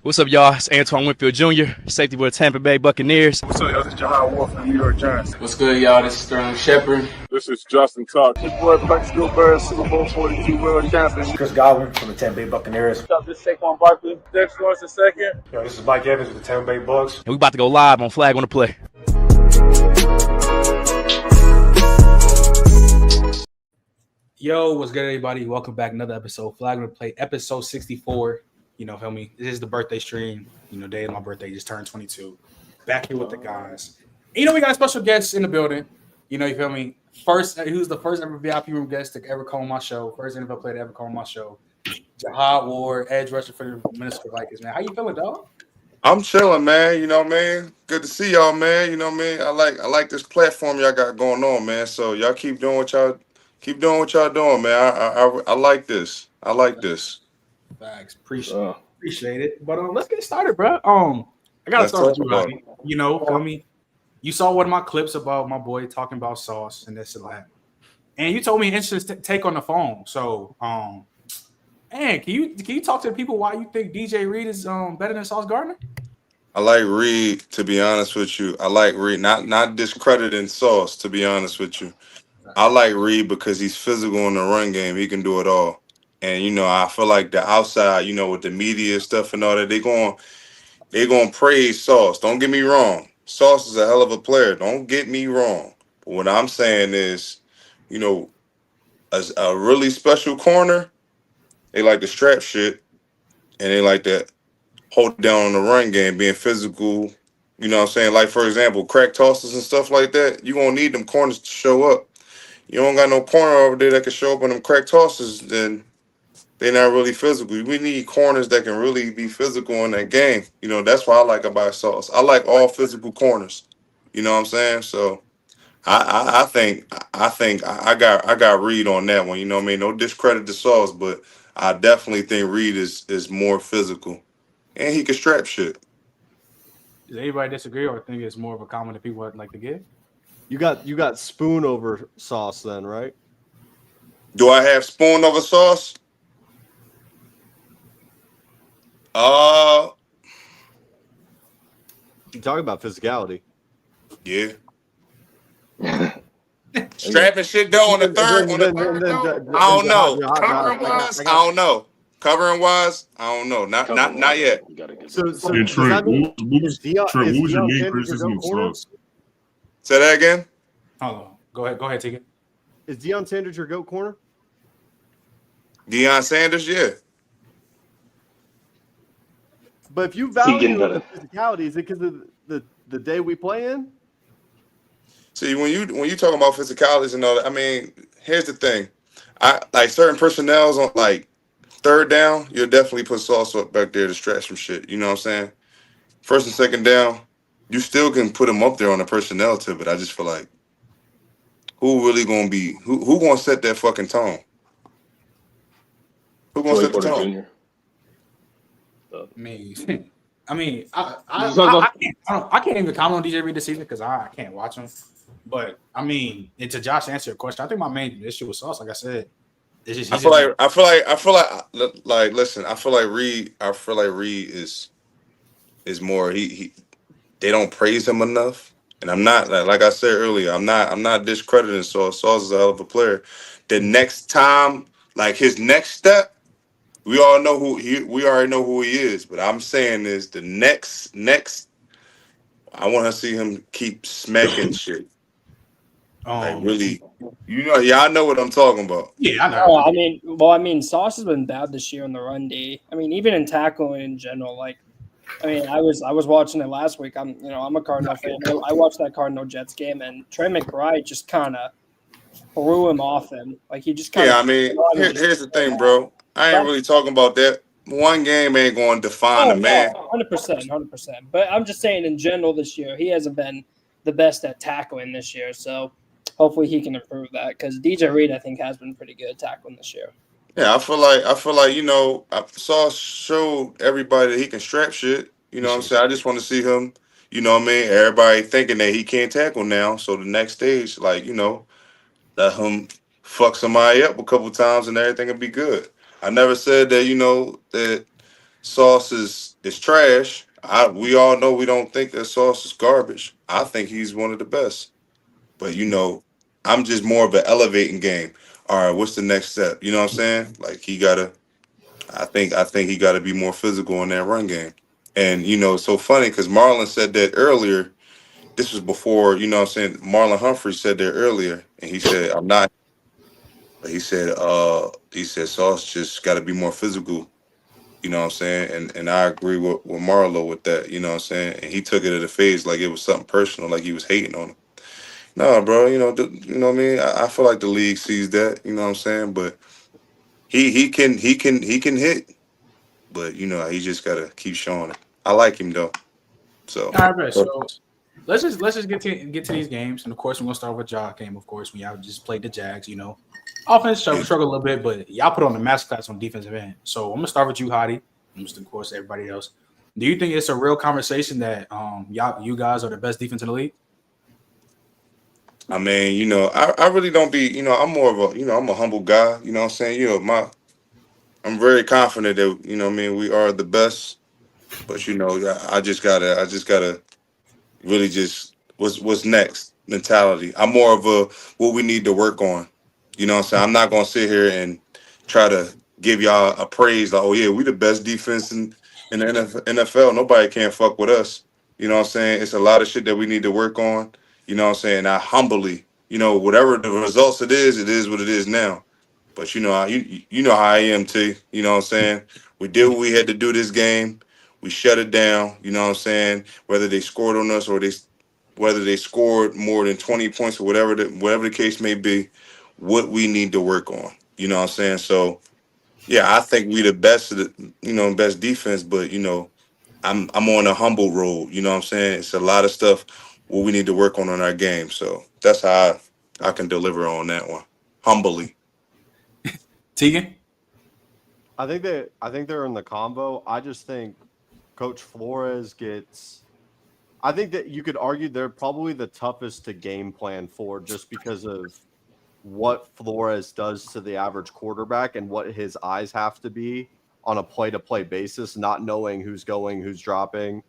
What's up, y'all? It's Antoine Winfield Jr., safety for the Tampa Bay Buccaneers. What's up, y'all? This is Jihad from the New York Giants. What's good, y'all? This is Sterling Shepard. This is Justin Tuck. This boy, Black Bears, Super Bowl 42 world champion. Chris Godwin from the Tampa Bay Buccaneers. What's up? This is Saquon Barkley. Next one is the second. Yo, this is Mike Evans with the Tampa Bay Bucks. And we about to go live on Flag on the Play. Yo, what's good, everybody? Welcome back. Another episode, Flag on the Play, episode 64. You know, feel me? This is the birthday stream. You know, day of my birthday, just turned 22. Back here with the guys. And, you know, we got a special guest in the building. You know, you feel me? Who's the first ever VIP room guest to ever come on my show? First NFL player to ever come on my show. Jihad Ward, edge rusher for the Minnesota Vikings, man. How you feeling, dog? I'm chilling, man. You know what I mean? Good to see y'all, man. You know what I mean? I like this platform y'all got going on, man. So y'all keep doing what y'all doing, man. I like this. I like this. Thanks. Appreciate it. But let's get started, bro. I gotta start with you, buddy. You know, feel me? You saw one of my clips about my boy talking about sauce and this and that. And you told me an interesting take on the phone. So can you talk to the people why you think DJ Reed is better than Sauce Gardner? I like Reed, to be honest with you. I like Reed, not discrediting Sauce, to be honest with you. I like Reed because he's physical in the run game. He can do it all. And, you know, I feel like the outside, you know, with the media stuff and all that, they're going to praise Sauce. Don't get me wrong. Sauce is a hell of a player. Don't get me wrong. But what I'm saying is, you know, as a really special corner, they like to strap shit, and they like to hold down on the run game, being physical. You know what I'm saying? Like, for example, crack tosses and stuff like that, you're going to need them corners to show up. You don't got no corner over there that can show up on them crack tosses, then they're not really physical. We need corners that can really be physical in that game. You know, that's what I like about Sauce. I like all physical corners. You know what I'm saying? So I think I got Reed on that one. You know what I mean? No discredit to Sauce, but I definitely think Reed is more physical, and he can strap shit. Does anybody disagree or think it's more of a comment that people would like to give? You got Spoon over Sauce then, right? Do I have Spoon over Sauce? You talk about physicality. Yeah. Strapping shit though on the third. I don't know. Covering wise, I don't know. Covering wise, I don't know. Not yet. So Trent, what was your main criticism of Sauce? Say that again. Hold on. Go ahead, take it. Is Deion Sanders your GOAT corner? Deion Sanders, yeah. But if you value the physicality, is it because of the day we play in? See, when you talk about physicalities and all that, I mean, here's the thing. I like certain personnels on like third down, you'll definitely put Sauce up back there to stretch some shit. You know what I'm saying? First and second down, you still can put him up there on the personnel tip, but I just feel like who really gonna be who gonna set that fucking tone? Who gonna set the tone? I can't even comment on DJ Reed this season because I can't watch him. But I mean, and to Josh answer your question, I think my main issue with Sauce, like I said, is just I feel like listen, I feel like Reed is more they don't praise him enough. And I'm not like I said earlier, I'm not discrediting Sauce. Sauce is a hell of a player. The next time, like his next step, we already know who he is. But I'm saying is the next I want to see him keep smacking shit. Like really, you know, y'all know what I'm talking about. Yeah, I know. I mean, Sauce has been bad this year on the run D. I mean, even in tackling in general. Like, I mean, I was watching it last week. I'm a Cardinal fan. I watched that Cardinal Jets game, and Trey McBride just kind of threw him off him. Like he just kind of. Yeah, I mean, here's the thing, bro. I ain't really talking about that. One game ain't going to define a man. 100%. But I'm just saying, in general, this year he hasn't been the best at tackling this year. So hopefully he can improve that because DJ Reed, I think, has been pretty good at tackling this year. Yeah, I feel like you know, Sauce showed everybody that he can strap shit. You know what I'm saying? I just want to see him. You know what I mean? Everybody thinking that he can't tackle now. So the next stage, like, you know, let him fuck somebody up a couple times and everything will be good. I never said that, you know, that Sauce is trash. We all know we don't think that Sauce is garbage. I think he's one of the best. But I'm just more of an elevating game. All right, what's the next step? You know what I'm saying? Like he gotta. I think he gotta be more physical in that run game. And it's so funny because Marlon said that earlier. This was before, what I'm saying, Marlon Humphrey said that earlier, and he said, I'm not. He said Sauce just got to be more physical. You know what I'm saying? And I agree with Marlo with that. You know what I'm saying? And he took it at a phase like it was something personal, like he was hating on him. No, bro. You know what I mean? I feel like the league sees that. You know what I'm saying? But he can hit, but he just gotta keep showing it. I like him though. So. All right, so let's just get to these games, and of course we're gonna start with Jihad game. Of course, we y'all just played the Jags. Offense struggle a little bit, but y'all put on the masterclass on defensive end. So I'm gonna start with you, Hottie, and just of course everybody else. Do you think it's a real conversation that you guys are the best defense in the league? I mean, I really don't be, I'm more of a, I'm a humble guy. You know what I'm saying? I'm very confident that, what I mean, we are the best. But I just gotta really just what's next mentality. I'm more of a what we need to work on. You know what I'm saying? I'm not gonna sit here and try to give y'all a praise like, oh yeah, we the best defense in the NFL. Nobody can fuck with us. You know what I'm saying? It's a lot of shit that we need to work on. You know what I'm saying? I humbly, whatever the results it is what it is now. But you know how I am too. You know what I'm saying? We did what we had to do this game. We shut it down. You know what I'm saying? Whether they scored on us or whether they scored more than 20 points or whatever the case may be, what we need to work on. You know what I'm saying? So yeah, I think we the best of the best defense, but I'm on a humble road. You know what I'm saying? It's a lot of stuff what we need to work on our game. So that's how I can deliver on that one. Humbly. Tegan? I think they're in the combo. I just think Coach Flores gets. I think that you could argue they're probably the toughest to game plan for, just because of what Flores does to the average quarterback and what his eyes have to be on a play-to-play basis, not knowing who's going, who's dropping.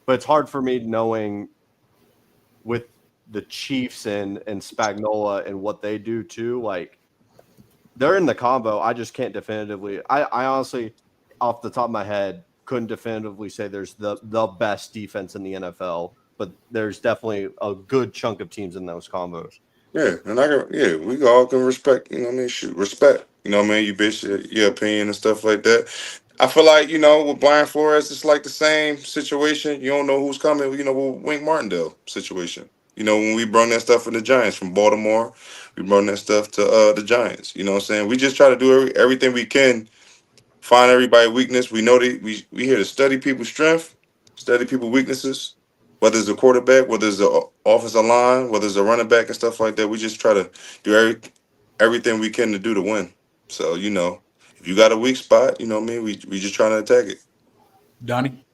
But it's hard for me knowing with the Chiefs and Spagnuolo and what they do too. Like, they're in the combo. I just can't definitively. I honestly, off the top of my head, couldn't definitively say there's the best defense in the NFL, but there's definitely a good chunk of teams in those combos. Yeah, and we all can respect, respect. You know what I mean? You bitch your opinion and stuff like that. I feel like, with Brian Flores, it's like the same situation. You don't know who's coming, with Wink Martindale situation. When we brought that stuff from the Giants from Baltimore, we brought that stuff to the Giants. You know what I'm saying? We just try to do everything we can, find everybody's weakness. We know that we here to study people's strength, study people's weaknesses, whether it's a quarterback, whether it's the offensive line, whether it's a running back and stuff like that. We just try to do everything we can to do to win. So, if you got a weak spot, you know what I mean? We just trying to attack it. Donnie?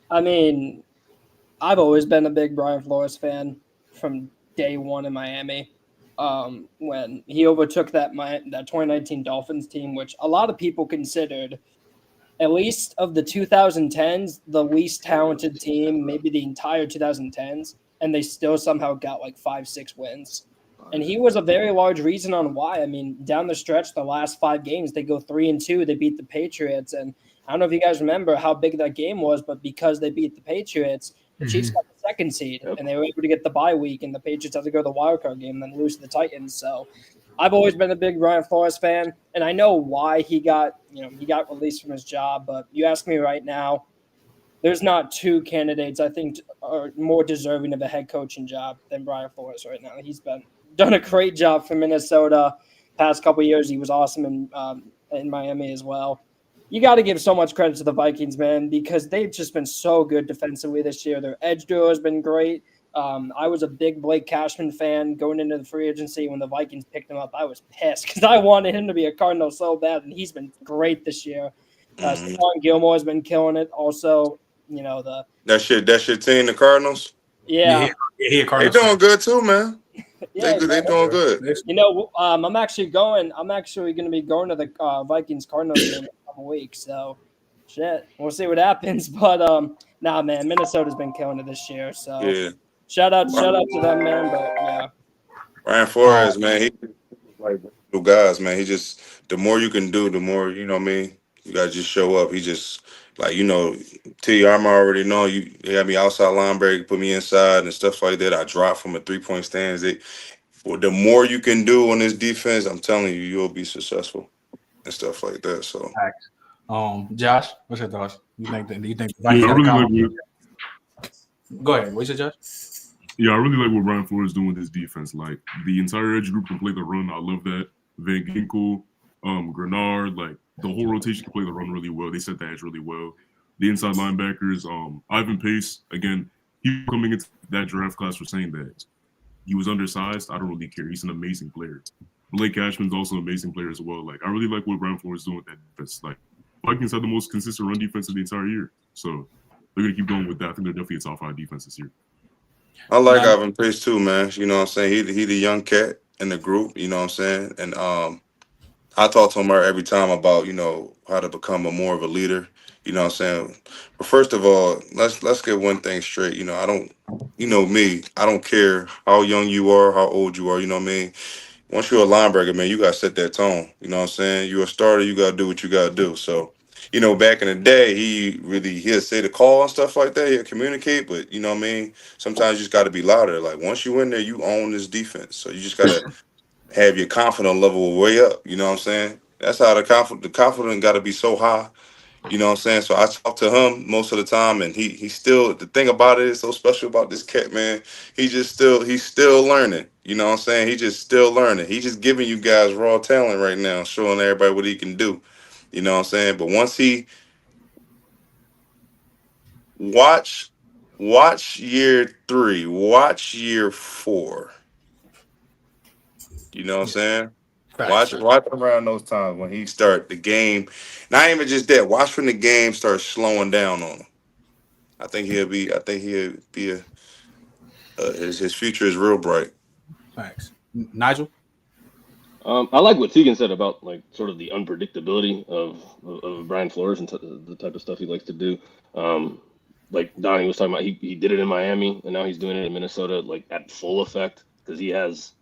I mean, I've always been a big Brian Flores fan from day one in Miami. When he overtook that 2019 Dolphins team, which a lot of people considered, at least of the 2010s, the least talented team, maybe the entire 2010s, and they still somehow got like 5-6 wins. And he was a very large reason on why. I mean, down the stretch, the last 5 games, they go 3-2. They beat the Patriots. And I don't know if you guys remember how big that game was, but because they beat the Patriots, the Chiefs got the 2nd seed, and they were able to get the bye week, and the Patriots had to go to the wildcard game and then lose to the Titans. So I've always been a big Brian Flores fan, and I know why he got released from his job. But you ask me right now, there's not 2 candidates I think are more deserving of a head coaching job than Brian Flores right now. He's done a great job for Minnesota. Past couple of years, he was awesome in Miami as well. You got to give so much credit to the Vikings, man, because they've just been so good defensively this year. Their edge duo has been great. I was a big Blake Cashman fan going into the free agency. When the Vikings picked him up, I was pissed because I wanted him to be a Cardinal so bad, and he's been great this year. Stephon Gilmore has been killing it. Also, That's your team, the Cardinals? Yeah. Yeah, they doing good too, man. Yeah, they doing good. I'm actually going to be going to the Vikings Cardinals game in a couple weeks. So, shit, we'll see what happens. But nah, man, Minnesota's been killing it this year. So, Yeah. shout out to them, man. But yeah, Ryan Flores, man, he like little guys, man. He just the more you can do, the more you know what I mean. You gotta just show up. He just like T. I'm already know you. They had me outside linebacker, put me inside and stuff like that. I drop from a 3-point stance. Well, the more you can do on this defense, I'm telling you, you'll be successful and stuff like that. So, Josh, what's your thoughts? You think the Yeah, Vikings I got a really combo? like Go ahead. What's your Josh? I really like what Ryan Flores doing with his defense. Like the entire edge group can play the run. I love that. Van Ginkel, Grenard, like the whole rotation can play the run really well. They set the edge really well. The inside linebackers, Ivan Pace, again, he coming into that draft class for saying that he was undersized. I don't really care. He's an amazing player. Blake Cashman's also an amazing player as well. Like I really like what Ryan Flores is doing with that defense. Like Vikings had the most consistent run defense of the entire year. So they're gonna keep going with that. I think they're definitely a top 5 defense this year. I like Ivan Pace too, man. You know what I'm saying? He the young cat in the group. You know what I'm saying? And I talk to him every time about how to become more of a leader. You know what I'm saying? But first of all, let's get one thing straight. I don't, me. I don't care how young you are, how old you are. You know what I mean? Once you're a linebacker, man, you gotta set that tone. You know what I'm saying? You're a starter. You gotta do what you gotta do. So, back in the day, he'll say the call and stuff like that. He'll communicate, but you know what I mean. Sometimes you just got to be louder. Like once you in there, you own this defense. So you just gotta have your confidence level way up. You know what I'm saying? That's how the confidence got to be so high. You know what I'm saying? So I talk to him most of the time, and he still, the thing about it is so special about this cat, man. He's still learning. You know what I'm saying? He just still learning. He's just giving you guys raw talent right now, showing everybody what he can do. You know what I'm saying? But once he watch year 3, watch year 4. You know what I'm saying? Watch around those times when he start the game. Not even just that. Watch when the game starts slowing down on him. I think he'll be his future is real bright. Facts. Nigel? I like what Tegan said about like sort of the unpredictability of Brian Flores and the type of stuff he likes to do. Like Donnie was talking about, he did it in Miami and now he's doing it in Minnesota, like at full effect because he has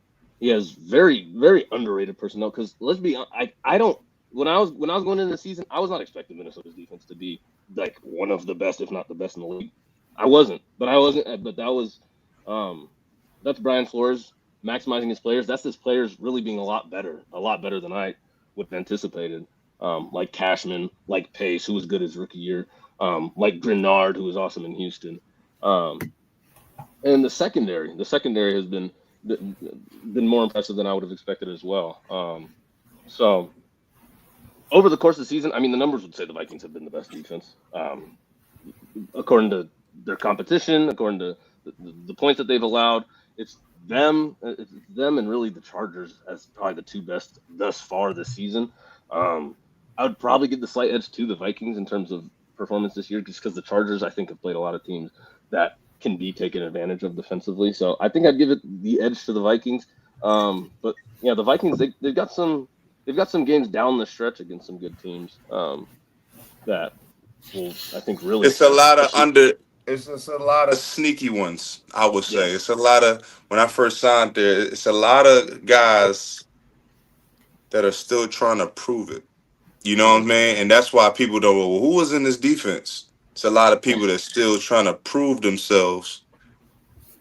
very, very underrated personnel. Because let's be honest, I don't when I was going into the season, I was not expecting Minnesota's defense to be like one of the best, if not the best in the league. I wasn't. But that was that's Brian Flores maximizing his players. That's his players really being a lot better than I would have anticipated. Like Cashman, like Pace, who was good his rookie year, like Grenard, who was awesome in Houston. And the secondary has been more impressive than I would have expected as well. So over the course of the season, I mean, the numbers would say the Vikings have been the best defense, according to their competition, according to the points that they've allowed. It's them and really the Chargers as probably the 2 best thus far this season. I would probably give the slight edge to the Vikings in terms of performance this year, just because the Chargers, I think, have played a lot of teams that can be taken advantage of defensively. So I think I'd give it the edge to the Vikings. But yeah, the Vikings, they've got some games down the stretch against some good teams that will, I think, really. It's just a lot of sneaky ones, I would say. Yeah. It's a lot of, when I first signed there, it's a lot of guys that are still trying to prove it. You know what I mean? And that's why people don't go, well, who was in this defense? It's a lot of people that's still trying to prove themselves.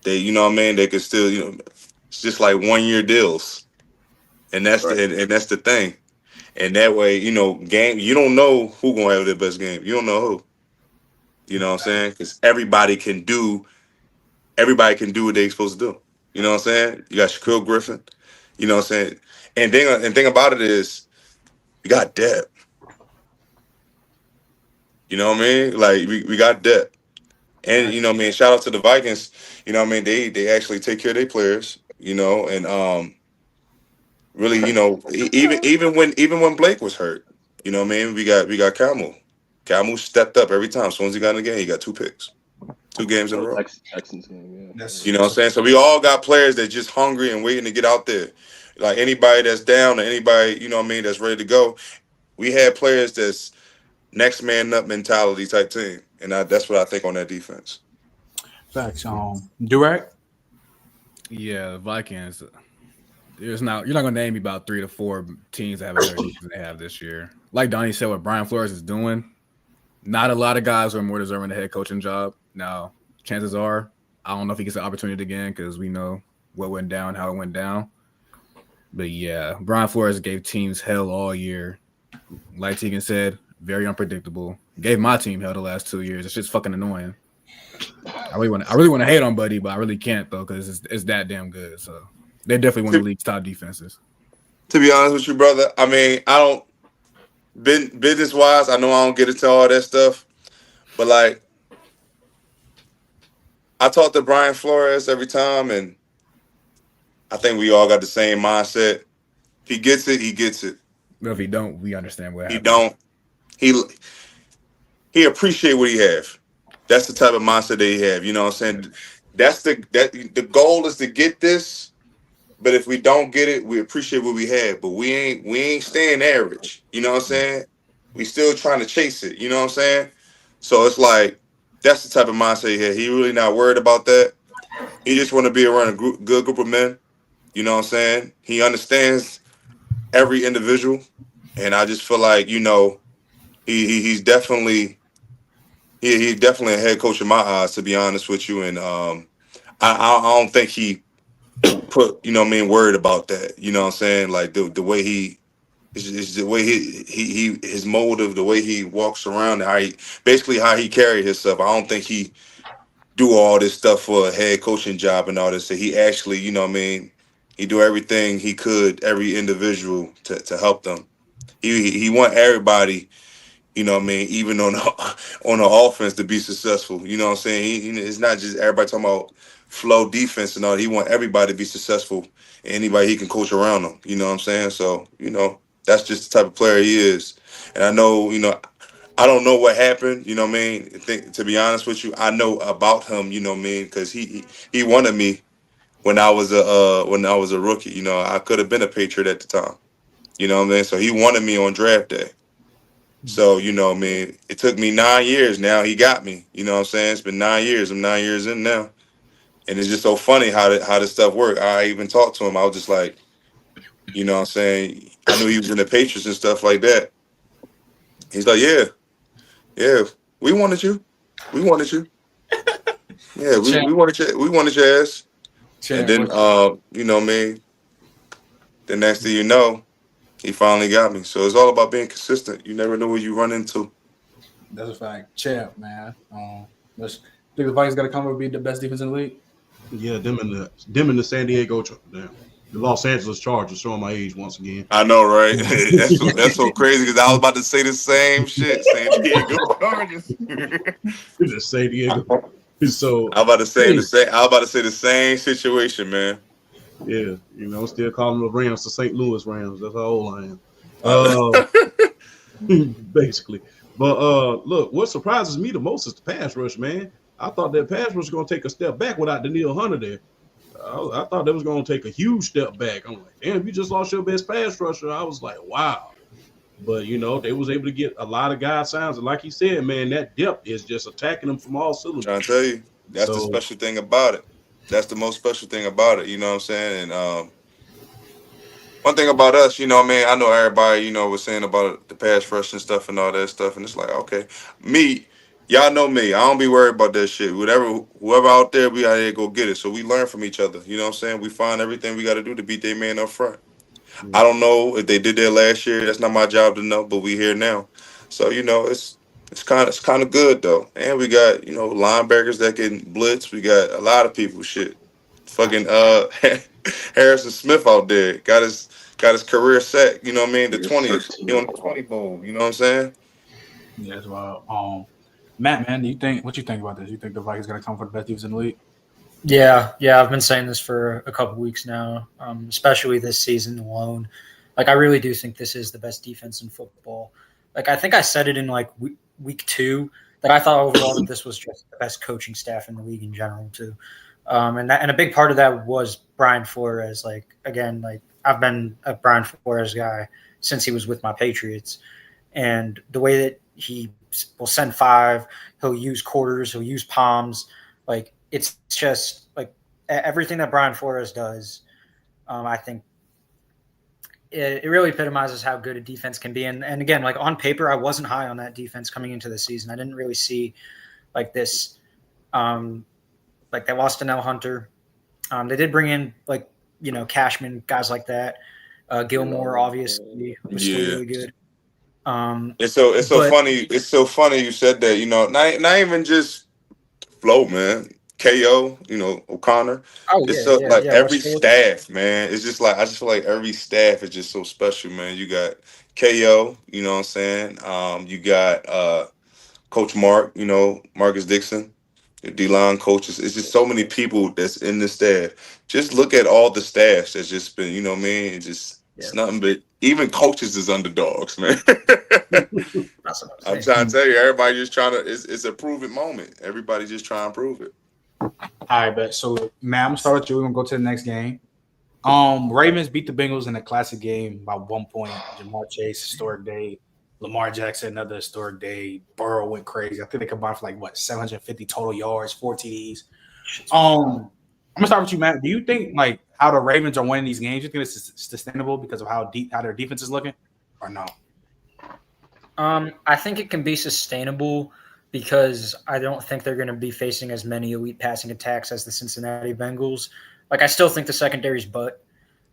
They, you know what I mean? They could still, it's just like 1-year deals. And that's that's the thing. And that way, game, you don't know who gonna have the best game. You don't know who. You know what I'm saying? Because everybody can do what they're supposed to do. You know what I'm saying? You got Shaquille Griffin. You know what I'm saying? And thing about it is, you got depth. You know what I mean? Like we got depth. And you know what I mean, shout out to the Vikings. You know what I mean? They actually take care of their players, and really, even when Blake was hurt, you know what I mean? We got Camel. Camel stepped up every time. As soon as he got in the game, he got 2 picks. 2 games in a row. Texans game, yeah. You know what I'm saying? So we all got players that just hungry and waiting to get out there. Like anybody that's down or anybody, you know what I mean, that's ready to go. We had players that's next man up mentality type team, and that's what I think on that defense. Facts. Durag? Yeah, the Vikings. You're not going to name me about 3 to 4 teams that have a better defense than they have this year. Like Donnie said, what Brian Flores is doing, not a lot of guys are more deserving the head coaching job. Now, chances are, I don't know if he gets the opportunity again because we know what went down, how it went down. But yeah, Brian Flores gave teams hell all year. Like Tegan said, very unpredictable. Gave my team hell the last 2 years. It's just fucking annoying. I really want to hate on Buddy, but I really can't though because it's that damn good. So they're definitely one of the league's top defenses. To be honest with you, brother, I mean, I don't business wise. I know I don't get into all that stuff, but like, I talk to Brian Flores every time, and I think we all got the same mindset. If he gets it, he gets it. But if he don't, we understand what happened. He don't. He appreciate what he have. That's the type of mindset that he have. You know what I'm saying? The goal is to get this, but if we don't get it, we appreciate what we have. But we ain't staying average. You know what I'm saying? We still trying to chase it. You know what I'm saying? So it's like that's the type of mindset he had. He really not worried about that. He just want to be around a good group of men. You know what I'm saying? He understands every individual, and I just feel like he's definitely. He's definitely a head coach in my eyes, to be honest with you. And I don't think he put, worried about that. You know what I'm saying? Like the way is the way he his motive, the way he walks around, how he carried himself. I don't think he do all this stuff for a head coaching job and all this. So he actually, he do everything he could, every individual to help them. He want everybody. Even on the offense to be successful. You know what I'm saying? It's not just everybody talking about flow defense and all. He want everybody to be successful. And anybody he can coach around them. You know what I'm saying? So, that's just the type of player he is. And I know, I don't know what happened. You know what I mean? To be honest with you, I know about him. You know what I mean? Because he wanted me when I was a rookie. I could have been a Patriot at the time. You know what I mean? So he wanted me on draft day. So, it took me 9 years. Now he got me. You know what I'm saying? It's been 9 years. I'm 9 years in now. And it's just so funny how this stuff worked. I even talked to him. I was just like, you know what I'm saying? I knew he was in the Patriots and stuff like that. He's like, yeah, we wanted you. We wanted you. Yeah, we wanted your ass. And then, the next thing you know, he finally got me. So it's all about being consistent. You never know what you run into. That's a fact. Champ, man. Think the Vikings got to come up and be the best defense in the league? Yeah, them in the San Diego. Damn. The Los Angeles Chargers, showing my age once again. I know, right? That's so crazy because I was about to say the same shit. San Diego Chargers. It's San Diego. So I'm about to say the same situation, man. Yeah, still calling the Rams the St. Louis Rams. That's how old I am. Basically. But look, what surprises me the most is the pass rush, man. I thought that pass rush was going to take a step back without Daniil Hunter there. I thought they was going to take a huge step back. I'm like, damn, you just lost your best pass rusher. I was like, wow. But, they was able to get a lot of guys signs. And like he said, man, that depth is just attacking them from all cylinders. I'm trying to tell you, that's the special thing about it. That's the most special thing about it. You know what I'm saying? And one thing about us, I know everybody, was saying about the pass rush and stuff and all that stuff. And it's like, okay, y'all know me. I don't be worried about that shit. Whoever out there, we out here go get it. So we learn from each other. You know what I'm saying? We find everything we got to do to beat their man up front. Mm-hmm. I don't know if they did that last year. That's not my job to know, but we here now. So, it's kind of good though. And we got, linebackers that can blitz. We got a lot of people shit. Fucking Harrison Smith out there got his career sack, you know what I mean? The 20th. He on the 20 bowl, you know what I'm saying? Yeah, as well. Matt, man, what you think about this? You think the Vikings gonna come for the best defense in the league? Yeah, I've been saying this for a couple weeks now, especially this season alone. Like, I really do think this is the best defense in football. Like, I think I said it in like week 2 that I thought overall that this was just the best coaching staff in the league in general too. And a big part of that was Brian Flores. Like, again, like I've been a Brian Flores guy since he was with my Patriots, and the way that he will send 5. He'll use quarters. He'll use palms. Like, it's just like everything that Brian Flores does. I think it really epitomizes how good a defense can be. And again, like on paper, I wasn't high on that defense coming into the season. I didn't really see like this. Like they lost to Nell Hunter. They did bring in like, Cashman, guys like that. Gilmore obviously was still really good. It's so funny. It's so funny you said that. Not even just Flo, man. KO, O'Connor. Oh, it's yeah, so yeah, every staff, man. It's just like I just feel like every staff is just so special, man. You got KO, you know what I'm saying? You got Coach Mark, Marcus Dixon, your D-line coaches. It's just so many people that's in the staff. Just look at all the staffs that's just been, you know what I mean? It's nothing but even coaches is underdogs, man. I'm trying to tell you, everybody just trying to. It's a prove it moment. Everybody just trying to prove it. All right, but so man, I'm gonna start with you. We're gonna go to the next game. Ravens beat the Bengals in a classic game by 1 point. Jamar Chase, historic day. Lamar Jackson, another historic day. Burrow went crazy. I think they combined for 750 total yards, 4 TDs. I'm gonna start with you, Matt. Do you think how the Ravens are winning these games? Do you think it's sustainable because of how their defense is looking, or no? I think it can be sustainable because I don't think they're going to be facing as many elite passing attacks as the Cincinnati Bengals. I still think the secondary's butt.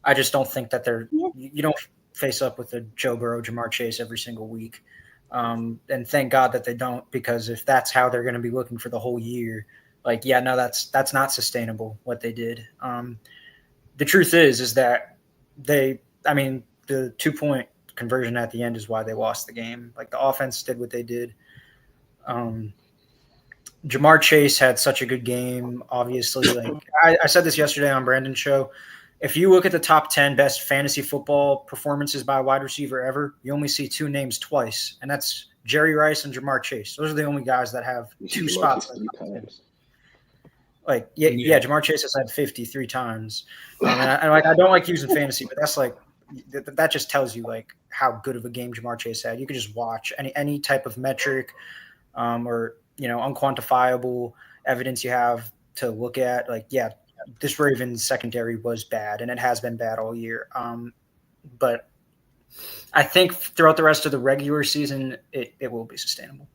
I just don't think that you don't face up with a Joe Burrow, Jamar Chase every single week. And thank God that they don't, because if that's how they're going to be looking for the whole year, that's not sustainable what they did. The truth is that the 2-point conversion at the end is why they lost the game. The offense did what they did. Jamar Chase had such a good game. Obviously, I said this yesterday on Brandon's show. If you look at the top 10 best fantasy football performances by a wide receiver ever, you only see 2 names twice, and that's Jerry Rice and Jamar Chase. Those are the only guys that have 2 spots. Jamar Chase has had 53 times. I don't like using fantasy, but that's that just tells you how good of a game Jamar Chase had. You could just watch any type of metric or unquantifiable evidence you have to look at. This Ravens secondary was bad, and it has been bad all year. But I think throughout the rest of the regular season, it will be sustainable.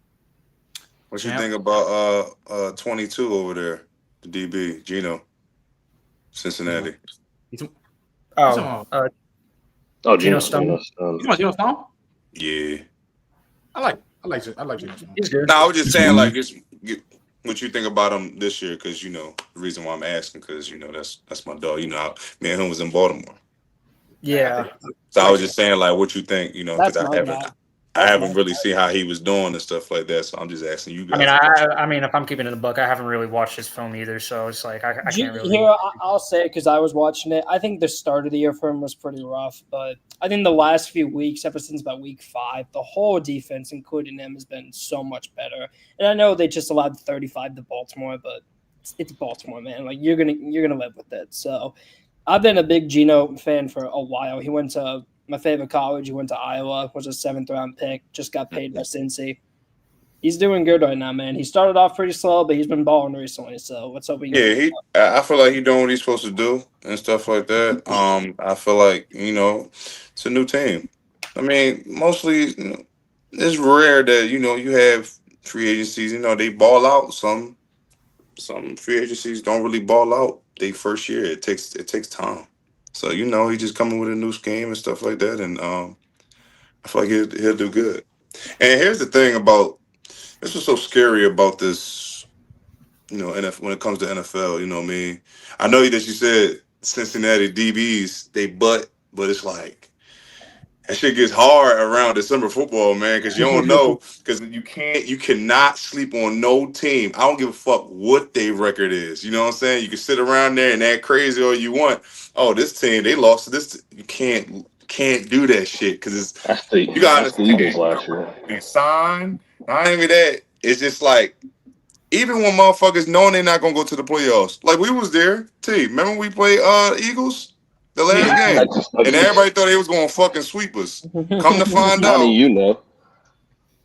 What you think about 22 over there, the DB, Geno, Cincinnati? Geno Stone. You want Geno Stone? Yeah. I like Geno Stone. He's good. No, I was just saying, what you think about him this year? Because the reason why I'm asking, because that's my dog. Me and him was in Baltimore. Yeah. So I was just saying, what you think? Because I haven't really seen how he was doing and stuff like that. So I'm just asking you guys. If I'm keeping it a buck, I haven't really watched his film either. So it's I can't really. Here, I'll say it because I was watching it. I think the start of the year for him was pretty rough, but I think the last few weeks, ever since about week 5, the whole defense, including him, has been so much better. And I know they just allowed 35 to Baltimore, but it's Baltimore, man. You're gonna live with it. So I've been a big Geno fan for a while. He went to my favorite college. He went to Iowa, was a 7th-round pick, just got paid by Cincy. He's doing good right now, man. He started off pretty slow, but he's been balling recently, so let's hope he can. Yeah, I feel like he's doing what he's supposed to do and stuff like that. I feel like, it's a new team. Mostly it's rare that, you have free agencies, they ball out. Some free agencies don't really ball out their first year. It takes time. So, he's just coming with a new scheme and stuff like that. And I feel like he'll do good. And here's the thing about this was so scary about this, when it comes to NFL, you know what I mean? I know that you said Cincinnati DBs, they but it's that shit gets hard around December football, man, because you don't know, because you cannot sleep on no team. I don't give a fuck what their record is. You know what I'm saying? You can sit around there and act crazy all you want. Oh, this team, they lost to this. You can't do that shit because you got to Eagles last year. Be signed. Not even that. It's just even when motherfuckers knowing they're not gonna go to the playoffs. We was there. Remember we played Eagles? The last game. And everybody thought they was going to fucking sweep us. Come to find out.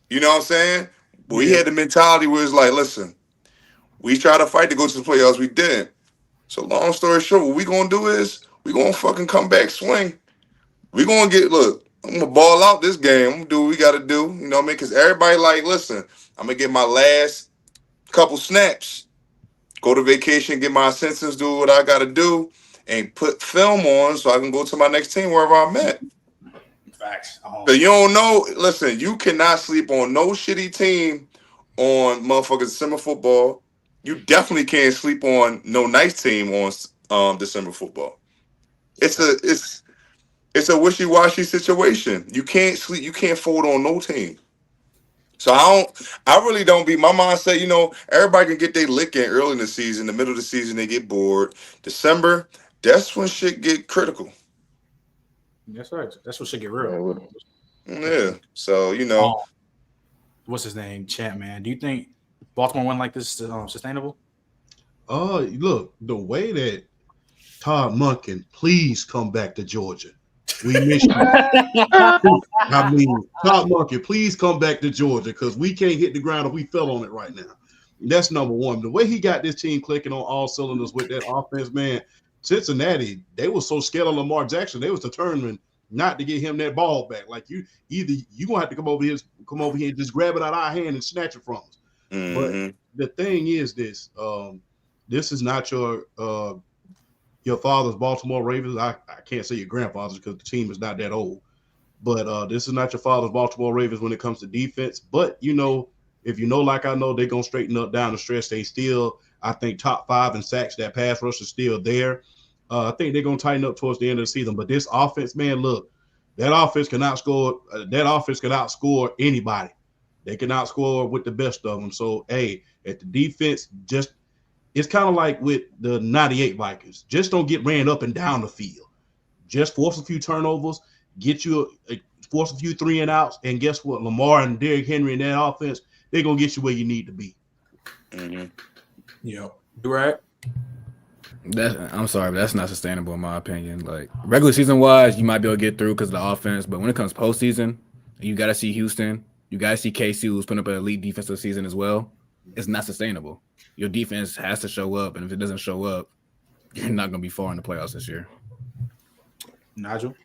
You know what I'm saying? But we had the mentality where it's like, listen, we tried to fight to go to the playoffs. We didn't. So long story short, what we gonna do is we gonna fucking come back swing. We gonna I'm gonna ball out this game. I'm gonna do what we gotta do. You know what I mean? Because everybody like, listen, I'm gonna get my last couple snaps, go to vacation, get my senses, do what I gotta do, and put film on so I can go to my next team wherever I'm at. Facts. So you don't know. Listen, you cannot sleep on no shitty team on motherfucking December football. You definitely can't sleep on no nice team on December football. It's a wishy-washy situation. You can't sleep. You can't fold on no team. So I really don't be my mindset. You know, everybody can get their lick in early in the season. The middle of the season, they get bored. December, that's when shit get critical. That's right. That's what should get real. Yeah. So you know, what's his name, Champ? Man, do you think Baltimore win like this sustainable? Look, the way that Todd Monken, please come back to Georgia. We miss you. I mean, Todd Monken, please come back to Georgia because we can't hit the ground if we fell on it right now. That's number one. The way he got this team clicking on all cylinders with that offense, man. Cincinnati, they were so scared of Lamar Jackson, they was determined not to get him that ball back. Like you gonna have to come over here and just grab it out of our hand and snatch it from us. Mm-hmm. But the thing is this is not your father's Baltimore Ravens. I can't say your grandfather's because the team is not that old. But this is not your father's Baltimore Ravens when it comes to defense. But you know, if you know, like I know, they're gonna straighten up down the stretch. They still, I think, top 5 in sacks. That pass rush is still there. I think they're gonna tighten up towards the end of the season. But this offense, man, look, that offense can outscore. That offense can outscore anybody. They can outscore with the best of them. So, hey, at the defense, just it's kind of like with the '98 Vikings. Just don't get ran up and down the field. Just force a few turnovers, force a few 3-and-outs, and guess what? Lamar and Derrick Henry in that offense, they're gonna get you where you need to be. Mm-hmm. Yeah, right. I'm sorry, but that's not sustainable in my opinion. Like regular season wise, you might be able to get through because of the offense, but when it comes postseason, you got to see Houston, you got to see KC, who's putting up an elite defensive season as well. It's not sustainable. Your defense has to show up, and if it doesn't show up, you're not going to be far in the playoffs this year. Nigel?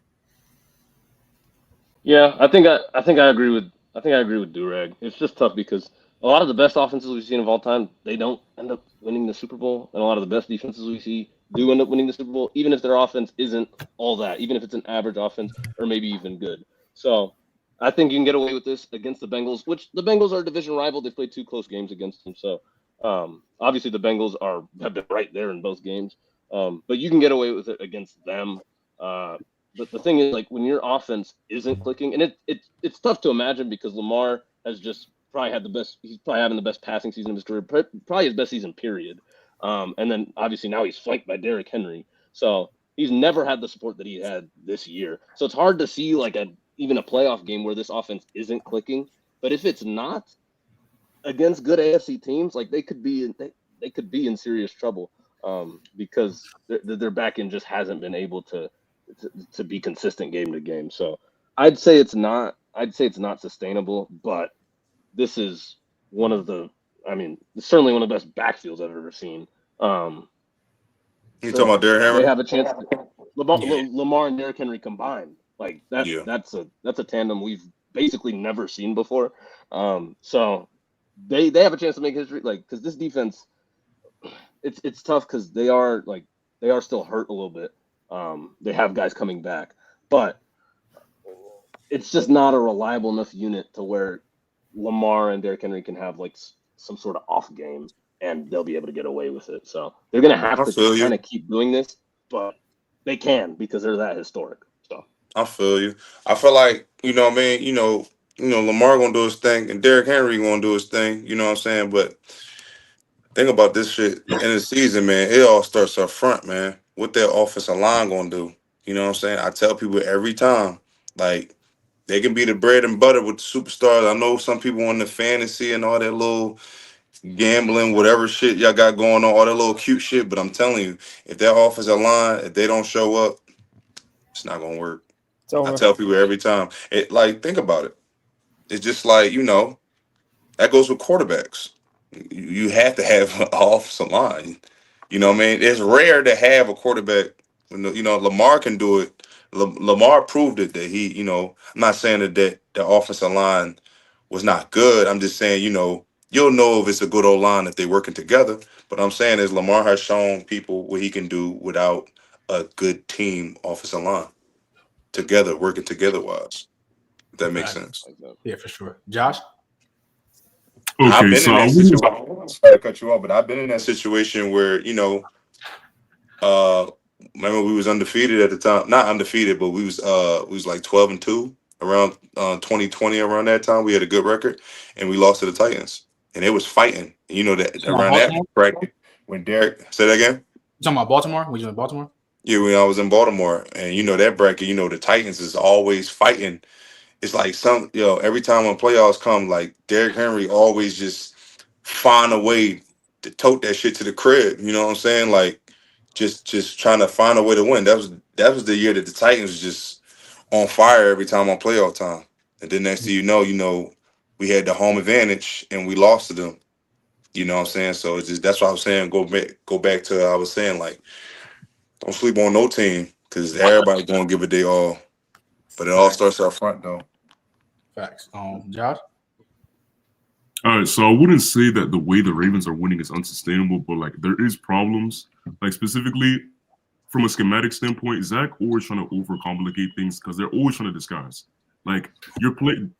Yeah, I think I agree with Durag. It's just tough because a lot of the best offenses we've seen of all time, they don't end up winning the Super Bowl, and a lot of the best defenses we see do end up winning the Super Bowl, even if their offense isn't all that, even if it's an average offense or maybe even good. So I think you can get away with this against the Bengals, which the Bengals are a division rival. They've played 2 close games against them, so obviously the Bengals have been right there in both games, but you can get away with it against them. But the thing is, like, when your offense isn't clicking, and it's tough to imagine because Lamar has just he's probably having the best passing season of his career, probably his best season, period. And then obviously now he's flanked by Derrick Henry. So he's never had the support that he had this year. So it's hard to see like even a playoff game where this offense isn't clicking. But if it's not against good AFC teams, like they could be in serious trouble because their back end just hasn't been able to be consistent game to game. So I'd say it's not sustainable, but this is it's certainly one of the best backfields I've ever seen. You talking about Derrick Henry? They have a chance to Lamar and Derrick Henry combined. Like that's a tandem we've basically never seen before. So they have a chance to make history, like, because this defense, it's tough because they are still hurt a little bit. They have guys coming back, but it's just not a reliable enough unit to where Lamar and Derrick Henry can have like some sort of off game and they'll be able to get away with it. So they're going to have to kind of keep doing this, but they can because they're that historic. So I feel you. I feel like, you know what I mean? You know, Lamar going to do his thing and Derrick Henry going to do his thing. You know what I'm saying? But think about this shit in the season, man. It all starts up front, man. What that offensive line going to do? You know what I'm saying? I tell people every time, like, they can be the bread and butter with the superstars. I know some people on the fantasy and all that little gambling, whatever shit y'all got going on, all that little cute shit. But I'm telling you, if that offensive line, if they don't show up, it's not going to work. I tell people every time. Think about it. it's just like, that goes with quarterbacks. You have to have an offensive line. You know what I mean? It's rare to have a quarterback. Lamar can do it. Lamar proved it that he, I'm not saying that the offensive line was not good. I'm just saying, you'll know if it's a good old line if they're working together. But I'm saying is Lamar has shown people what he can do without a good team offensive line together, working together wise. If that makes sense. Yeah, for sure. Josh? I've Okay, been so in I that wouldn't. situation. Sorry to cut you off, but I've been in that situation where, remember we was undefeated at the time. Not undefeated, but we was like 12-2 around 2020. Around that time, we had a good record, and we lost to the Titans, and it was fighting. That around that bracket when Derek said that again. You talking about Baltimore? Were you in Baltimore? Yeah, when I was in Baltimore, and that bracket, the Titans is always fighting. It's like every time when playoffs come, like Derrick Henry always just find a way to tote that shit to the crib. You know what I'm saying? Like just trying to find a way to win. That was the year that the Titans was just on fire every time on playoff time. And then next thing you know, we had the home advantage and we lost to them. You know what I'm saying? So it's just that's why I was saying go back to I was saying like don't sleep on no team because everybody's gonna give it their all. But it all starts up front though. Facts. Josh? All right, so I wouldn't say that the way the Ravens are winning is unsustainable, but like there is problems. Like specifically from a schematic standpoint, Zach always trying to overcomplicate things because they're always trying to disguise. Like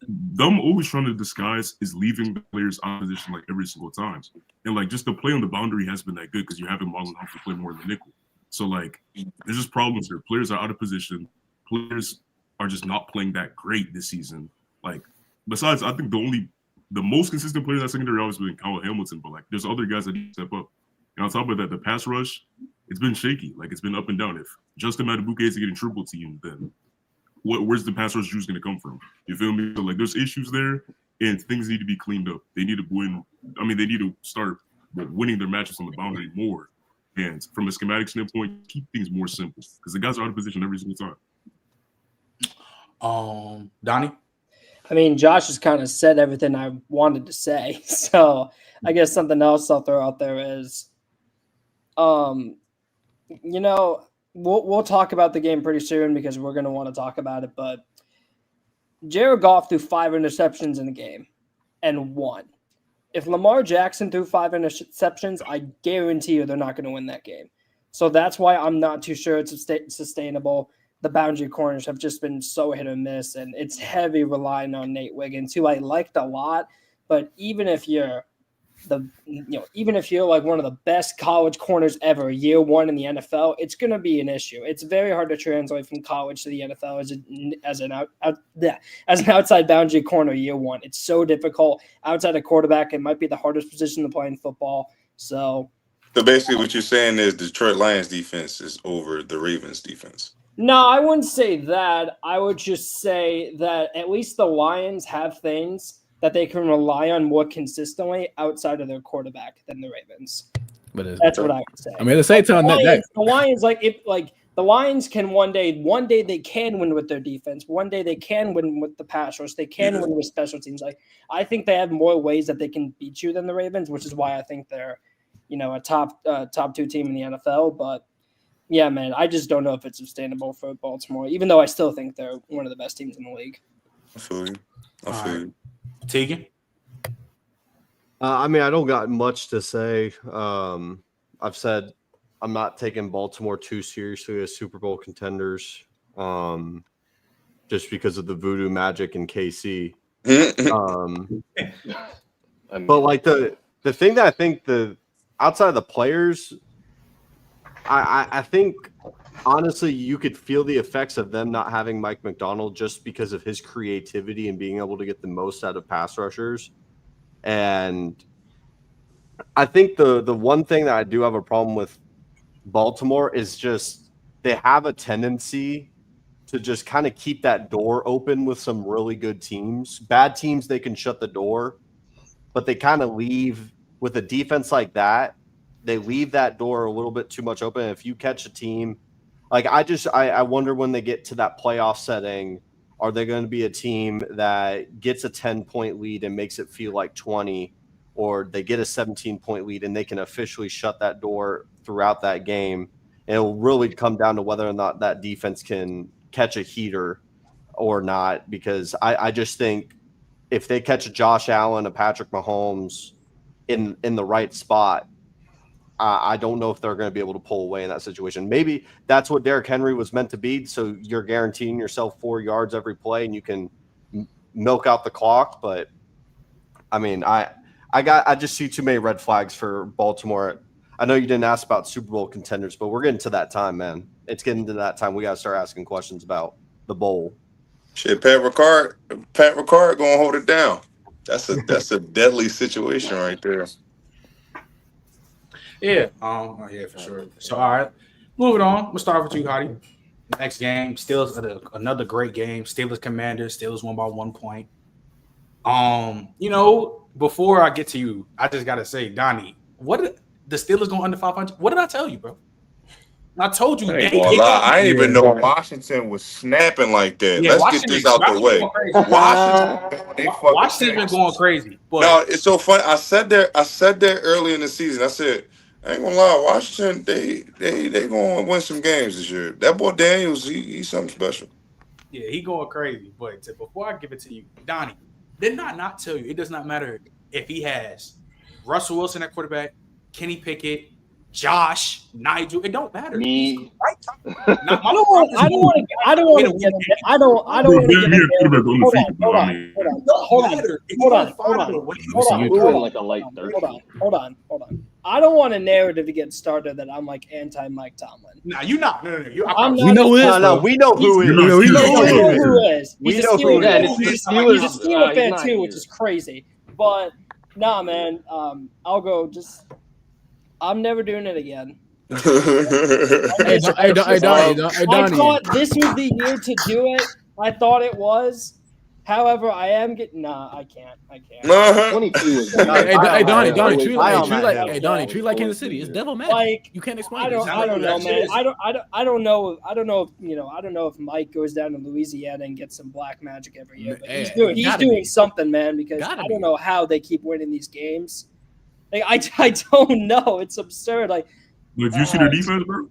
them always trying to disguise is leaving the players out of position like every single time. And like just the play on the boundary has been that good because you haven't modeled how to play more than nickel. So like there's just problems here. Players are out of position. Players are just not playing that great this season. Like besides, I think the most consistent player in that secondary obviously been Kyle Hamilton, but like there's other guys that need to step up. And on top of that, the pass rush, it's been shaky. Like it's been up and down. If Justin Madubuike is getting triple teamed, then where's the pass rush juice going to come from? You feel me? So like there's issues there, and things need to be cleaned up. They need to win. I mean, they need to start winning their matches on the boundary more. And from a schematic standpoint, keep things more simple because the guys are out of position every single time. Donnie? I mean, Josh has kind of said everything I wanted to say. So I guess something else I'll throw out there is, we'll talk about the game pretty soon because we're going to want to talk about it. But Jared Goff threw 5 interceptions in the game and won. If Lamar Jackson threw 5 interceptions, I guarantee you they're not going to win that game. So that's why I'm not too sure it's sustainable. The boundary corners have just been so hit or miss, and it's heavy relying on Nate Wiggins, who I liked a lot. But even if you're like one of the best college corners ever, year one in the NFL, it's going to be an issue. It's very hard to translate from college to the NFL as an outside boundary corner year one. It's so difficult. Outside of quarterback, it might be the hardest position to play in football. So basically what you're saying is Detroit Lions defense is over the Ravens defense. No, I wouldn't say that. I would just say that at least the Lions have things that they can rely on more consistently outside of their quarterback than the Ravens. But that's what I would say. I mean, at the same time, the Lions, the Lions can one day they can win with their defense. One day they can win with the pass rush. They can win with special teams. Like I think they have more ways that they can beat you than the Ravens, which is why I think they're, a top 2 team in the NFL. But yeah, man, I just don't know if it's sustainable for Baltimore, even though I still think they're one of the best teams in the league. I feel you. Tegan? I mean, I don't got much to say. I've said I'm not taking Baltimore too seriously as Super Bowl contenders just because of the voodoo magic in KC. But like the thing that I think outside of the players, I think honestly you could feel the effects of them not having Mike McDonald just because of his creativity and being able to get the most out of pass rushers. And I think the one thing that I do have a problem with Baltimore is just they have a tendency to just kind of keep that door open with some really good teams. Bad teams, they can shut the door, but they kind of leave with a defense like that. They leave that door a little bit too much open. If you catch a team, like I wonder when they get to that playoff setting, Are they going to be a team that gets a 10-point lead and makes it feel like 20, or they get a 17-point lead and they can officially shut that door throughout that game? And it'll really come down to whether or not that defense can catch a heater or not, because I just think if they catch a Josh Allen, a Patrick Mahomes in the right spot, I don't know if they're going to be able to pull away in that situation. Maybe that's what Derrick Henry was meant to be. So you're guaranteeing yourself 4 yards every play and you can milk out the clock. But I mean, I just see too many red flags for Baltimore. I know you didn't ask about Super Bowl contenders, but we're getting to that time, man. It's getting to that time. We got to start asking questions about the bowl. Shit, Pat Ricard gonna hold it down. That's a deadly situation right there. Yeah, yeah, for sure. So, all right, moving on. We'll start with you, Hottie. Next game, Steelers, another great game. Steelers Commanders. Steelers won by 1 point. Before I get to you, I just gotta say, Donnie, what the Steelers going under 500? What did I tell you, bro? I told you. I didn't even know Washington was snapping like that. Yeah, Let's get this out the way. Washington's been going crazy. But no, it's so funny. I said that early in the season. I said, I ain't gonna lie, Washington, they gonna win some games this year. That boy Daniels, he's something special. Yeah, he going crazy. But before I give it to you, Donnie, did I not tell you it does not matter if he has Russell Wilson at quarterback, Kenny Pickett, Josh, Nigel. It don't matter. Me. I don't want to get. Hold on. I don't want a narrative to get started that I'm like anti Mike Tomlin. Nah, you not. No. We know who is. No, we know who is. We know who is. He's a Steelers fan too, which is crazy. But nah, man. I'll go. I'm never doing it again. Hey, Donnie. I thought this was the year to do it. I thought it was. However, I am getting. Nah, I can't. 22 was. Hey, Donnie, treat like Kansas City. It's devil magic. Like, you can't explain. I don't know, man. I don't know if Mike goes down to Louisiana and gets some black magic every year. But he's doing something, man. Because I don't know how they keep winning these games. Like I don't know. It's absurd. Like, did you see their defense, bro?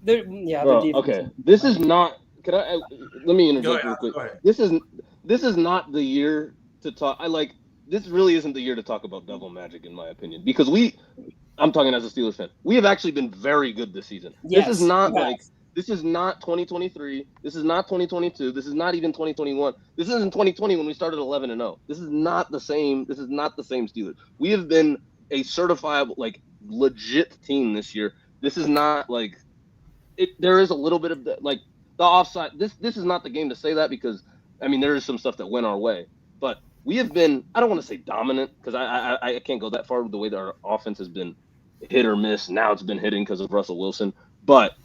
Their defense. Okay, this is not. Let me interject real quick. This is not the year to talk. This really isn't the year to talk about devil magic, in my opinion, because I'm talking as a Steelers fan. We have actually been very good this season. Yes, this is not this is not 2023. This is not 2022. This is not even 2021. This isn't 2020 when we started 11-0. This is not the same. This is not the same Steelers. We have been a certifiable, legit team this year. This is not there is a little bit of the offside. This is not the game to say that, because there is some stuff that went our way, but we have been, I don't want to say dominant, because I can't go that far with the way that our offense has been hit or miss. Now it's been hitting because of Russell Wilson, but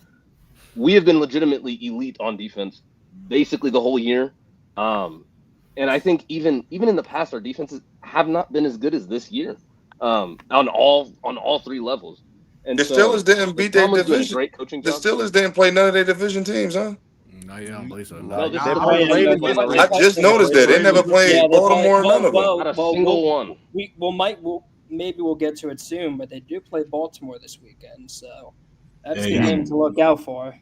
we have been legitimately elite on defense basically the whole year. And I think even in the past, our defenses have not been as good as this year. On all three levels. And the Steelers didn't beat their division. The Steelers didn't play none of their division teams, huh? No, you don't believe so. I just noticed that they never played Baltimore. None of them. Not a single one. Maybe we'll get to it soon, but they do play Baltimore this weekend, so that's the game to look out for.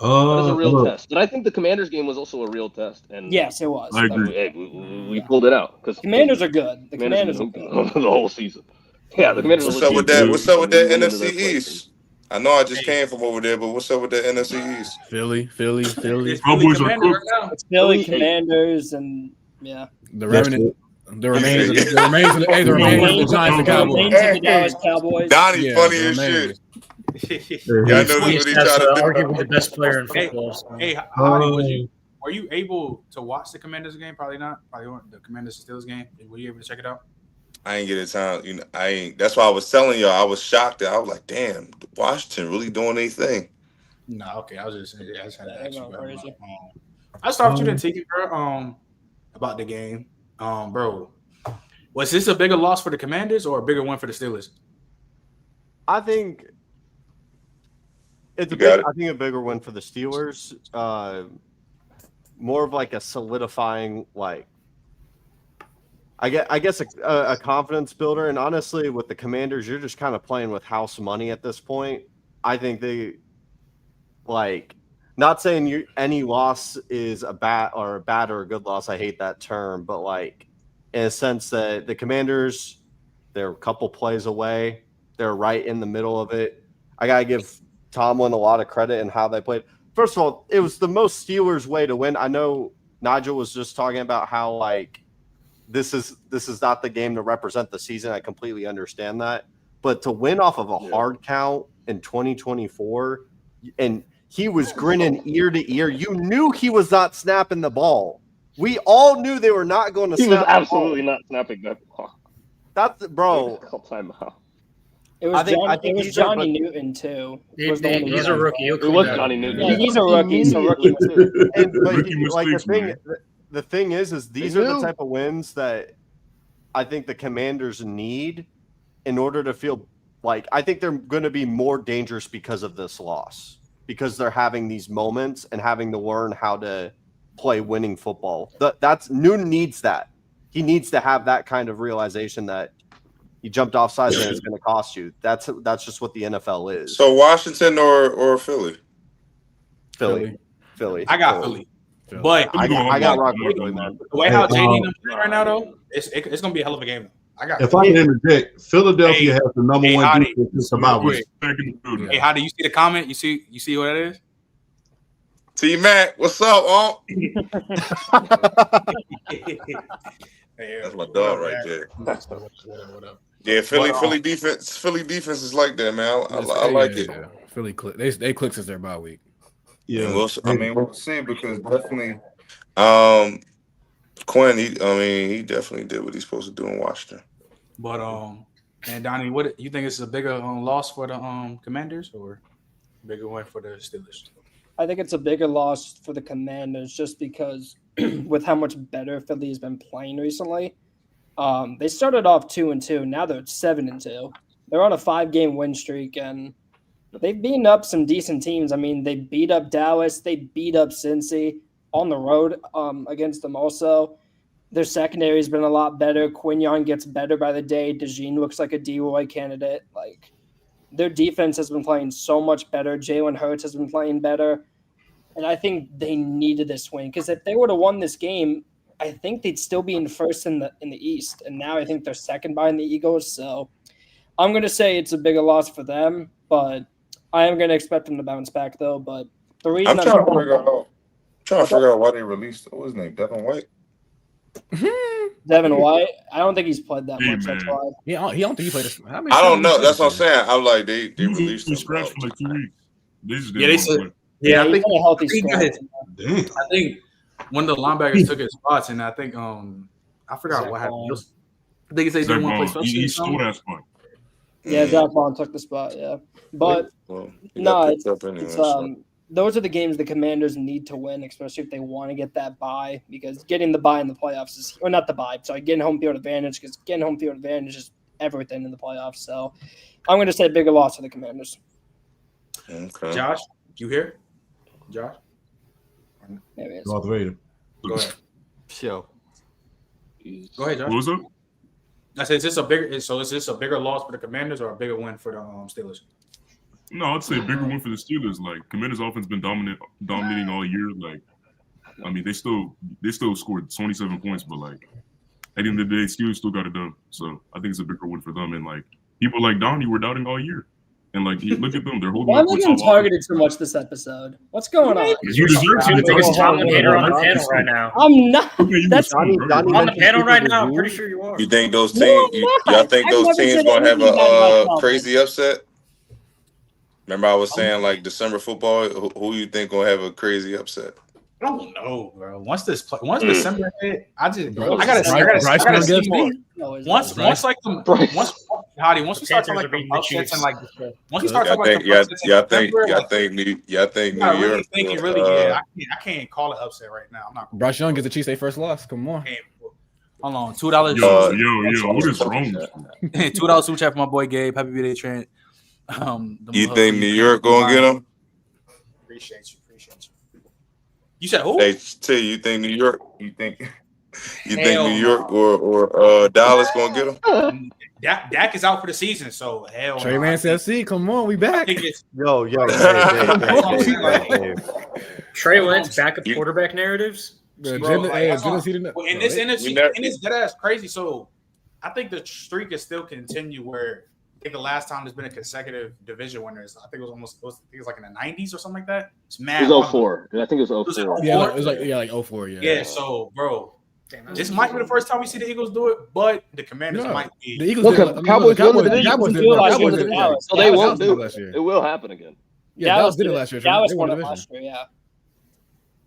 That was a real test. And I think the Commanders game was also a real test. And yes, it was. I agree. We pulled it out because Commanders are good. The Commanders are good the whole season. Yeah, the Commanders. What's up with that? What's up with that NFC East? I know I just came from over there, but what's up with the NFC East? Philly. Cowboys are cooked. It's Philly Commanders and the remains of the Giants and Cowboys. Donnie's funny as shit. Yeah, I know what he's trying to do. Arguably the best player in football. Hey, Hottie, were you able to watch the Commanders game? Probably not. Probably weren't. The Commanders Steelers game. Were you able to check it out? I ain't get a time. I ain't. That's why I was telling y'all. I was shocked. I was like, "Damn, Washington really doing their thing." No, okay. I just had to ask you. I start with you then, Tiki, bro. About the game, bro. Was this a bigger loss for the Commanders or a bigger one for the Steelers? I think it's a bigger win for the Steelers. more of like a solidifying, like I guess a confidence builder. And honestly, with the Commanders, you're just kind of playing with house money at this point. I think they like not saying any loss is a bad or a good loss. I hate that term, but like in a sense that the Commanders, they're a couple plays away. They're right in the middle of it. I gotta give Tomlin a lot of credit in how they played. First of all, it was the most Steelers way to win. I know Nigel was just talking about how like this is not the game to represent the season. I completely understand that. But to win off of a hard count in 2024, and he was grinning ear to ear. You knew he was not snapping the ball. We all knew they were not going to snap the ball. He was absolutely not snapping that ball. That's bro. It was Johnny Newton too. He's a rookie. It was Johnny Newton. Yeah, he's a rookie. He's a rookie too. The thing is these are the type of wins that I think the Commanders need in order to feel like I think they're going to be more dangerous because of this loss, because they're having these moments and having to learn how to play winning football. That's Newton needs that. He needs to have that kind of realization that you jumped off sides and it's going to cost you. That's just what the NFL is. So Washington or Philly? Philly. I got Philly. But I got Rock Philly, man. The way how JD is playing right now, though, it's going to be a hell of a game. If I can interject, Philadelphia has the number one defense just about it. Hey, how do you see the comment? You see what that is? T-Mac, what's up, That's my dog right there. Yeah, Philly defense is like that, man. I like it. Philly they click since their bye week. Yeah, we'll see because definitely, Quinn. He definitely did what he's supposed to do in Washington. But and Donnie, what you think is a bigger loss for the Commanders or bigger win for the Steelers? I think it's a bigger loss for the Commanders just because with how much better Philly has been playing recently. They started off 2-2. Now they're 7-2. They're on a 5-game win streak, and they've beaten up some decent teams. I mean, they beat up Dallas. They beat up Cincy on the road against them also. Their secondary has been a lot better. Quignon gets better by the day. DeJean looks like a D-Roy candidate. Like, their defense has been playing so much better. Jalen Hurts has been playing better. And I think they needed this win because if they would have won this game, I think they'd still be in first in the East. And now I think they're second behind the Eagles. So I'm going to say it's a bigger loss for them, but I am going to expect them to bounce back, though. But the reason I'm trying to figure out why they released what was his name, Devin White. Devin White, I don't think he's played that much. That's why. He don't think he played. I don't know. That's what I'm saying. I'm like they released him. Scratched for like 2 weeks. They said. Yeah, I think a healthy I think one of the linebackers took his spots, and I think I forgot what happened. I think he said he didn't want to play special teams. He stole that spot. Yeah, Zach Vaughn took the spot. Yeah, but those are the games the Commanders need to win, especially if they want to get that bye. Because getting the bye in the playoffs is, or not the bye, sorry, getting home field advantage. Because getting home field advantage is everything in the playoffs. So I'm going to say bigger loss for the Commanders. Okay. Josh, you here? Josh? There he is. Darth Vader. Go ahead. Yo. Go ahead, Josh. What was up? I said, is this a bigger loss for the Commanders or a bigger win for the Steelers? No, I'd say a bigger win for the Steelers. Like, Commanders' offense been dominating all year. Like, I mean, they still scored 27 points, but like at the end of the day, Steelers still got it done. So I think it's a bigger win for them. And like people like Donnie were doubting all year. And like, look at them, they're holding. Why am I getting targeted so much this episode? What's going on? You deserve to. The biggest Tomlin hater on the panel right now. I'm not. That's on the panel right now. I'm pretty sure you are. You think those teams? Y'all think those teams gonna have a crazy upset? Remember, I was saying like December football. Who you think gonna have a crazy upset? I don't know, bro. Once December hit, I gotta see more. Once we start talking like the upsets and like once we start talking like the upsets in December, y'all think New York? I can't call it upset right now. I'm not. Bryce Young gets the Chiefs their first loss. Come on. Hold on, $2. Yo, what is wrong? $2 super chat for my boy Gabe. Happy birthday, Trent. You think New York gonna get him? Appreciate you. You said who? Hey, tell you think New York? You think Hell New York no. or Dallas gonna get him? Dak is out for the season, so hell Trey no. Lance FC, come on, we I back. think it's Yo, Dave. Trey Lance backup quarterback narratives. in this dead ass crazy. So I think the streak is still continue where I think the last time there's been a consecutive division winners, I think it was like in the 90s or something like that. It's mad. It was 04. I think it was 04. Yeah, it was like 04. Yeah. Yeah. So, bro, this might be the first time we see the Eagles do it, but the Commanders might be. The Eagles Cowboys won the division. So they won't do last year. it. will happen again. Yeah, Dallas did it last year. Dallas won it last year. Yeah.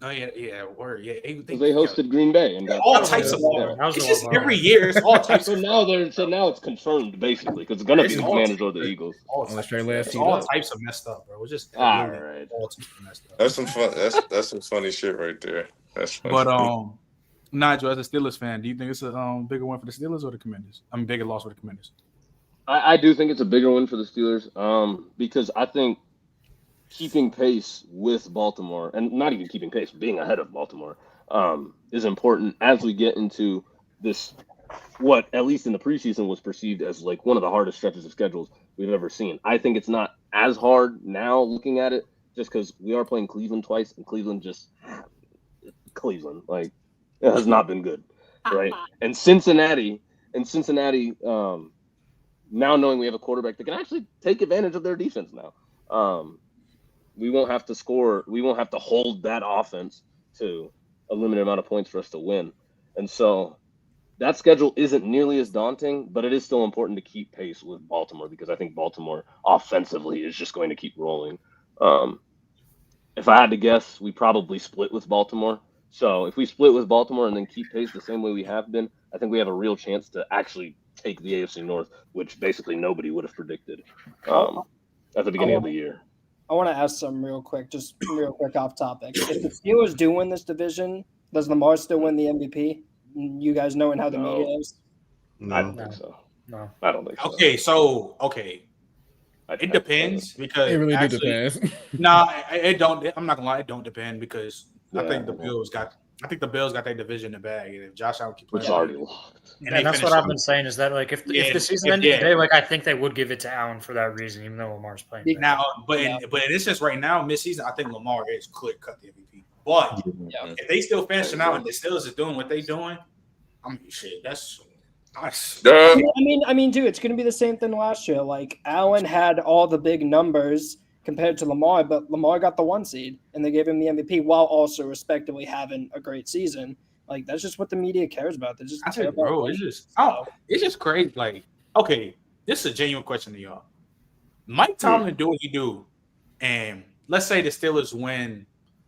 Oh yeah, word. Yeah, they hosted Green Bay and got all types of. It's just every year. It's all types. So now it's confirmed basically because it's gonna be the Commanders or the Eagles. Unless Trey Lance all types of messed up, bro. It's just all right. All types of messed up. That's some fun. That's some funny shit right there. That's funny. But Nigel, as a Steelers fan, do you think it's a bigger win for the Steelers or the Commanders? I mean, bigger loss for the Commanders. I do think it's a bigger win for the Steelers because I think keeping pace with Baltimore, and not even keeping pace, being ahead of Baltimore, is important as we get into this, what at least in the preseason was perceived as like one of the hardest stretches of schedules we've ever seen. I think it's not as hard now looking at it, just because we are playing Cleveland twice, and Cleveland like it has not been good, right? And Cincinnati, now knowing we have a quarterback that can actually take advantage of their defense now. We won't have to score. We won't have to hold that offense to a limited amount of points for us to win. And so that schedule isn't nearly as daunting, but it is still important to keep pace with Baltimore because I think Baltimore offensively is just going to keep rolling. If I had to guess, we probably split with Baltimore. So if we split with Baltimore and then keep pace the same way we have been, I think we have a real chance to actually take the AFC North, which basically nobody would have predicted at the beginning of the year. I want to ask some real quick off topic. If the Steelers do win this division, does Lamar still win the MVP? You guys knowing how the media is? No. I don't think so. No, I don't think so. Okay. It depends because it really depends. It don't. I'm not gonna lie, it don't depend because I think the Bills got their division in the bag, and if Josh Allen keeps playing, it's already locked. And that's what I've been saying is that like if the season ended today, like I think they would give it to Allen for that reason, even though Lamar's playing. Now, but it's just right now, mid-season, I think Lamar is clear cut the MVP. But if they still finishing out and the Steelers is doing what they doing, I mean, shit, that's nice. I mean, dude, it's gonna be the same thing last year. Like Allen had all the big numbers compared to Lamar, but Lamar got the 1 seed and they gave him the MVP while also respectively having a great season. Like that's just what the media cares about. They just care about. Bro, it's just crazy. Like, okay, this is a genuine question to y'all. Mike Tomlin do what he do, and let's say the Steelers win.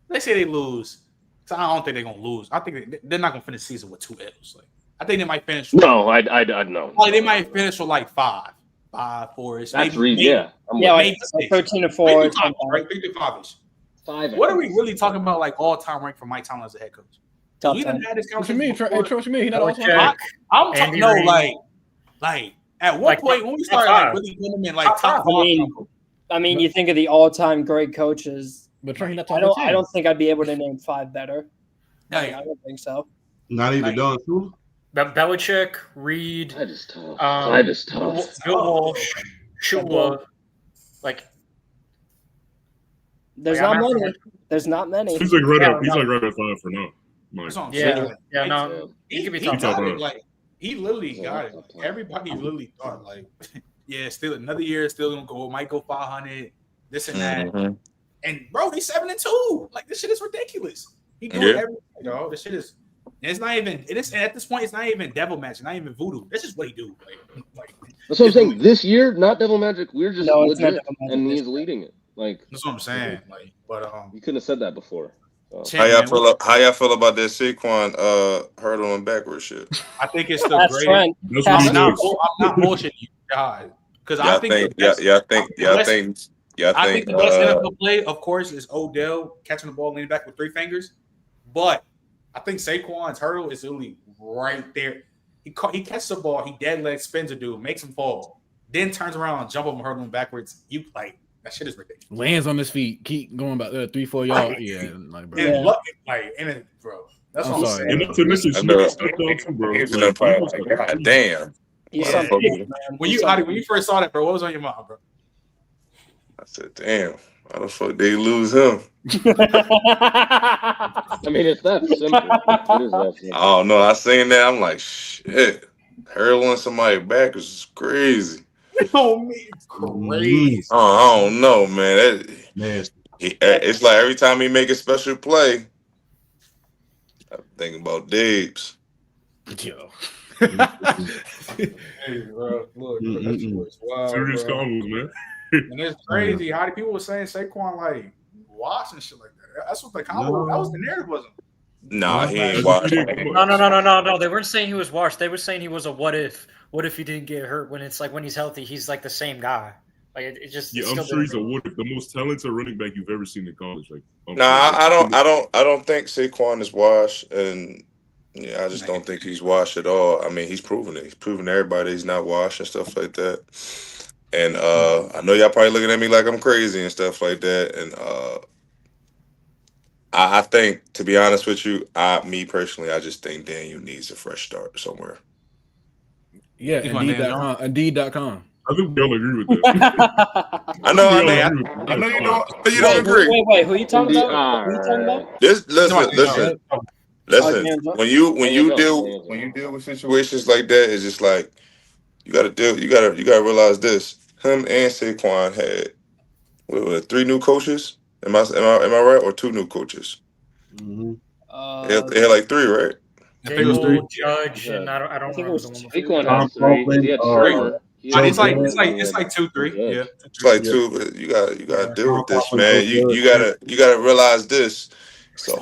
Let's say they lose. So I don't think they're gonna lose. I think they're not gonna finish the season with 2 L's. Like, I think they might finish. No, I know. Like they might finish with like 5, 4. That's yeah. Like 13-4, right? 3-5ish. 5. What are we really talking about? Like all-time rank for Mike Tomlin as a head coach? We didn't have this conversation. What you mean? He not all-time. I'm talking. No, like at one point when we started like really putting him in like top 5. I mean, you think of the all-time great coaches. But Trey, I don't think I'd be able to name 5 better. I don't think so. Not even Don Shula? Belichick, Reed. That is tough. Bill Walsh, Shula. Like, there's not many. There's not many. He's like right at 5 for now. No. He could be top. Like he literally got it. Everybody literally thought like, yeah, still another year, still gonna go, might go 500, this and that. Mm-hmm. And bro, he's 7-2. Like this shit is ridiculous. He doing everything, this shit is. It's not even. It is at this point. It's not even devil magic. Not even voodoo. That's just what he do. Like that's what I'm saying. This year, not devil magic. We're just legit, and he's leading it. Like that's what I'm saying. Like, but you couldn't have said that before. So. How y'all feel about that Saquon hurdling backwards shit? I think it's the greatest. I'm not bullshitting you, God, because I think the best NFL play, of course, is Odell catching the ball, leaning back with 3 fingers. But I think Saquon's hurdle is really right there. He catches the ball, he dead leg spins a dude, makes him fall, then turns around and jump him hurdling backwards. You like That shit is ridiculous. Lands on his feet, keep going about 3-4 yards. Yeah, like bro. And luck, bro. That's what I'm sorry. saying. And to mention Smith stepped down too, bro. He's like, God damn. Yeah. When you first saw that, bro, what was on your mind, bro? I said, damn, how the fuck they lose him? I mean, it's that simple. It is that simple. Oh no, I seen that. I'm like, shit. Hurling somebody back is crazy. Oh, me, crazy. Oh, I don't know, man. Nasty. It's like every time he make a special play, I'm thinking about Dibs. Yo. Hey, bro, look, that shit was wild, Serious bro. combos, man. And it's crazy how the people were saying Saquon like wash and shit like that. That's what the combo. That was the narrative, wasn't it? Nah, he ain't washed. No. They weren't saying he was washed. They were saying he was a what if. What if he didn't get hurt? When it's like when he's healthy, he's like the same guy. Like it just. Yeah, I'm sure he's a what if, the most talented running back you've ever seen in college. Like, I don't think Saquon is washed, and yeah, I just don't think he's washed at all. I mean, he's proven it. He's proven to everybody he's not washed and stuff like that. And I know y'all probably looking at me like I'm crazy and stuff like that. And I think, to be honest with you, me personally, I just think Daniel needs a fresh start somewhere. Yeah, Indeed.com. I think we all agree with that. I know you don't agree. Wait, who are you talking about? Who are you talking about? Listen. When you deal with situations like that, it's just like you gotta realize this. Him and Saquon had 3 new coaches. Am I right? Or 2 new coaches? Mm-hmm. They had like 3, right? I think it was 3. Judge, and I don't remember the one. Saquon had 3. He had 4. It's like 2, 3. Yeah, it's like 2. But you gotta deal with this, man. You gotta realize this. It's a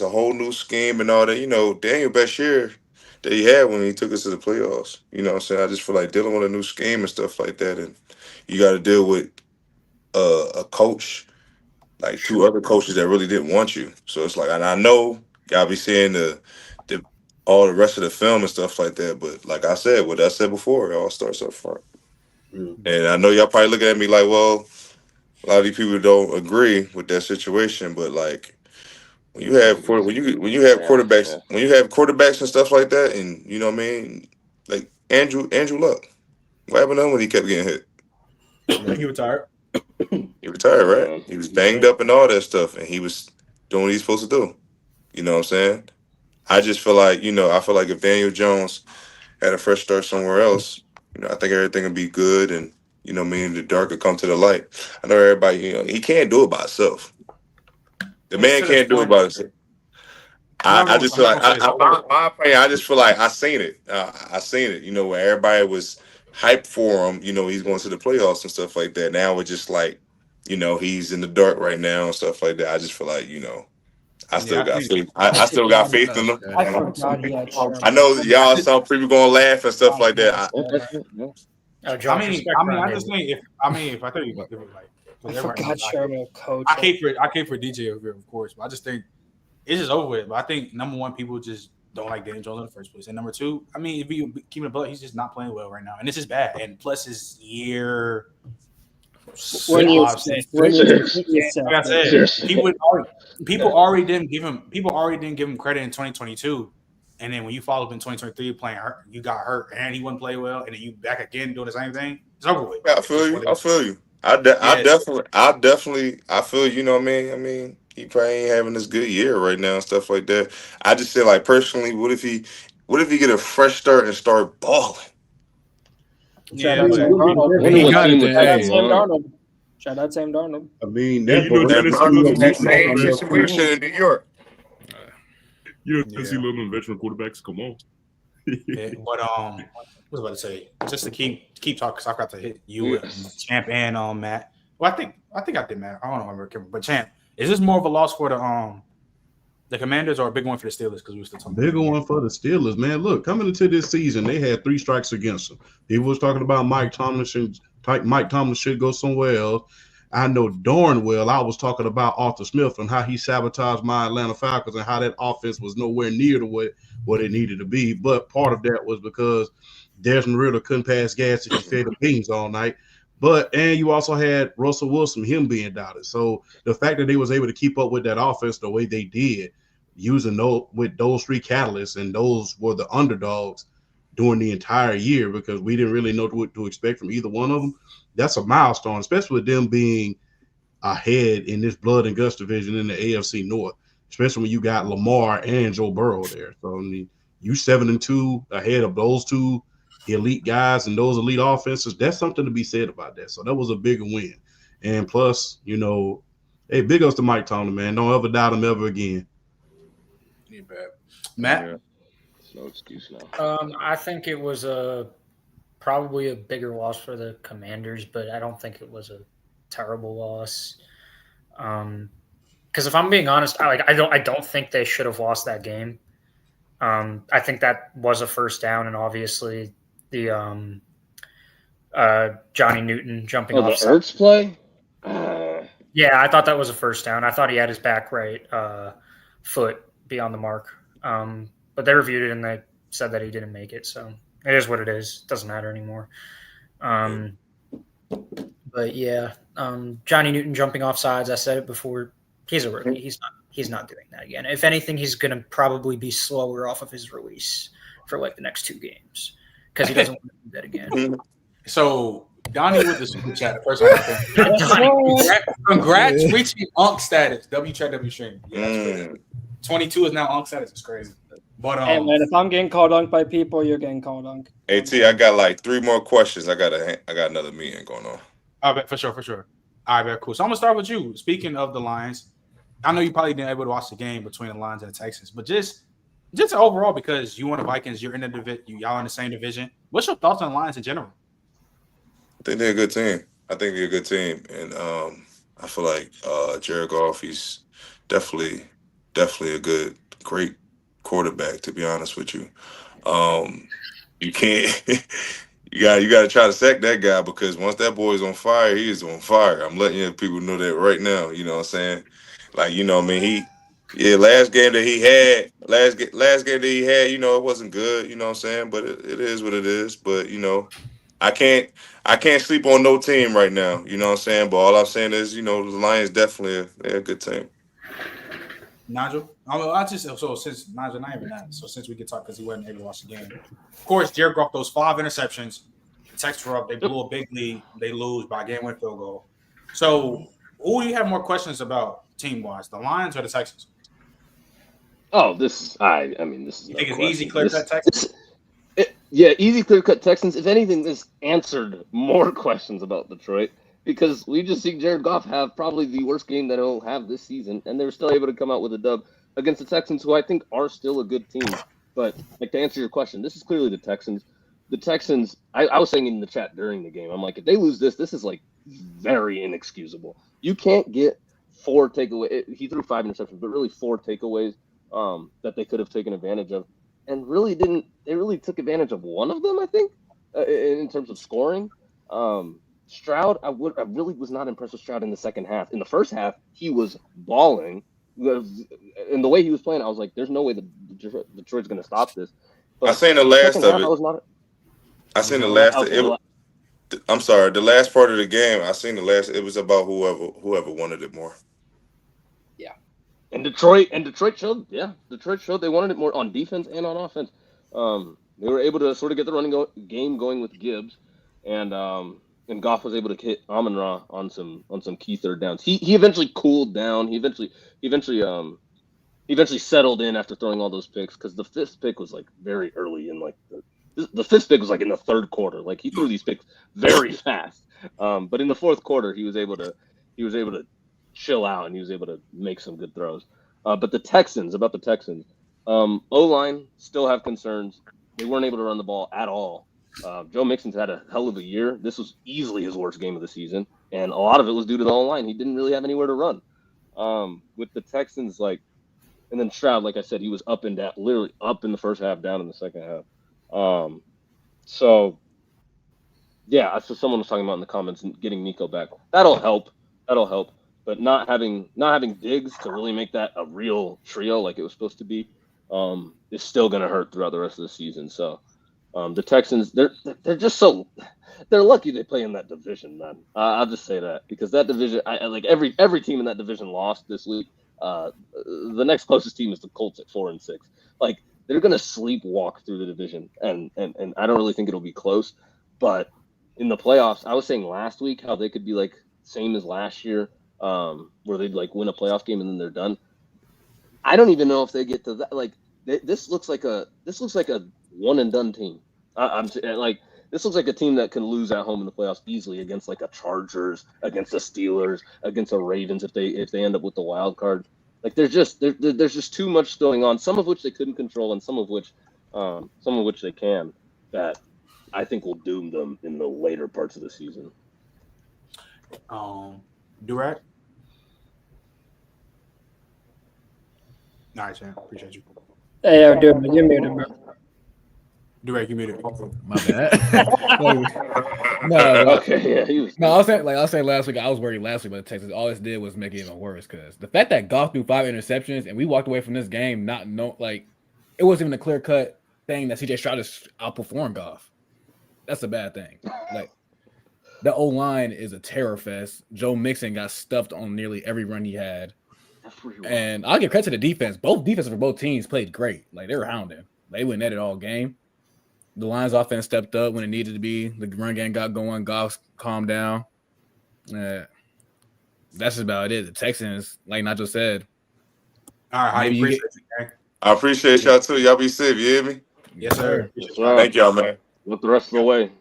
whole new scheme and all that. You know, Daniel best year that he had when he took us to the playoffs. You know what I'm saying? I just feel like dealing with a new scheme and stuff like that, and you got to deal with a coach, like 2 other coaches that really didn't want you. So it's like, and I know y'all be seeing all the rest of the film and stuff like that, but like I said, what I said before, it all starts up front. And I know y'all probably looking at me like, well, a lot of these people don't agree with that situation, but like when you have quarterbacks and stuff like that, and you know what I mean, like Andrew Luck, what happened to him when he kept getting hit? He retired. He retired, right? He was banged up and all that stuff, and he was doing what he's supposed to do. You know what I'm saying? I just feel like, if Daniel Jones had a fresh start somewhere else, I think everything would be good, and the dark would come to the light. I know everybody, he can't do it by himself. The man can't do it by himself. I just feel like, my opinion, I just feel like I seen it. Where everybody was hyped for him. He's going to the playoffs and stuff like that. Now it's just like, he's in the dark right now and stuff like that. I just feel like, I still got faith. I still got faith in him. I know y'all, some people gonna laugh and stuff like that. I just think if I tell you, I forgot Sherman, coach. I hate for DJ over here, of course, but I just think it's just over with. But I think number 1, people just don't like Daniel Jones in the first place, and number 2, I mean, if you keep it above, he's just not playing well right now, and this is bad. And plus, his year. Like I said, people already didn't give him credit in 2022, and then when you follow up in 2023 playing hurt, you got hurt and he wouldn't play well, and then you back again doing the same thing. It's over with. I feel you. I definitely feel you. Know what I mean, he probably ain't having this good year right now and stuff like that. I just say, like, personally, what if he get a fresh start and start balling? Shout out Sam Darnold. I mean, that's situation in New York. Tennessee Little veteran quarterbacks. Come on. But what was I about to say? Just to keep talking, because I got to hit you, Champ, and Matt. Well, I think I did, Matt. I don't know if I remember, but Champ, is this more of a loss for the Commanders or a big one for the Steelers? Because we were still talking. Bigger one for the Steelers, man. Look, coming into this season, they had 3 strikes against them. People was talking about Mike Tomlin should go somewhere else. I know darn well I was talking about Arthur Smith and how he sabotaged my Atlanta Falcons and how that offense was nowhere near to what it needed to be. But part of that was because Desmond Ritter couldn't pass gas if he fed the beans all night. And you also had Russell Wilson, him being doubted. So the fact that they was able to keep up with that offense the way they did, using with those three catalysts, and those were the underdogs during the entire year because we didn't really know what to expect from either one of them. That's a milestone, especially with them being ahead in this blood and guts division in the AFC North, especially when you got Lamar and Joe Burrow there. So I mean, you 7-2 ahead of those two elite guys and those elite offenses. That's something to be said about that. So that was a bigger win. And plus, hey, big ups to Mike Tomlin, man. Don't ever doubt him ever again. Matt? Yeah. No excuse now. I think it was probably a bigger loss for the Commanders, but I don't think it was a terrible loss. Because if I'm being honest, I don't think they should have lost that game. I think that was a first down, and obviously the Johnny Newton jumping off. The Ertz play? Yeah, I thought that was a first down. I thought he had his back right foot beyond the mark. But they reviewed it and they said that he didn't make it. So it is what it is. It doesn't matter anymore. But yeah, Johnny Newton jumping off sides. I said it before. He's a rookie. He's not doing that again. If anything, he's going to probably be slower off of his release for like the next 2 games because he doesn't want to do that again. So Donnie with the super chat. The first one. Congrats reaching Unk status. W-chat, W-stream. Yeah, that's crazy. 22 is now Unk status. It's crazy. But hey man, if I'm getting called Unk by people, you're getting called Unk. Hey T, I got like 3 more questions. I got another meeting going on. I bet for sure. All right, very cool. So I'm gonna start with you. Speaking of the Lions, I know you probably didn't able to watch the game between the Lions and the Texans, but just overall, because you and the Vikings, you're in the division, y'all in the same division. What's your thoughts on the Lions in general? I think they're a good team. And I feel like Jared Goff, he's definitely a great quarterback, to be honest with you. You can't you got to try to sack that guy because once that boy's on fire, he is on fire. I'm letting people know that right now. You know what I'm saying? Like, last game that he had, it wasn't good, you know what I'm saying? But it is what it is. But, I can't sleep on no team right now, you know what I'm saying? But all I'm saying is, the Lions definitely they're a good team. Nigel? Since Nigel not even that, so since we could talk because he wasn't able to watch the game. Of course, Jared Goff, those 5 interceptions, the Texans were up, they blew a big lead, they lose by a game-winning field goal. So who do you have more questions about team-wise, the Lions or the Texans? Oh, this is You think it's easy, clear-cut Texans? Easy, clear-cut Texans. If anything, this answered more questions about Detroit because we just see Jared Goff have probably the worst game that he'll have this season, and they were still able to come out with a dub against the Texans, who I think are still a good team. But to answer your question, this is clearly the Texans. The Texans, I was saying in the chat during the game, I'm like, if they lose this is like very inexcusable. You can't get 4 takeaways. He threw 5 interceptions, but really 4 takeaways that they could have taken advantage of. And really didn't. They really took advantage of one of them, I think, in terms of scoring. Stroud, I really was not impressed with Stroud in the second half. In the first half, he was balling. And the way he was playing, I was like, "There's no way Detroit's going to stop this." But I seen the last of it. The last part of the game. I seen the last. It was about whoever wanted it more. And Detroit showed, Detroit showed they wanted it more on defense and on offense. They were able to sort of get the running game going with Gibbs, and Goff was able to hit Amon-Ra on some key third downs. He eventually cooled down. He eventually settled in after throwing all those picks because the 5th pick was like very early in like the 5th pick was like in the 3rd quarter. Like he threw these picks very fast. But in the 4th quarter, he was able to chill out and he was able to make some good throws. But the Texans, O-line still have concerns. They weren't able to run the ball at all. Joe Mixon's had a hell of a year. This was easily his worst game of the season, and a lot of it was due to the O-line. He didn't really have anywhere to run. With the Texans, and then Stroud, like I said, he was up and down, literally up in the first half, down in the second half. So someone was talking about in the comments getting Nico back. That'll help. But not having Diggs to really make that a real trio like it was supposed to be is still going to hurt throughout the rest of the season. So The Texans, they're just so they're lucky they play in that division, man. I'll just say that because that division, I like every team in that division lost this week. The next closest team is the Colts at 4-6. Like they're gonna sleepwalk through the division, and I don't really think it'll be close. But in the playoffs, I was saying last week how they could be like same as last year, where they'd like win a playoff game and then they're done. I don't even know if they get to that. Like this looks like a one and done team. I'm like this looks like a team that can lose at home in the playoffs easily against like a Chargers, against the Steelers, against the Ravens if they end up with the wild card. Like there's just too much going on. Some of which they couldn't control, and some of which they can. That I think will doom them in the later parts of the season. Durant. Nice, man. Appreciate you. Hey, yo, dude, you muted, bro. Durant, you muted. My bad. No, okay, yeah. I was saying last week. I was worried last week about the Texans. All this did was make it even worse because the fact that Goff threw 5 interceptions and we walked away from this game it wasn't even a clear cut thing that CJ Stroud is outperformed Goff. That's a bad thing. Like the O-line is a terror fest. Joe Mixon got stuffed on nearly every run he had. And I'll give credit to the defense. Both defenses for both teams played great. Like they were hounding. They went at it all game. The Lions offense stepped up when it needed to be. The run game got going. Goff calmed down. That's just about it. The Texans, like Nacho said. All right, I appreciate y'all too. Y'all be safe. You hear me? Yes, sir. Thank y'all, man. With the rest of the way.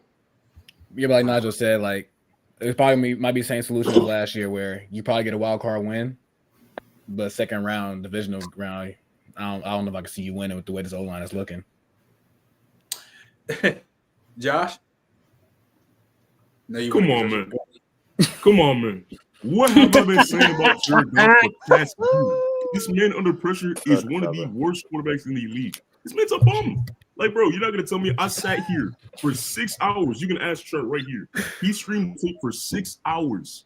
Yeah, like Nigel said, like it probably might be the same solution as last year, where you probably get a wild card win, but second round, divisional round, I don't know if I can see you winning with the way this O-line is looking. Josh, Come on, man. What have I been saying about Jared Goff for the past year? This man under pressure is one of the worst quarterbacks in the league. This man's a bum. Like, bro, you're not going to tell me I sat here for 6 hours. You can ask Trent right here. He streamed tape for 6 hours.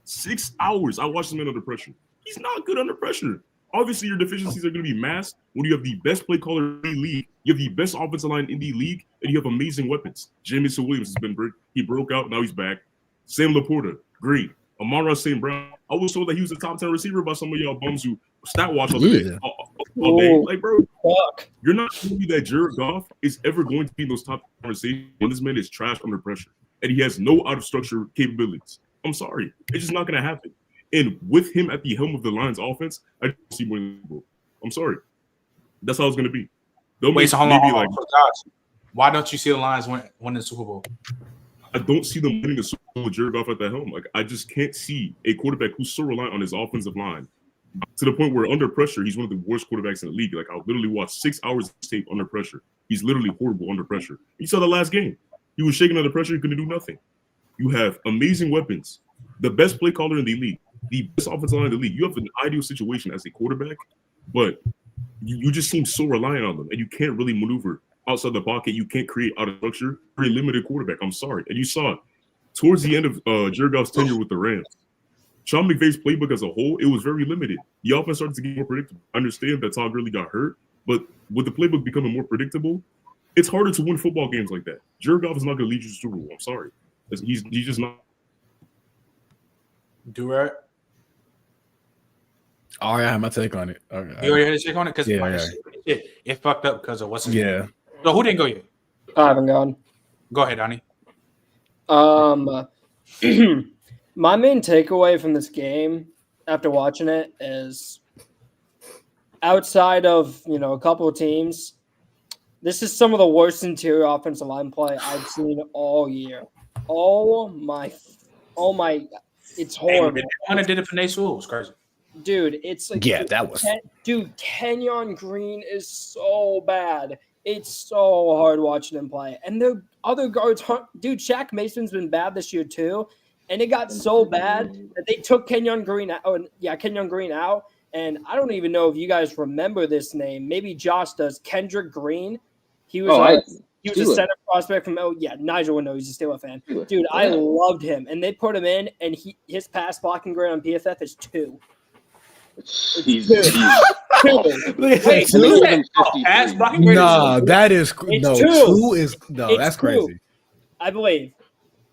6 hours. I watched this man under pressure. He's not good under pressure. Obviously, your deficiencies are going to be masked when you have the best play caller in the league, you have the best offensive line in the league, and you have amazing weapons. Jamison Williams has been he broke out, now he's back. Sam Laporta, great. Amon-Ra St. Brown, I was told that he was a top 10 receiver by some of y'all bums who stat watch all day. Like, bro, you're not telling me that Jared Goff is ever going to be in those top conversations when this man is trash under pressure and he has no out of structure capabilities. I'm sorry. It's just not going to happen. And with him at the helm of the Lions offense, I don't see winning the Super Bowl. I'm sorry. That's how it's going to be. Wait, so hold on. Josh, why don't you see the Lions win the Super Bowl? I don't see them winning the Super Bowl with Jared Goff at that helm. Like, I just can't see a quarterback who's so reliant on his offensive line to the point where under pressure, he's one of the worst quarterbacks in the league. Like, I literally watched 6 hours of tape under pressure. He's literally horrible under pressure. You saw the last game. He was shaking under pressure. He couldn't do nothing. You have amazing weapons, the best play caller in the league, the best offensive line in the league. You have an ideal situation as a quarterback, but you just seem so reliant on them, and you can't really maneuver outside the pocket. You can't create out of structure. Very limited quarterback. I'm sorry. And you saw it towards the end of Jared Goff's tenure with the Rams. Sean McVay's playbook as a whole, it was very limited. The offense started to get more predictable. I understand that Todd Gurley got hurt, but with the playbook becoming more predictable, it's harder to win football games like that. Jared Goff is not going to lead you to Super Bowl. I'm sorry. He's just not. Durant? All right, I have my take on it. Okay. You already had a take on it? Because it fucked up because of what's his name. So who didn't go yet? I haven't gone. Go ahead, Donnie. My main takeaway from this game after watching it is outside of, a couple of teams, this is some of the worst interior offensive line play I've seen all year. Oh my, it's horrible. Hey, did it for Nate Sewell. It was crazy. Dude, it's like that was Kenyon Green is so bad. It's so hard watching him play. And the other guards, Shaq Mason's been bad this year too. And it got so bad that they took Kenyon Green out. And I don't even know if you guys remember this name. Maybe Josh does. Kendrick Green. He was a center prospect from Nigel would know he's a Steelers fan. Dude, I loved him. And they put him in, and his pass blocking grade on PFF is 2. He's two. Wait, pass blocking grade Nah, that is It's no. two. Two is no. It's That's two. crazy. I believe.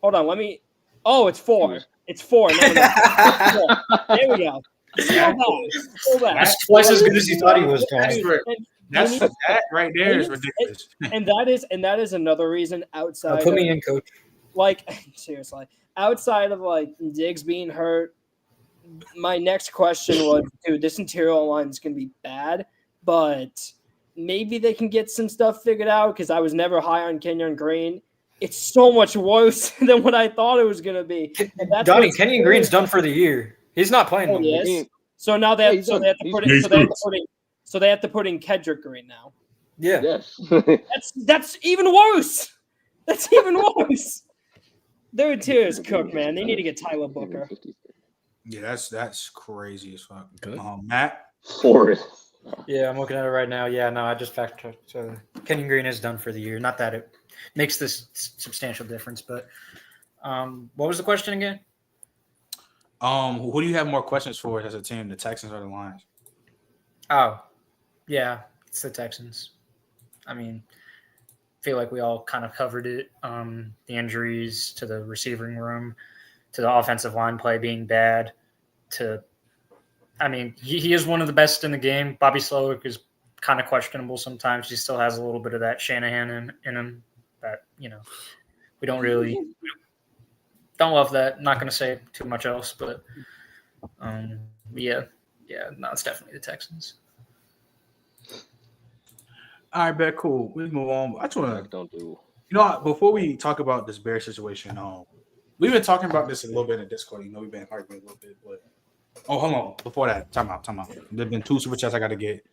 Hold on, let me. Oh, it's 4. It's 4. No. There we go. Go back. That's twice as good as you thought he was, guys. That right there is ridiculous. And that is another reason outside. Put me in, coach. Like seriously, outside of like Diggs being hurt, my next question was, dude, this interior line is going to be bad, but maybe they can get some stuff figured out because I was never high on Kenyon Green. It's so much worse than what I thought it was going to be. Donnie, Kenyon Green's done for the year. He's not playing. Oh, yes. So now they have to put in Kendrick Green now. Yeah. Yes. That's even worse. That's even worse. Their interior is cooked, man. They need to get Tyler Booker. Yeah, that's crazy as fuck. Matt? Forrest. Yeah, I'm looking at it right now. Yeah, no, I just fact checked. So Kenyon Green is done for the year. Not that it makes this substantial difference, but what was the question again? Who do you have more questions for as a team, the Texans or the Lions? Oh, yeah, it's the Texans. I mean, I feel like we all kind of covered it. The injuries to the receiving room, to the offensive line play being bad, he is one of the best in the game. Bobby Slowick is kind of questionable sometimes. He still has a little bit of that Shanahan in him that, we don't love that. Not going to say too much else, but no, it's definitely the Texans. All right, bet, cool. We move on. I just want to before we talk about this Bear situation, we've been talking about this a little bit in Discord. We've been arguing a little bit, but hold on. Before that, time out. There've been 2 super chats I got to get.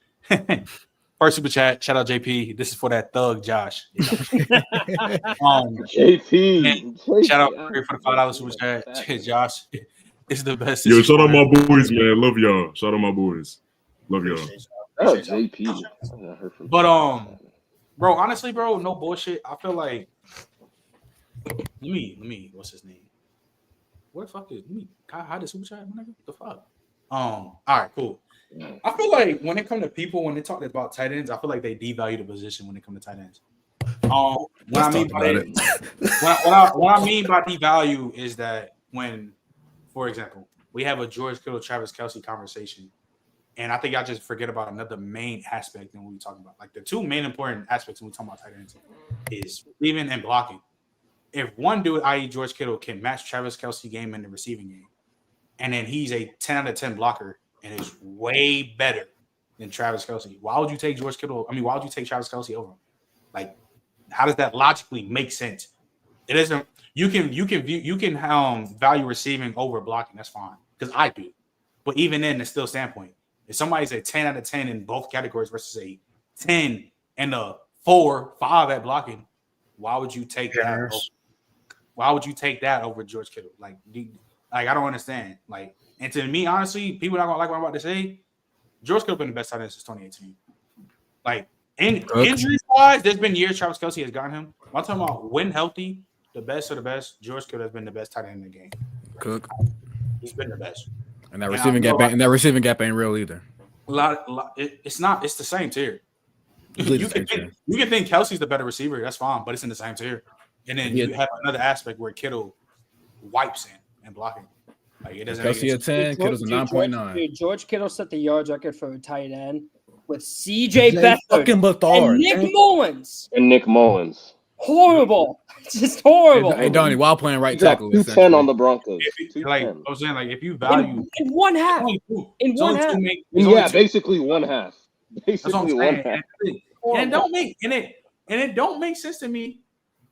First super chat, shout out JP. This is for that thug Josh. JP. Shout out for the $5 super chat. Josh, this is the best. Yo, shout out my boys, man. Love y'all. Shout out my boys. Love y'all. Oh, JP. But bro, honestly, bro, no bullshit. I feel like let me what's his name? What the fuck is me? Can I hide the super chat? What the fuck? All right, cool. I feel like when it comes to people, when they talk about tight ends, I feel like they devalue the position when it comes to tight ends. What I mean by devalue is that when, for example, we have a George Kittle, Travis Kelce conversation, and I think I just forget about another main aspect when we talk about like the 2 main important aspects when we talk about tight ends is receiving and blocking. If one dude, i.e. George Kittle, can match Travis Kelce game in the receiving game, and then he's a 10 out of 10 blocker and is way better than Travis Kelce, why would you take George Kittle? Why would you take Travis Kelce over him? Like, how does that logically make sense? It isn't. You can value receiving over blocking. That's fine because I do. But even then, it's still standpoint. If somebody's a 10 out of 10 in both categories versus a 10 and a 4, 5 at blocking, why would you take that? Why would you take that over George Kittle? Like I don't understand. Like, and to me, honestly, people not gonna like what I'm about to say. George Kittle been the best tight end since 2018. Like, injury wise, there's been years Travis Kelce has gotten him. I'm talking about when healthy, the best of the best. George Kittle has been the best tight end in the game. He's been the best. And that receiving gap ain't real either. It's not. It's the same tier. You can think Kelsey's the better receiver. That's fine, but it's in the same tier. And then you have another aspect where Kittle wipes in and blocking. Like, it doesn't. Kelsey a 10, Kittle's a 9.9. George Kittle set the yards record for a tight end with CJ Beathard and Nick Mullins. Horrible. Just horrible. Hey, Donnie, while playing right tackle. 210 on the Broncos. Like I was saying, like if you value in one half. Basically one half. Basically one half. And it don't make sense to me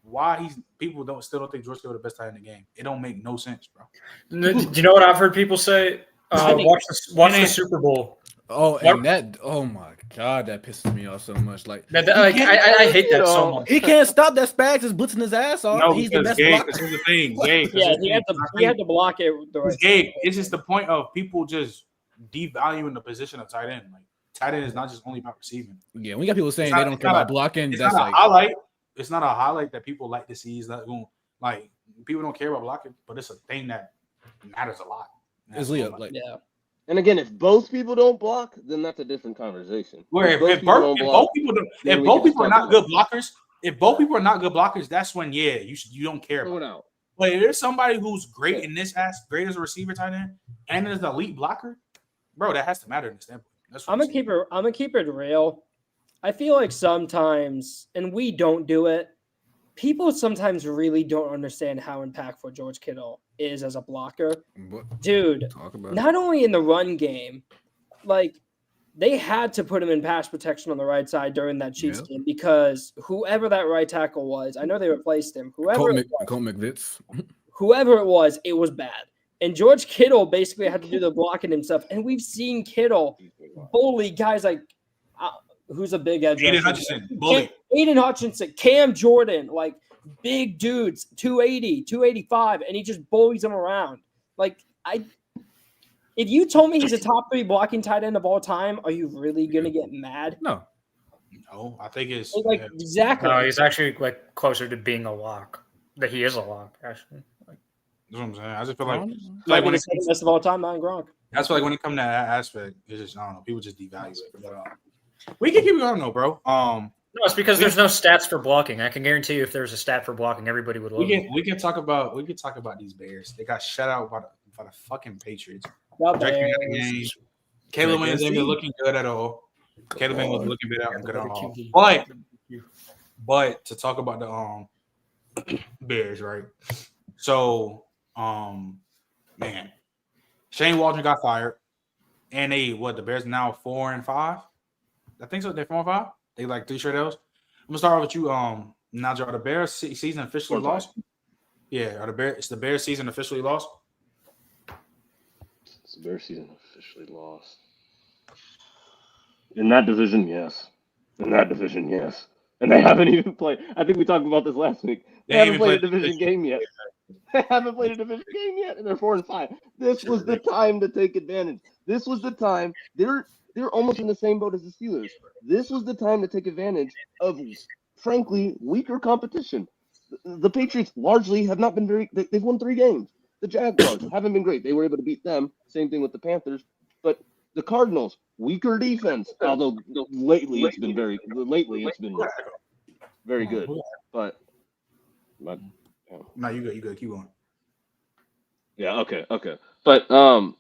why people still don't think George Kittle the best tight end in the game. It don't make no sense, bro. Do you know what I've heard people say? Watch the Super Bowl. Oh my God, that pisses me off so much. Like, I hate that so much. He can't stop that Spags is blitzing his ass off. No, he's the best blocker. This is the thing. Gabe, he had to block it the right. Gabe, it's just the point of people just devaluing the position of tight end. Like, tight end is not just only about receiving. Yeah, we got people saying they don't care about blocking. That's like highlight. It's not a highlight that people like to see. It's not going like people don't care about blocking, but it's a thing that matters a lot. It's Leo, like And again, if both people don't block, then that's a different conversation. Where if both people are not good blockers, that's when you don't care about it. But if there's somebody who's great in this great as a receiver tight end, and is an elite blocker, bro, that has to matter in this standpoint. I'm gonna keep it real. I feel like sometimes, and we don't do it, people sometimes really don't understand how impactful George Kittle is as a blocker. Dude, not only in the run game, like they had to put him in pass protection on the right side during that Chiefs game because whoever that right tackle was, I know they replaced him. Whoever it was, it was bad. And George Kittle basically had to do the blocking himself. And we've seen Kittle bully guys like who's a big edge? Aiden Hutchinson, Aiden Hutchinson, Cam Jordan, like big dudes, 280, 285, and he just bullies them around. Like if you told me he's a top 3 blocking tight end of all time, are you really gonna get mad? No, I think it's like exactly. No, he's actually like closer to being a lock. That he is a lock, actually. That's what I'm saying. I just feel like when it's best of all time, not Gronk. That's why when it comes to that aspect, it's just I don't know. People just devalue it. But, we can keep going though, bro. No, it's because there's no stats for blocking. I can guarantee you, if there was a stat for blocking, everybody would love it. We can talk about these Bears. They got shut out by the fucking Patriots. Caleb Williams ain't been looking good at all. Caleb Williams was looking good at all. But to talk about the Bears, right? So, man, Shane Waldron got fired, and the Bears are now 4-5. I think so. They're 4-5. They like 3 straight L's. I'm gonna start with you. Now, are the Bears season officially lost? Yeah, it's the Bears season officially lost? It's the Bears season officially lost. In that division, yes. And they haven't even played. I think we talked about this last week. They haven't played a division game yet. They haven't played a division game yet, and they're 4-5. This was the time to take advantage. This was the time. They're almost in the same boat as the Steelers. This was the time to take advantage of, frankly, weaker competition. The Patriots largely have not been they've won 3 games. The Jaguars haven't been great. They were able to beat them. Same thing with the Panthers. But the Cardinals, weaker defense. Although lately it's been very good. But no, you good. Keep going. Yeah, okay. But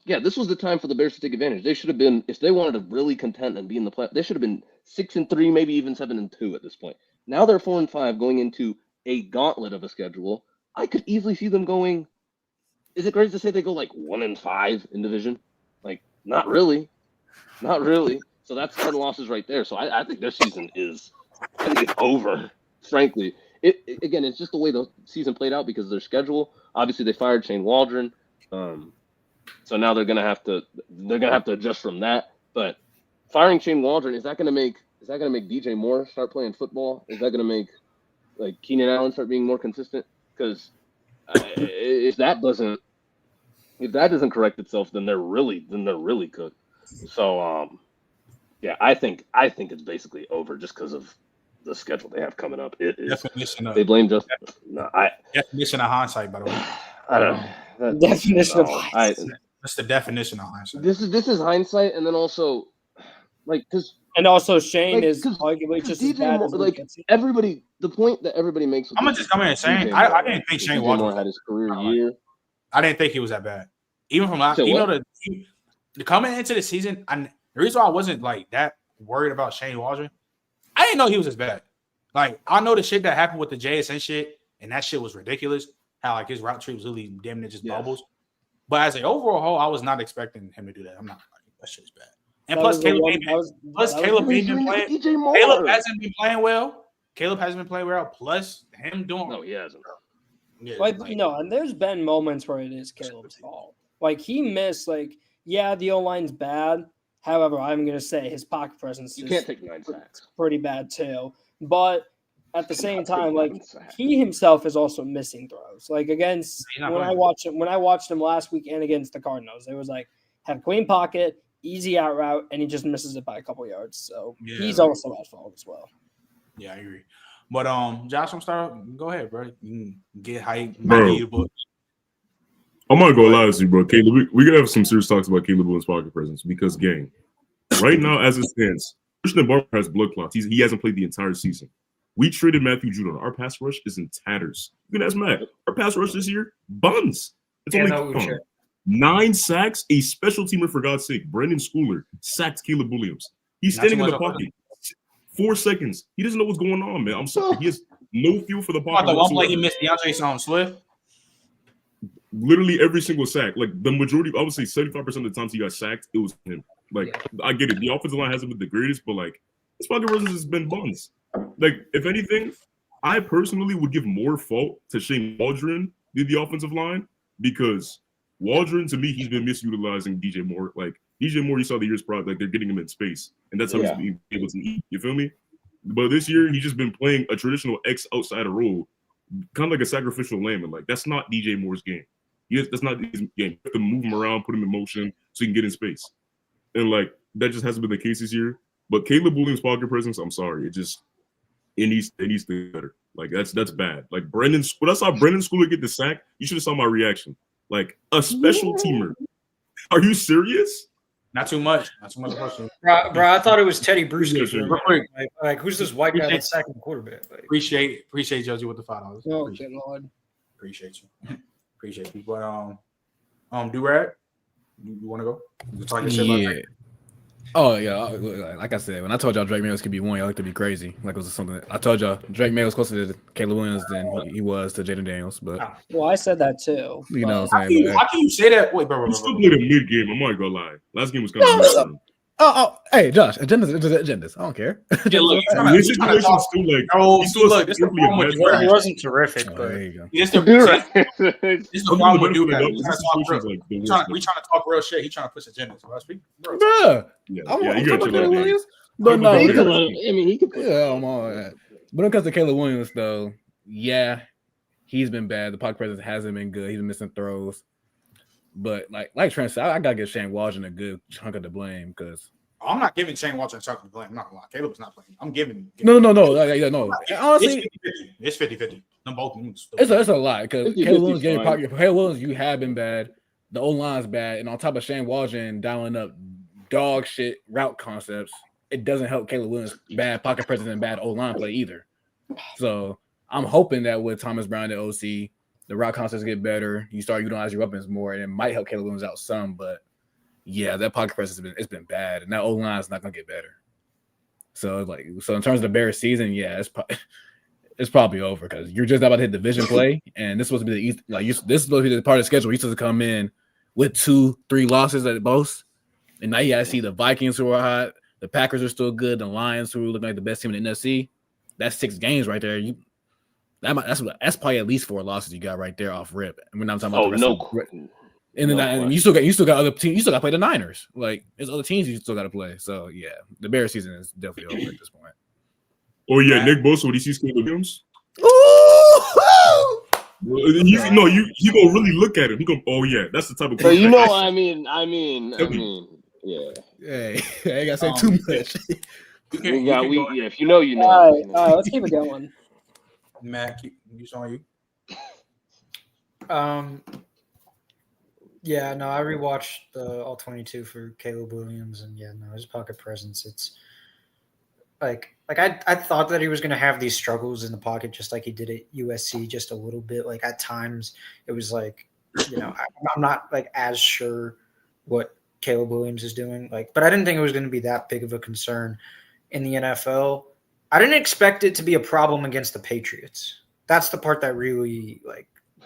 this was the time for the Bears to take advantage. They should have been, if they wanted to really contend and be in the play, they should have been 6-3, maybe even 7-2 at this point. Now they're 4-5 going into a gauntlet of a schedule. I could easily see them going. Is it crazy to say they go like 1-5 in division? Like, not really. So that's 10 losses right there. So I think their season it's over, frankly. It's just the way the season played out because of their schedule. Obviously, they fired Shane Waldron, so now they're gonna have to adjust from that. But firing Shane Waldron, is that gonna make DJ Moore start playing football? Is that gonna make like Keenan Allen start being more consistent? Because if that doesn't correct itself, then they're really cooked. So I think it's basically over just because of the schedule they have coming up. It is. They blame Justin. Definition of hindsight, by the way. I don't know. Definition of hindsight. That's the definition of hindsight. This is hindsight, and then also Shane is arguably just as bad as everybody. The point that everybody makes. I'm gonna just come in and say I didn't think Shane Waldron had his career year. I didn't think he was that bad. Even from last, the coming into the season, the reason why I wasn't like that worried about Shane Waldron, I didn't know he was as bad. Like, I know the shit that happened with the JSN shit, and that shit was ridiculous. How like his route tree was really damn near just bubbles. But as an overall whole, I was not expecting him to do that. I'm not like that shit's bad. And plus, Caleb hasn't been playing well. Caleb hasn't been playing well. Plus, him doing he hasn't. Yeah, and there's been moments where it is Caleb's fault. Like he missed. The O-line's bad. However, I'm going to say his pocket presence can't take 9 sacks. Pretty bad too. But at the same time, he himself is also missing throws. Like against when I watched him last week and against the Cardinals, it was like have a clean pocket, easy out route, and he just misses it by a couple yards. So he's also at fault as well. Yeah, I agree. But Josh, I'm starting. Go ahead, bro. You can get hype. Bro. I'm not gonna lie to you, bro. Caleb, we gotta have some serious talks about Caleb Williams' pocket presence because, gang, right now as it stands, Christian Barber has blood clots. He hasn't played the entire season. We traded Matthew Judon. Our pass rush is in tatters. You can ask Matt. Our pass rush this year, buns. It's only 9 sacks. A special teamer, for God's sake, Brendan Schooler sacked Caleb Williams. He's standing in the pocket. 4 seconds. He doesn't know what's going on, man. I'm sorry. He has no feel for the pocket. The one play he missed DeAndre Swift. Literally every single sack, like the majority, I would say 75% of the times he got sacked, it was him. Like, I get it. The offensive line hasn't been the greatest, but like, his pocket presence has been buns. Like, if anything, I personally would give more fault to Shane Waldron than the offensive line because Waldron, to me, he's been misutilizing DJ Moore. Like, DJ Moore, you saw the years prior, like, they're getting him in space, and that's how he's being able to eat. You feel me? But this year, he's just been playing a traditional X outsider role, kind of like a sacrificial lamb, and like, that's not DJ Moore's game. That's not his game. You have to move him around, put him in motion so he can get in space. And like that just hasn't been the case this year. But Caleb Williams' pocket presence, I'm sorry, it needs to be better. Like that's bad. Like when I saw Brendan Schooler get the sack, you should have saw my reaction. Like a special teamer. Are you serious? Not too much. Not too much question. Bro, I thought it was Teddy Bruschi. Real quick. Like who's this white guy that's sacking the quarterback? Like, Appreciate Josie with the $5. Oh, good Lord. Appreciate you. Appreciate you. But Do-Rag, you want to go? You talk your shit about that? Oh yeah, like I said, when I told y'all Drake May could be one, y'all looked to be crazy. Like it was something. I told y'all Drake May was closer to Caleb Williams than he was to Jaden Daniels. But well, I said that too. You know what I'm saying? How can you say that? Wait, bro. He still played a mid game. I'm not gonna lie. Last game was kind of. Hey, Josh, agendas. I don't care. Yeah, look, this situation's still like. He wasn't terrific, but there you go. It's the problem with Do-Rag. We trying to talk real shit. He trying to push agendas. Bro, speak, bro. I'm talking Caleb Williams. But no, he could. Yeah, I'm all that. But when it comes to Caleb Williams, though, yeah, he's been bad. The pocket presence hasn't been good. He's been missing throws. But like Trent said, I gotta give Shane Waldron a good chunk of the blame because I'm not giving Shane Waldron a chunk of the blame. I'm not gonna lie. Caleb's not playing. I'm giving. No. Honestly, it's 50-50. Them both. It's a lot because Caleb Williams getting pocket. Caleb Williams, you have been bad. The O line's bad, and on top of Shane Waldron dialing up dog shit route concepts, it doesn't help Caleb Williams' bad pocket presence and bad O line play either. So I'm hoping that with Thomas Brown at OC, the route concepts get better. You start utilizing your weapons more, and it might help Caleb Williams out some. But yeah, that pocket presence has been bad, and that O line is not gonna get better. So in terms of the Bears season, yeah, it's probably over because you're just about to hit division play, and this is supposed to be this is supposed to be the part of the schedule. You're supposed to come in with 2-3 losses at most, and now you gotta see the Vikings who are hot, the Packers are still good, the Lions who look like the best team in the NFC. That's 6 games right there. That's probably at least 4 losses you got right there off rip. I mean, I'm talking about and you still got other teams. You still got to play the Niners. Like there's other teams you still got to play. So yeah, the Bears season is definitely over at this point. Oh yeah, Nick Bosa, when he sees Caleb Williams, you gonna really look at him. He go, oh yeah, that's the type of. So you know, I mean, yeah. Hey, I ain't gotta say too much. If you know, you know. All right, let's keep it going. Matt, you saw you. Yeah, no, I rewatched the All 22 for Caleb Williams, and yeah, no, his pocket presence. It's like I thought that he was going to have these struggles in the pocket, just like he did at USC, just a little bit. Like at times, it was like, I'm not like as sure what Caleb Williams is doing. Like, but I didn't think it was going to be that big of a concern in the NFL. I didn't expect it to be a problem against the Patriots. That's the part that really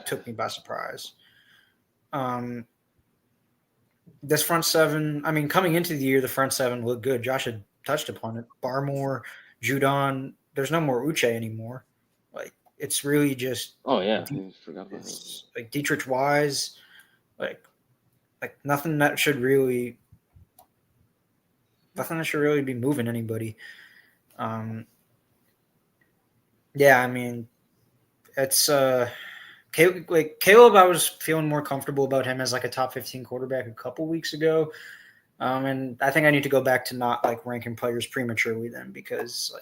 took me by surprise. This front seven, I mean, coming into the year, the front seven looked good. Josh had touched upon it. Barmore, Judon, there's no more Uche anymore. Like it's really just I forgot about that. Like Dietrich Wise, like nothing that should really be moving anybody. Yeah, I mean, it's Caleb, I was feeling more comfortable about him as like a top 15 quarterback a couple weeks ago. And I think I need to go back to not ranking players prematurely then because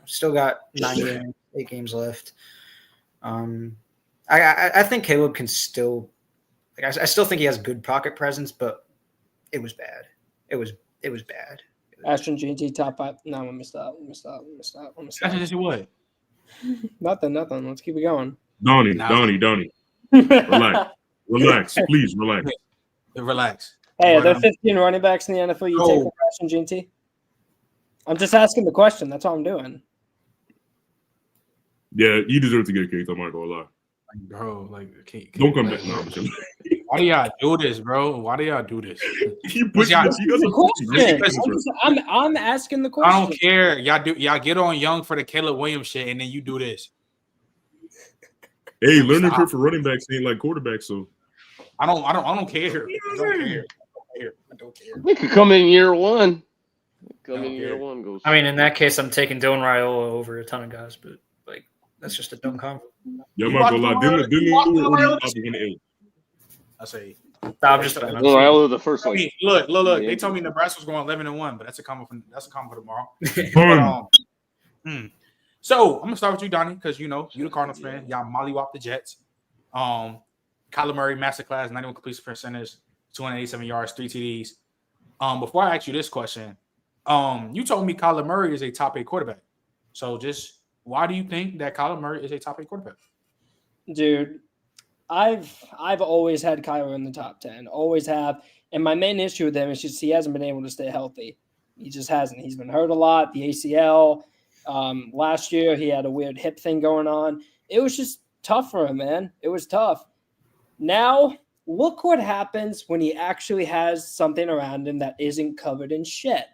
still got 8 games left. I think Caleb can still Like I still think he has good pocket presence, but it was bad. It was bad. Ashton GT top 5. No, let me stop. Ashton GT what? Nothing. Let's keep it going. Donnie. Relax. Please relax. Relax. Hey, are there 15 running backs in the NFL you take over Ashton GT? I'm just asking the question. That's all I'm doing. Yeah, you deserve to get kicked. I'm not gonna lie. Like, bro, don't come back now. Why do y'all do this, bro? Why do y'all do this? I'm asking the question. I don't care. Y'all get on Young for the Caleb Williams shit, and then you do this. Hey, learning curve for running backs ain't like quarterbacks, so I don't care. I don't care. We could come in year one. I mean, in that case, I'm taking Dylan Raiola over a ton of guys, but like that's just a dumb combo. Yeah, I'm not gonna lie. Dylan I say. I'm just. Raiola the first. I mean, look. They told me Nebraska was going 11-1, but that's a combo for tomorrow. So I'm gonna start with you, Donnie, because you the Cardinals fan. Y'all mollywop the Jets. Kyler Murray masterclass, 91 completion percentage, 287 yards, 3 TDs. Before I ask you this question, you told me Kyler Murray is a top 8 quarterback. So just why do you think that Kyler Murray is a top 8 quarterback? Dude, I've always had Kyler in the top 10, always have. And my main issue with him is just he hasn't been able to stay healthy. He just hasn't. He's been hurt a lot. The ACL. Last year he had a weird hip thing going on. It was just tough for him, man. It was tough. Now, look what happens when he actually has something around him that isn't covered in shit.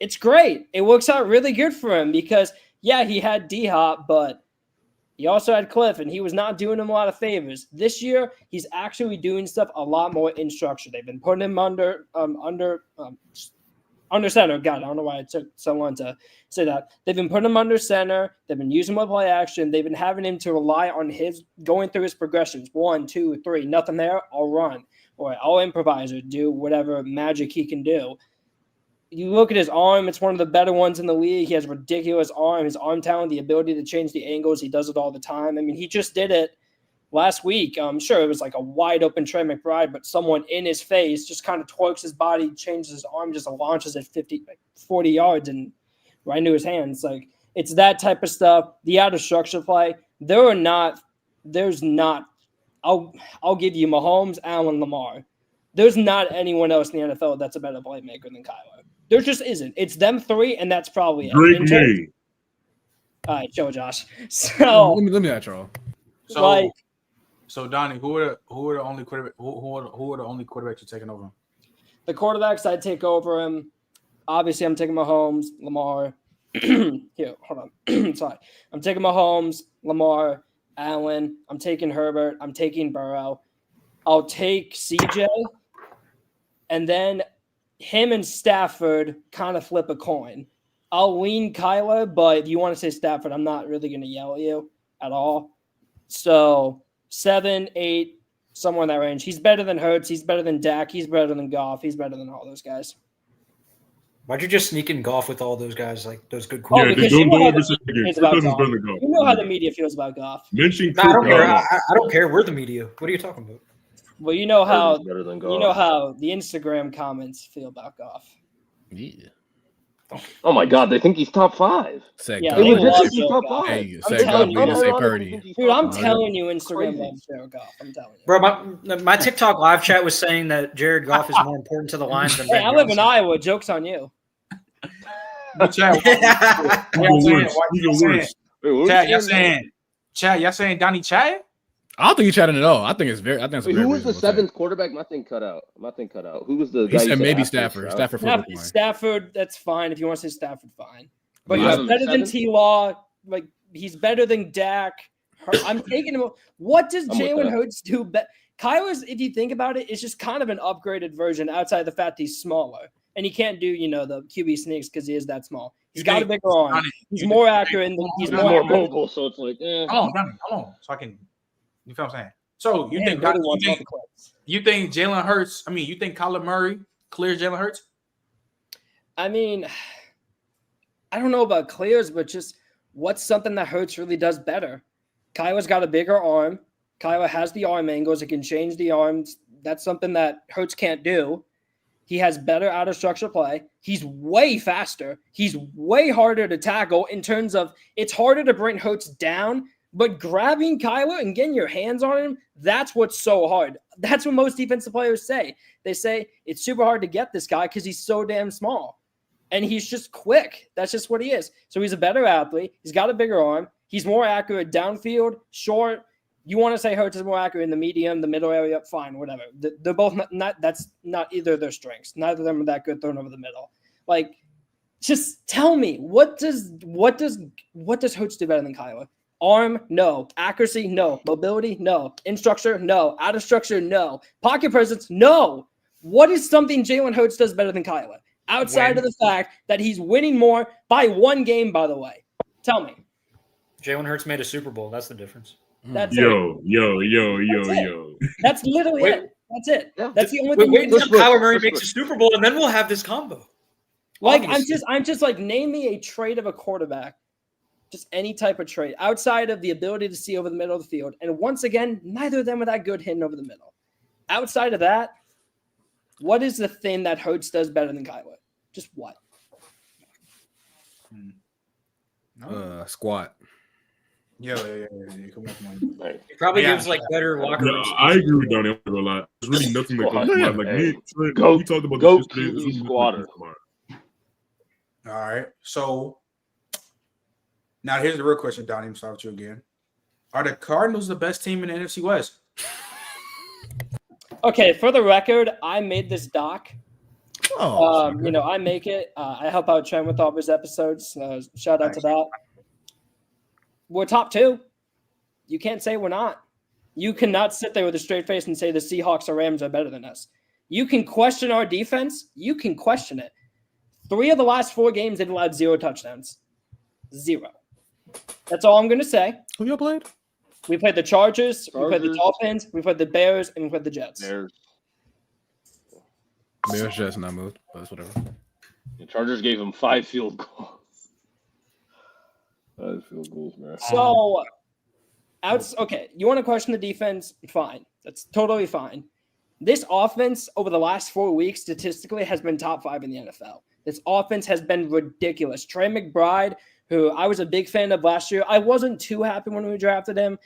It's great. It works out really good for him because, yeah, he had D-Hop, but he also had Cliff, and he was not doing him a lot of favors. This year, he's actually doing stuff a lot more in structure. They've been putting him under center. God, I don't know why it took so long to say that. They've been putting him under center. They've been using him with play action. They've been having him to rely on going through his progressions. 1, 2, 3, nothing there. I'll run. Or I'll improvise or do whatever magic he can do. You look at his arm, it's one of the better ones in the league. He has a ridiculous arm. His arm talent, the ability to change the angles. He does it all the time. I mean, he just did it last week. I'm sure it was like a wide open Trey McBride, but someone in his face just kind of twerks his body, changes his arm, just launches it 40 yards and right into his hands. Like, it's that type of stuff. The out of structure play, there's not, I'll give you Mahomes, Allen, Lamar. There's not anyone else in the NFL that's a better playmaker than Kyler. There just isn't. It's them three, and that's probably it. All right, show Josh. So let me ask y'all. So Donnie, who are the only quarterback? Who are the only quarterbacks you're taking over him? The quarterbacks I'd take over him. Obviously, I'm taking Mahomes, Lamar. Here, hold on. Sorry, I'm taking Mahomes, Lamar, Allen. I'm taking Herbert. I'm taking Burrow. I'll take CJ, and then him and Stafford kind of flip a coin. I'll lean Kyler, but if you want to say Stafford, I'm not really going to yell at you at all. So 7, 8, somewhere in that range. He's better than Hurts. He's better than Dak. He's better than Goff. He's better than all those guys. Why'd you just sneak in Goff with all those guys, like those good quarterbacks? Because you know how the media feels about Goff. I don't care. I don't care. We're the media. What are you talking about? Well, you know how the Instagram comments feel about Goff. Yeah. Oh my God, they think he's top 5. Yeah, they think he's top 5. Hey, Dude, I'm telling you, Instagram loves Jared Goff. I'm telling you. Bro, my TikTok live chat was saying that Jared Goff is more important to the Lions than. Hey, I live in Iowa. Joke's on you. Chat, y'all saying Donnie Chat? I don't think he's chatting at all. I think it's very. Who was the 7th quarterback? My thing cut out. Who was the guy? He said maybe Stafford. Stafford, that's fine. If you want to say Stafford, fine. But he's better than T-Law. Like, he's better than Dak. I'm taking him. What does Jalen Hurts do? Kyler's, if you think about it, is just kind of an upgraded version outside of the fact he's smaller. And he can't do, the QB sneaks because he is that small. He's got a bigger arm. He's more accurate. He's more mobile, so it's like, Hold on. So I can, you feel what I'm saying? So you think Jalen Hurts, you think Kyler Murray clears Jalen Hurts? I mean, I don't know about clears, but just what's something that Hurts really does better? Kyler's got a bigger arm. Kyler has the arm angles. It can change the arms, That's something that Hurts can't do. He has better out of structure play. He's way faster. He's way harder to tackle in terms of it's harder to bring Hurts down, but grabbing Kyler and getting your hands on him, that's what's so hard. That's what most defensive players say. They say it's super hard to get this guy because he's so damn small. And he's just quick. That's just what he is. So he's a better athlete. He's got a bigger arm. He's more accurate downfield, short. You want to say Hurts is more accurate in the medium, the middle area, fine, whatever. They're both not that's not either of their strengths. Neither of them are that good thrown over the middle. Like, just tell me, what does Hurts do better than Kyler? Arm, no. Accuracy, no. Mobility, no. In structure, no. Out of structure, no. Pocket presence, no. What is something Jalen Hurts does better than Kyler? Outside of the fact that he's winning more by one game, by the way. Tell me. Jalen Hurts made a Super Bowl. That's the difference. That's yo. That's literally it. That's it. Yeah. That's the only thing. Wait until Kyler Murray makes a Super Bowl, and then we'll have this combo. Like, I'm just like, name me a trait of a quarterback. Just any type of trait outside of the ability to see over the middle of the field. And once again, neither of them are that good hitting over the middle. Outside of that, what is the thing that Hurts does better than Kyler? Just what? Squat. Yeah. Come on. It probably gives like better locker room. I agree with Donnie. I'm not gonna lie. There's really nothing that comes to mind. Like me, we talked about Go this yesterday. squatter. All right. So now here's the real question, Donnie. I'm sorry with you again. Are the Cardinals the best team in the NFC West? Okay, for the record, I made this doc. I make it. I help out Trent with all of his episodes. Shout out to that. We're top two. You can't say we're not. You cannot sit there with a straight face and say the Seahawks or Rams are better than us. You can question our defense. You can question it. 3 of the last 4 games, they've allowed 0 touchdowns. 0. That's all I'm going to say. Who you played? We played the Chargers, we played the Dolphins, we played the Bears, and we played the Jets. Bears just not moved, but it's whatever. The Chargers gave him 5 field goals. 5 field goals, man. So, okay, you want to question the defense? Fine. That's totally fine. This offense over the last 4 weeks statistically has been top 5 in the NFL. This offense has been ridiculous. Trey McBride, who I was a big fan of last year, I wasn't too happy when we drafted him.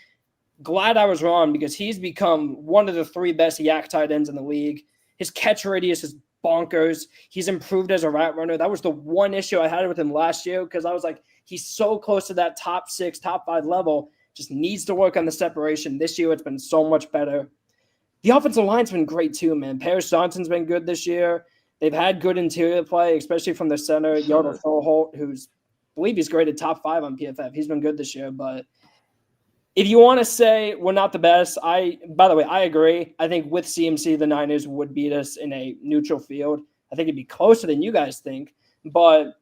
Glad I was wrong because he's become one of the 3 best yak tight ends in the league. His catch radius is bonkers. He's improved as a route runner. That was the one issue I had with him last year because I was like, he's so close to that top 6, top 5 level. Just needs to work on the separation. This year, it's been so much better. The offensive line's been great too, man. Paris Johnson's been good this year. They've had good interior play, especially from their center, Yoder Froholt, who's, I believe he's graded top 5 on PFF. He's been good this year. But if you want to say we're not the best, by the way, I agree. I think with CMC, the Niners would beat us in a neutral field. I think it'd be closer than you guys think. But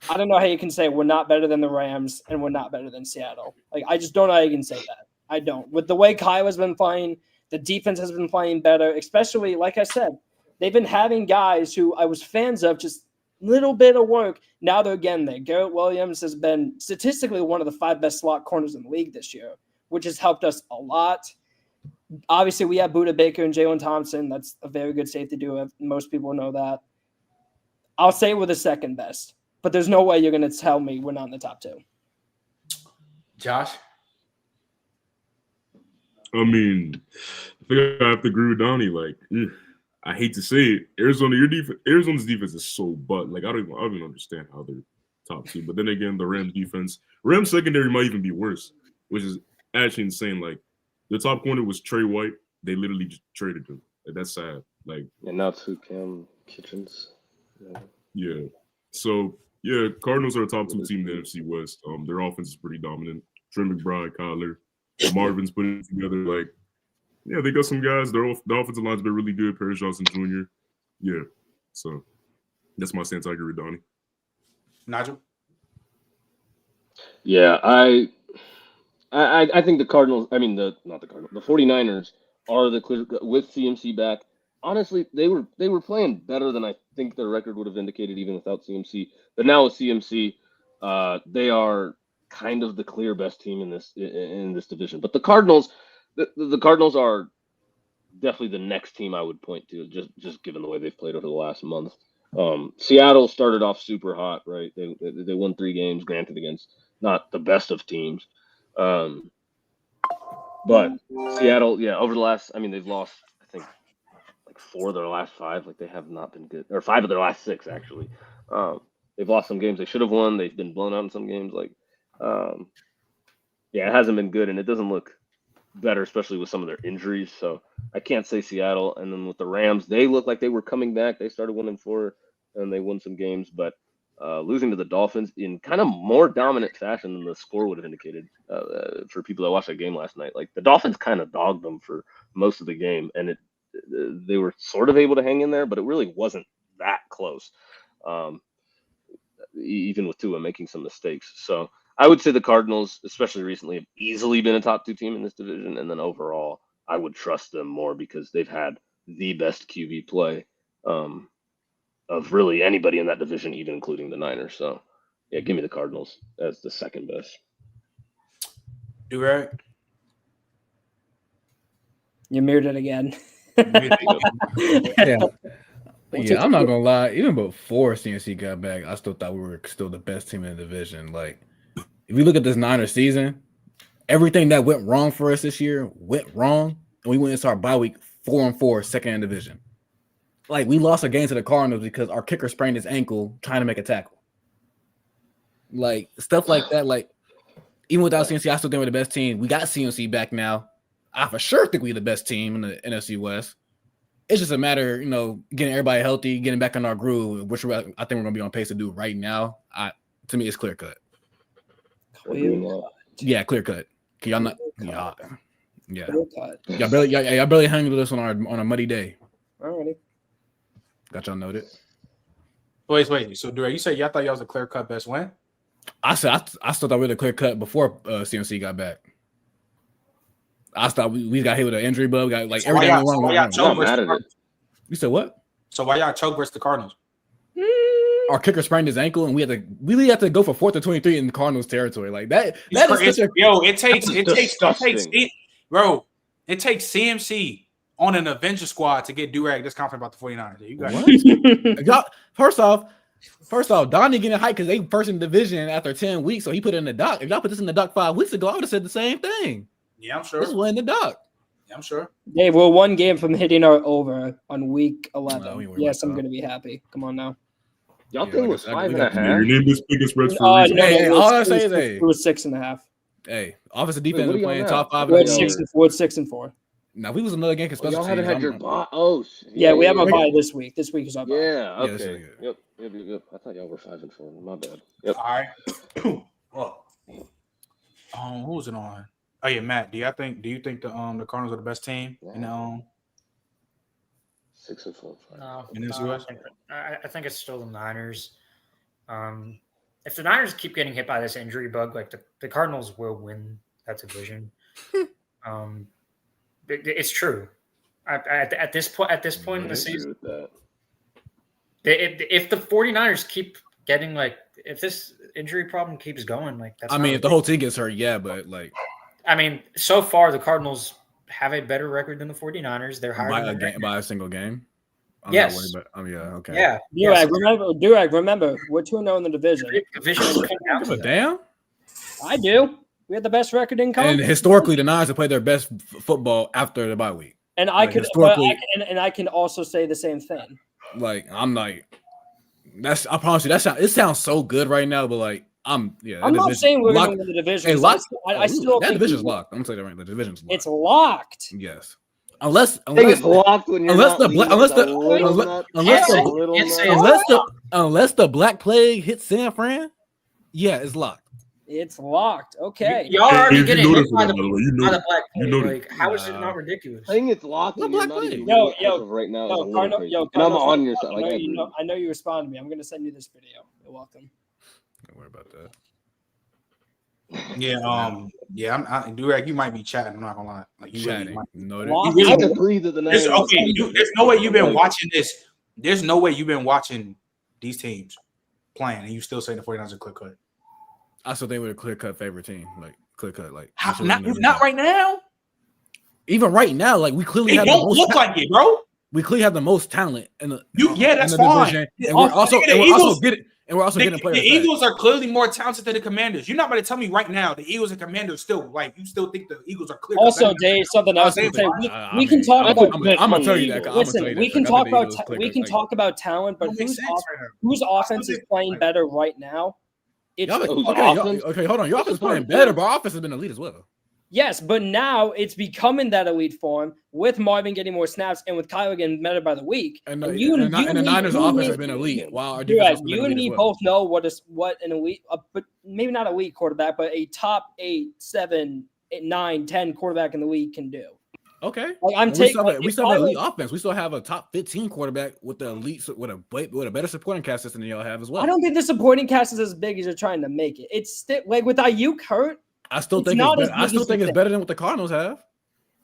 I don't know how you can say we're not better than the Rams and we're not better than Seattle. Like, I just don't know how you can say that. I don't. With the way Kyler's been playing, the defense has been playing better, especially, like I said, they've been having guys who I was fans of, just little bit of work. Now they're getting there. Garrett Williams has been statistically one of the 5 best slot corners in the league this year, which has helped us a lot. Obviously, we have Budda Baker and Jalen Thompson. That's a very good safety duo. Most people know that. I'll say we're the second best, but there's no way you're going to tell me we're not in the top 2. Josh? I mean, I think I have to agree with Donnie. Like, I hate to say it, Arizona's defense is so butt. Like, I don't even understand how they're top 2. But then again, the Rams secondary might even be worse, which is actually insane. Like, the top corner was Trey White. They literally just traded him. Like, that's sad. Like, and now to Cam Kitchens. Yeah. So yeah, Cardinals are a top 2 team in the NFC West. Their offense is pretty dominant. Trey McBride, Kyler, Marvin's putting it together. Like, yeah, they got some guys. The offensive line's been really good. Paris Johnson Jr. Yeah. So that's my stance. I agree with Donnie. Nigel? Yeah, I think the Cardinals, the 49ers are the clear with CMC back. Honestly, they were playing better than I think their record would have indicated even without CMC. But now with CMC, they are kind of the clear best team in this division. But the Cardinals, the Cardinals are definitely the next team I would point to, just given the way they've played over the last month. Seattle started off super hot, right? They won 3 games, granted against not the best of teams, but Seattle, yeah, over the last, I mean, they've lost, I think, like 4 of their last 5. Like they have not been good, or 5 of their last 6 actually. They've lost some games they should have won. They've been blown out in some games. Like, yeah, it hasn't been good, and it doesn't look better, especially with some of their injuries. So I can't say Seattle. And then with the Rams, they look like they were coming back. They started 1-4, and they won some games, but losing to the Dolphins in kind of more dominant fashion than the score would have indicated for people that watched that game last night. Like the Dolphins kind of dogged them for most of the game, and they were sort of able to hang in there, but it really wasn't that close. Even with Tua making some mistakes. So I would say the Cardinals, especially recently, have easily been a top 2 team in this division. And then overall, I would trust them more because they've had the best QB play of really anybody in that division, even including the Niners. So yeah, give me the Cardinals as the second best. Durag? You mirrored it again. Yeah, I'm not gonna lie. Even before CNC got back, I still thought we were still the best team in the division. Like, if you look at this Niners season, everything that went wrong for us this year went wrong, and we went into our bye week 4-4, second in division. Like, we lost a game to the Cardinals because our kicker sprained his ankle trying to make a tackle. Like, stuff like that. Like, even without CNC, I still think we're the best team. We got CNC back now. I for sure think we're the best team in the NFC West. It's just a matter, getting everybody healthy, getting back on our groove, which I think we're going to be on pace to do right now. To me, it's clear cut. Yeah, clear cut. Y'all not, yeah. Y'all barely hung with us on a muddy day. Alrighty. Got y'all noted. Wait. So, Durag, you said y'all thought y'all was a clear cut best win? I still thought we were the clear cut before CNC got back. I thought we got hit with an injury bug. Got like everything wrong. You said what? So why y'all choke versus the Cardinals? Our kicker sprained his ankle, and we had to go for 4th and 23 in the Cardinals territory. Like that. It takes CMC on an Avenger squad to get Durag this confident about the 49ers. You got First off, Donnie getting hyped because they first in the division after 10 weeks, so he put it in the dock. If y'all put this in the dock 5 weeks ago, I would have said the same thing. Yeah, I'm sure. This was in the dock. Yeah, I'm sure. Dave, we're 1 game from hitting our over on week 11. Yes, I'm going to be happy. Come on now. Y'all think it was 5.5? Your name is biggest spreads for a reason. It was 6.5. Hey, offensive defense playing top 5. We're 6-4. Now, if we was another game, y'all haven't had your bye. Yeah, we have our bye this week. This week is our bye. Yeah, okay. Yep. I thought y'all were 5-4. My bad. Yep. All right. Well, who was it on? Oh yeah, Matt. Do you think the Cardinals are the best team in 6-4? No, NFC I think it's still the Niners. If the Niners keep getting hit by this injury bug, like the Cardinals will win that division. It's true. At this point in the season, if the 49ers keep getting if this injury problem keeps going, that's. I mean, if the whole team gets hurt, yeah, but so far the Cardinals have a better record than the 49ers. They're higher by a single game. Yes. Okay. Yeah. Durag, remember, we're 2-0 in the division. Give a damn. I do. We had the best record in college. And historically, the Niners have played their best football after the bye week. And I can also say the same thing. I promise you, it sounds so good right now, but I'm not saying we're going to win the division. I still that division's locked. I'm gonna say that right. The division's locked. It's locked. Yes. Unless it's locked when you're unless the Black Plague hits San Fran, yeah, it's locked. It's locked. Okay. Y'all are already getting hit by the Black Plague. How is it not ridiculous? I think it's locked. Yo, right now. And I'm on your side. I know you respond to me. I'm going to send you this video. You're welcome. Don't worry about that. Yeah, Durag, you might be chatting. I'm not gonna lie. Chatting. There's no way you've been watching this. There's no way you've been watching these teams playing, and you still saying the 49ers are clear cut. I still think we're a clear cut favorite team. Clear cut. Not right now. even right now, like we clearly It have don't look like it, bro. We clearly have the most talent in the that's in the fine. division, and Also, we're also getting players. The Eagles are clearly more talented than the Commanders. You're not going to tell me right now the Eagles and Commanders still you still think the Eagles are clear. Also, Dave, something else. We can talk about. I'm gonna tell you that. Listen, we can talk about talent, but whose offense is playing better right now? Okay, hold on. Your offense is playing better, but our offense has been elite as well. Yes, but now it's becoming that elite form with Marvin getting more snaps and with Kyler getting better by the week. And the Niners' offense has been elite. Wow, our defense you and me both know what an elite, but maybe not elite quarterback, but a top 8, 7, 8, 9, 10 quarterback in the league can do. Okay, like, we still have an elite offense. We still have a top 15 quarterback with the elite with a better supporting cast system than y'all have as well. I don't think the supporting cast is as big as you're trying to make it. It's still like with Ayuk hurt. I still think it's better than what the Cardinals have.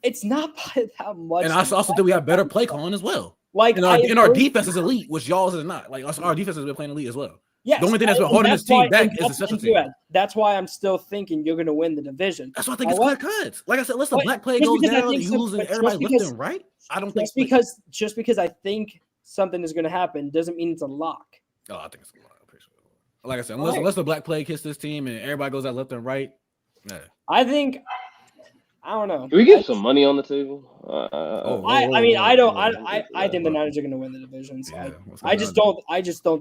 It's not by that much. And I also think we have better play calling as well. Like our defense is elite, which y'all's is not. Like our defense has been playing elite as well. Yes, the only thing that's been holding this team back is the special team. That's why I'm still thinking you're going to win the division. That's why I think it's clear cuts. Like I said, unless the black play goes down and you losing everybody left and right, I don't think just because I think something is going to happen doesn't mean it's a lock. Oh, I think it's a lock. Like I said, unless the black plague hits this team and everybody goes out left and right. Yeah. I don't know. Can we get some money on the table? I think the Niners are going to win the divisions. Yeah, I just don't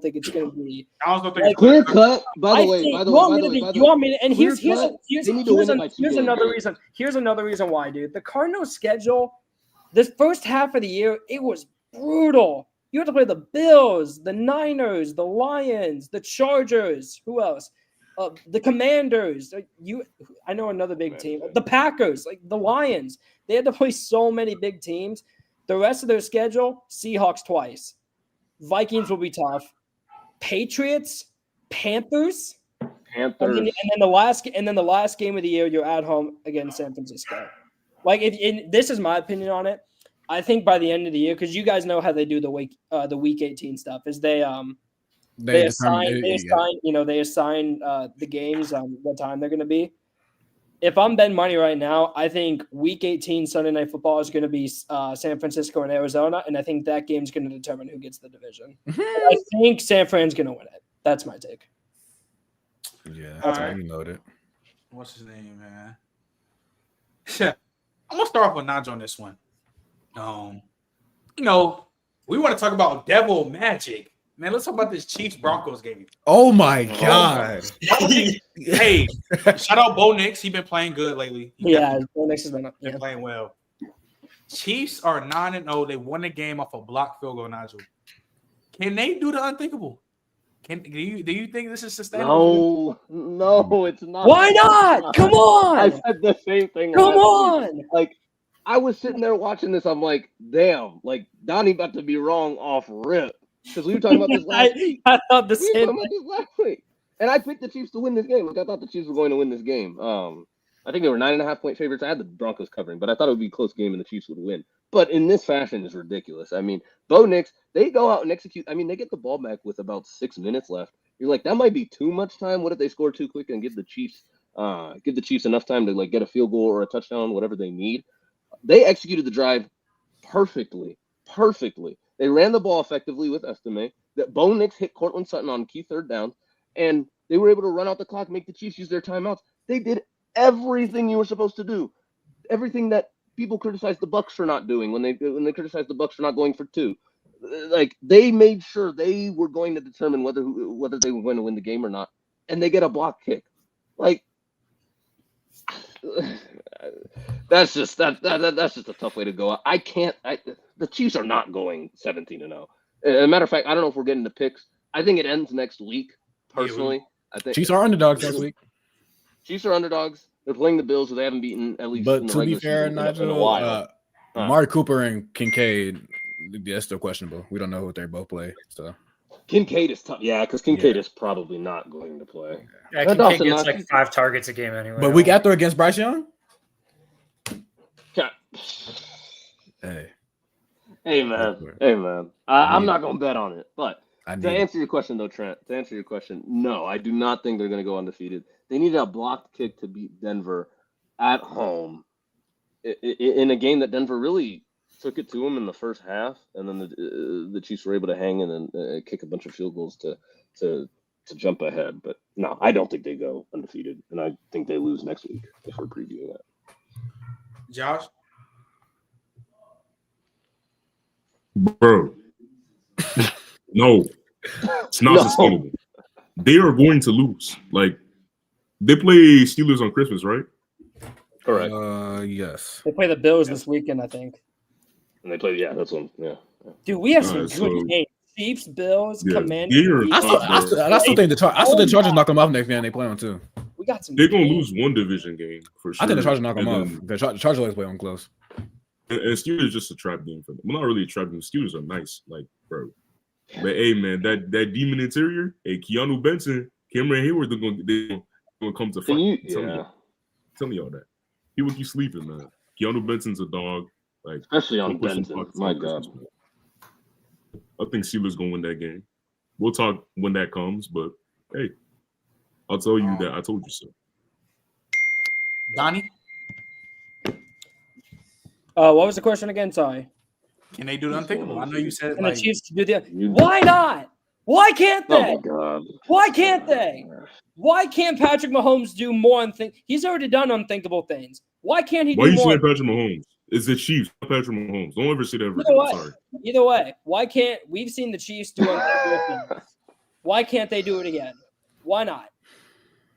think it's going to be. I also think clear cut. By the way, you want me to? And here's another reason. Here's another reason why, dude. The Cardinals' schedule, this first half of the year, it was brutal. You have to play the Bills, the Niners, the Lions, the Chargers. Who else? The Commanders. I know another big team. The Packers, like the Lions. They had to play so many big teams. The rest of their schedule: Seahawks twice, Vikings will be tough, Patriots, Panthers, and then the last game of the year, you're at home against San Francisco. Like, this is my opinion on it. I think by the end of the year, because you guys know how they do the week 18 stuff, is they assign the games on what time they're going to be. If I'm betting money right now, I think week 18 Sunday Night Football is going to be San Francisco and Arizona, and I think that game's going to determine who gets the division. I think San Fran's going to win it. That's my take. Yeah, all right. You know it. What's his name, man? I'm gonna start off with Naj on this one. We want to talk about devil magic. Man, let's talk about this Chiefs-Broncos game. Oh, my God. Hey, shout out Bo Nix. He's been playing good lately. Bo Nix has been playing well. Chiefs are 9-0. They won the game off a blocked field goal, Nigel. Can they do the unthinkable? Do you think this is sustainable? No, it's not. Why not? Come on. I said the same thing. Come on. Like, I was sitting there watching this. I'm like, damn, like Donnie about to be wrong off rip. Because we were talking about this last week. I thought the same thing. And I picked the Chiefs to win this game. Like, I thought the Chiefs were going to win this game. I think they were 9.5-point favorites. I had the Broncos covering, but I thought it would be a close game and the Chiefs would win. But in this fashion is ridiculous. I mean, Bo Nix, they go out and execute. I mean, they get the ball back with about 6 minutes left. You're like, that might be too much time. What if they score too quick and give the Chiefs enough time to like get a field goal or a touchdown, whatever they need? They executed the drive perfectly. They ran the ball effectively with Estime. That Bo Nix hit Cortland Sutton on key third down, and they were able to run out the clock, make the Chiefs use their timeouts. They did everything you were supposed to do. Everything that people criticized the Bucs for not doing when they criticized the Bucs for not going for two. Like, they made sure they were going to determine whether they were going to win the game or not, and they get a block kick. Like, that's just a tough way to go. The Chiefs are not going 17-0. As a matter of fact, I don't know if we're getting the picks. I think it ends next week. Personally, I think Chiefs are underdogs next week. Chiefs are underdogs. They're playing the Bills, who they haven't beaten at least. But in the to be regular fair, season in a Nigel, while. Amari Cooper and Kincaid, that's still questionable. We don't know who they both play. So Kincaid is tough. Yeah, because Kincaid is probably not going to play. Yeah, Kincaid gets like 5 targets a game anyway. But week after against Bryce Young? Hey, man. I'm not going to bet on it. But to answer your question, though, Trent, no, I do not think they're going to go undefeated. They needed a blocked kick to beat Denver at home. in a game that Denver really took it to them in the first half, and then the Chiefs were able to hang in and kick a bunch of field goals to jump ahead. But no, I don't think they go undefeated, and I think they lose next week if we're previewing that. Josh? Bro. No. It's not sustainable. They are going to lose. Like, they play Steelers on Christmas, right? Correct. Yes. They play the Bills this weekend, I think. And they play, that's one. Yeah. Dude, we have some Alright, good so- games. Chiefs, Bills, Yeah, Commanders. I still think the Chargers knock them off next game they play on too. We got some. They're going to lose one division game for sure. I think the Chargers knock them And off. then- The Chargers always play on close. And Steelers is just a trap game for them. Well, not really a trap game. Steelers are nice, like, bro. But hey, man, that demon interior, hey, Keanu Benson, Cameron Hayward, they're gonna come to fight. Tell me all that. People keep sleeping, man. Keanu Benson's a dog. Like, especially on don't push some Benson. bucks My on God. Christmas, man. I think Steelers gonna win that game. We'll talk when that comes, but hey, I'll tell you that I told you so. Donnie? What was the question again? Sorry. Can they do the unthinkable? I know you said Can like the Chiefs do the? Why not? Why can't Oh they? my God. Why can't they? Why can't Patrick Mahomes do more He's already done unthinkable things. Why can't he Why do you more? saying Patrick Mahomes? It's the Chiefs, not Patrick Mahomes. Don't ever say that ever. Either way, Sorry. either way, why can't we've seen the Chiefs do unthinkable things? Why can't they do it again? Why not?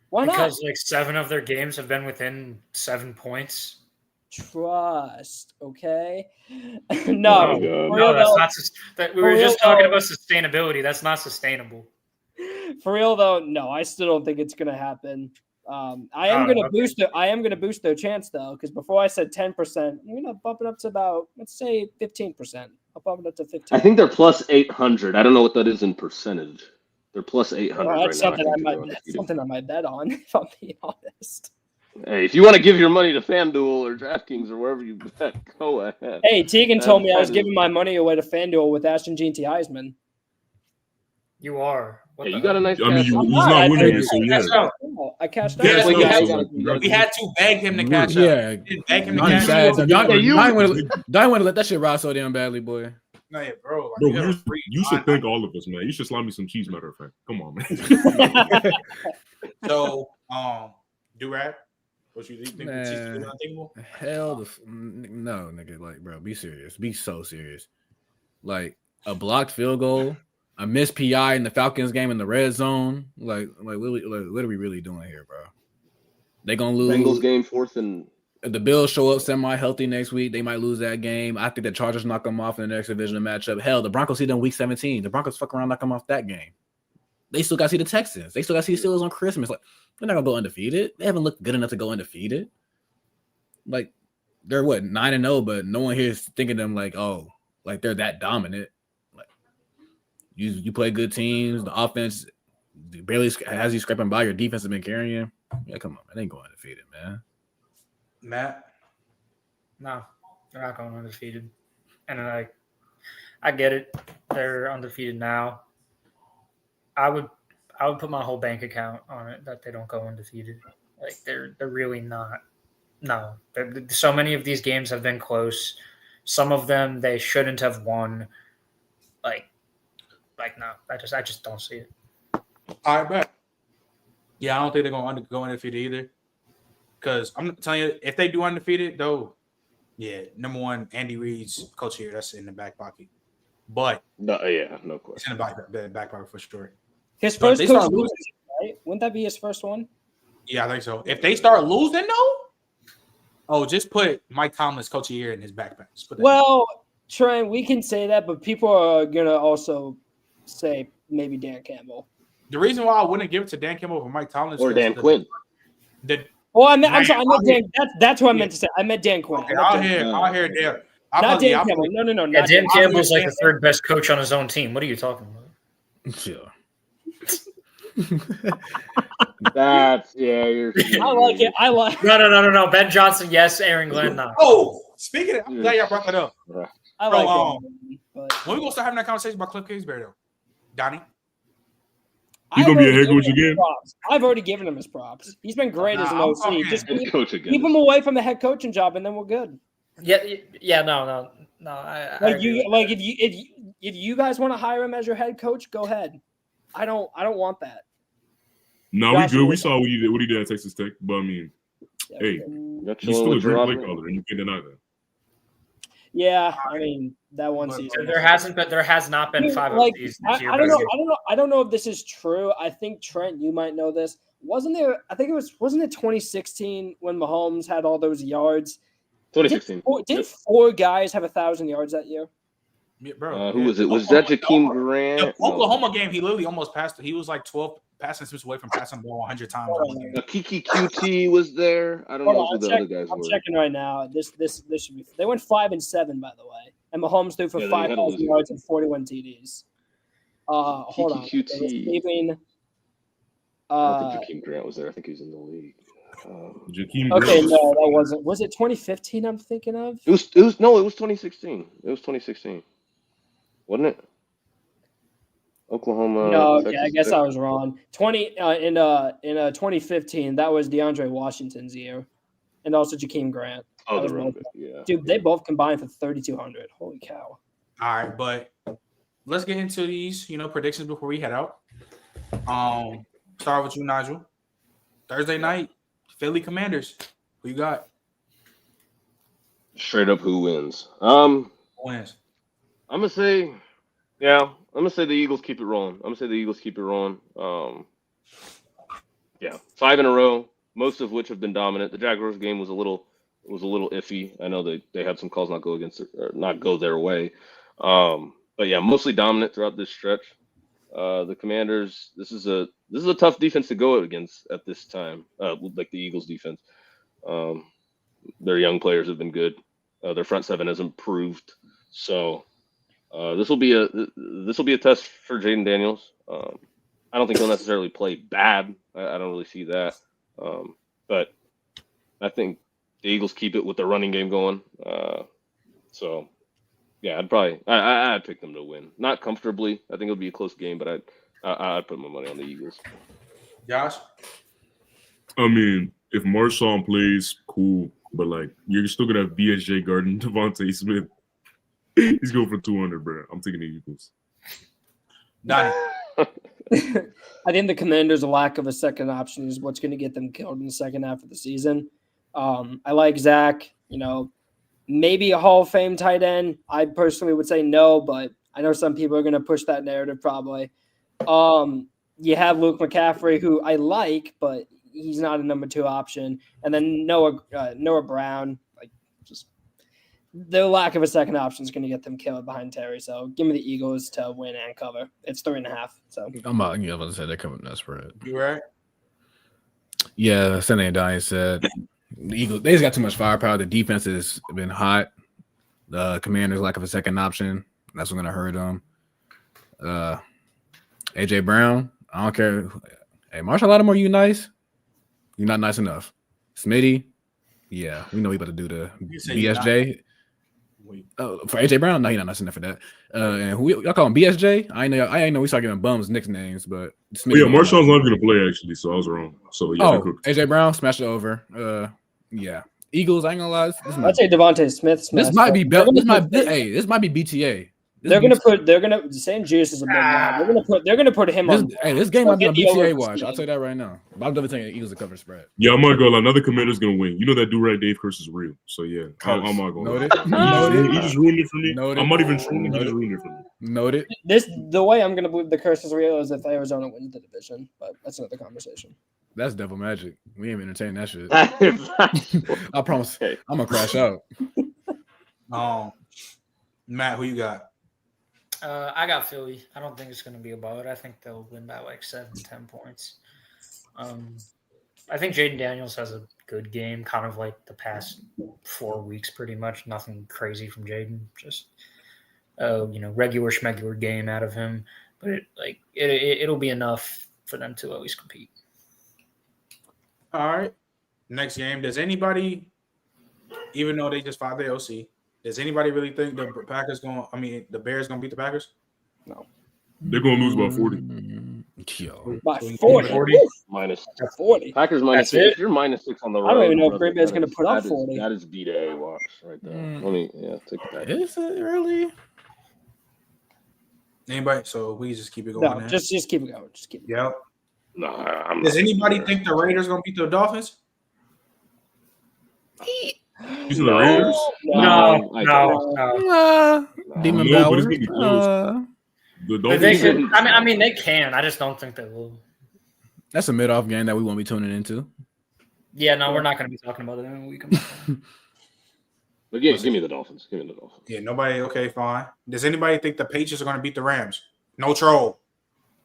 Why not? Because like 7 of their games have been within 7 points. Trust, okay? Oh No, No, that's not. We were just talking about sustainability. That's not sustainable. For real though, no, I still don't think it's gonna happen. I am gonna boost their chance though, because before I said 10%, I'm gonna bump it up to about, let's say 15%. I'll bump it up to 15%. I think they're plus 800. I don't know what that is in percentage. They're plus 800 Well, that's right now. that's something I might bet on, if I'm being honest. Hey, if you want to give your money to FanDuel or DraftKings or wherever you bet, go ahead. Hey, Tegan told me I was giving my money away to FanDuel with Ashton Jean T. Heisman. You are. Hey, you got a nice. I mean, he's not winning it, so yeah. I cashed out. Yeah, Yeah, we had to beg him to cash out. Yeah. We didn't beg him to I'm cash sad. out. Don't want to let that shit ride so damn badly, boy. No, yeah, bro. Bro, you should thank all of us, man. You should slide me some cheese, matter of fact. Come on, man. So, do-rag, what you think? The Chiefs do Man, unthinkable? hell, no, nigga. Like, bro, be serious. Be so serious. Like a blocked field goal, a missed PI in the Falcons game in the red zone. Like what are we really doing here, bro? They gonna lose. Bengals game 4th and. If the Bills show up semi-healthy next week, they might lose that game. I think the Chargers knock them off in the next divisional matchup. Hell, the Broncos see them week 17. The Broncos fuck around, knock them off that game. They still got to see the Texans. They still got to see the Steelers on Christmas. Like, they're not going to go undefeated. They haven't looked good enough to go undefeated. Like, they're 9-0, but no one here is thinking them like, oh, like they're that dominant. Like, you play good teams. The offense barely has you scraping by. Your defense has been carrying you. Yeah, come on, man. They ain't going undefeated, man. Matt? No, they're not going undefeated. And I get it. They're undefeated now. I would put my whole bank account on it that they don't go undefeated. Like they're really not. No, so many of these games have been close. Some of them they shouldn't have won. Like no, I just don't see it. All right, bet. Yeah, I don't think they're going to go undefeated either. Because I'm telling you, if they do undefeated, though, yeah, number one, Andy Reid's coach here, that's in the back pocket. But no question. It's in the back pocket for sure. His first coach losing, right? Wouldn't that be his first one? Yeah, I think so. If they start losing, though, just put Mike Tomlin's coach of the year in his backpack. Well, Trent, we can say that, but people are gonna also say maybe Dan Campbell. The reason why I wouldn't give it to Dan Campbell over Mike Tomlin or Dan Quinn. I'm sorry. I meant Dan. That's what I meant to say. I meant Dan Quinn. Okay, I'll hear Dan. Not Dan Campbell. No. Yeah, Dan Campbell's like the third best coach on his own team. What are you talking about? Sure. You're. I like it. I like. No. Ben Johnson, yes. Aaron Glenn, no. Oh, speaking of, I'm glad y'all brought that up. I like it. When we gonna start having that conversation about Cliff Kingsbury though, Donnie? He's gonna be a head coach again. I've already given him his props. He's been great as an OC. Just keep again. him away from the head coaching job, and then we're good. Yeah. No. If you guys want to hire him as your head coach, go ahead. I don't want that. No, we good. We saw what he did at Texas Tech, but I mean, hey, he's still a great play caller, and you can't deny that. Yeah, I mean that one season. There has not been 5 of these this year. I don't know if this is true. I think Trent, you might know this. Wasn't it 2016 when Mahomes had all those yards? 2016. Did 4 guys have 1,000 yards that year? Yeah, bro. Who was it? Was that Jakeem Grant? The Oklahoma game, he literally almost passed it. He was like 12 passing steps away from passing the ball 100 times. Kiki QT was there. I don't know who the other guys were. I'm checking right now. This should be. They went 5-7, by the way, and Mahomes threw for 5,000 yards and 41 TDs. Hold on. QT. I don't think Jakeem Grant was there. I think he was in the league. Okay, no, that wasn't. Was it 2015? I'm thinking of. It was 2016. It was 2016, wasn't it? Oklahoma. No, Texas, I guess I was wrong. 2015, that was DeAndre Washington's year, and also Jakeem Grant. Oh, yeah. Dude, they both combined for 3,200. Holy cow! All right, but let's get into these, predictions before we head out. Start with you, Nigel. Thursday night, Philly Commanders. Who you got? Straight up, who wins? Who wins? I'm gonna say the Eagles keep it rolling. Yeah, 5 in a row, most of which have been dominant. The Jaguars game was a little iffy. I know they had some calls not go their way. But yeah, mostly dominant throughout this stretch. The Commanders, this is a tough defense to go against at this time. Like the Eagles defense. Their young players have been good. Their front seven has improved. So this will be a test for Jaden Daniels. I don't think he'll necessarily play bad. I don't really see that. But I think the Eagles keep it with the running game going. So yeah, I'd pick them to win. Not comfortably. I think it'll be a close game, but I'd put my money on the Eagles. Josh? I mean, if Marshawn plays, cool. But you're still gonna have BSJ guarding Devontae Smith. He's going for 200, bro. I'm taking the Eagles. Donnie. I think the Commanders' lack of a second option is what's going to get them killed in the second half of the season. I like Zach. Maybe a Hall of Fame tight end. I personally would say no, but I know some people are going to push that narrative probably. You have Luke McCaffrey, who I like, but he's not a number 2 option. And then Noah Brown. Their lack of a second option is going to get them killed behind Terry. So give me the Eagles to win and cover. It's 3.5. So I'm about to say they're covering that spread. You right? Yeah, Sunday and Donnie said the Eagles. They just got too much firepower. The defense has been hot. The Commanders' lack of a second option. That's what's going to hurt them. AJ Brown. I don't care. Hey, Marshall Lattimore, you nice? You're not nice enough. Smitty. Yeah, we know he about to do the BSJ. For AJ Brown, no, he's not nice enough for that. And who y'all call him BSJ? I ain't know we start giving bums nicknames, but Marshall's not going to play actually, so I was wrong. So yeah, AJ Brown smashed it over. Yeah, Eagles. I ain't gonna lie. I'd say Devontae Smith. This might be this might be BTA. They're gonna St. Juice is a big guy. They're gonna put him on. Hey, this game might be on BTA watch. I'll tell you that right now. But I'm definitely taking the Eagles to cover spread. Yeah, I'm not going. Another Commander's gonna win. You know that dude right, Dave Curse is real. So yeah, I'm not going. Noted. He just ruined it for me. I'm not even trolling. He just ruined it for me. Noted. The way I'm gonna believe the curse is real is if Arizona wins the division, but that's another conversation. That's devil magic. We ain't entertaining that shit. I promise. I'm gonna crash out. Matt, who you got? I got Philly. I don't think it's going to be a blowout. I think they'll win by 7-10 points. I think Jaden Daniels has a good game, kind of like the past 4 weeks, pretty much. Nothing crazy from Jaden. Just regular schmegular game out of him. But it'll be enough for them to at least compete. All right. Next game. Does anybody, even though they just fired the OC, does anybody really think the Bears going to beat the Packers? No. They're going to lose by 40. Yo. By 40. 40. Woo! Minus 40. Packers minus That's it? if you're minus 6 on the road. I don't even know if brother, Green Bay's that going to is- put up that is- 40. That is B to A watch right there. Let me take the Packers. Is it really? Anybody? So we just keep it going. No, now. just keep it going. Just keep it going. Yep. No, I'm Does not anybody there. think the Raiders gonna beat the Dolphins? You see the Raiders? No. Demon No, but Bowers. it's gonna be close. The But they Dolphins. could, I mean, they can. I just don't think they will. That's a mid-off game that we won't be tuning into. Yeah, no, we're not going to be talking about it in a week. But yeah, give me the Dolphins. Give me the Dolphins. Yeah, nobody. Okay, fine. Does anybody think the Patriots are gonna beat the Rams? No troll.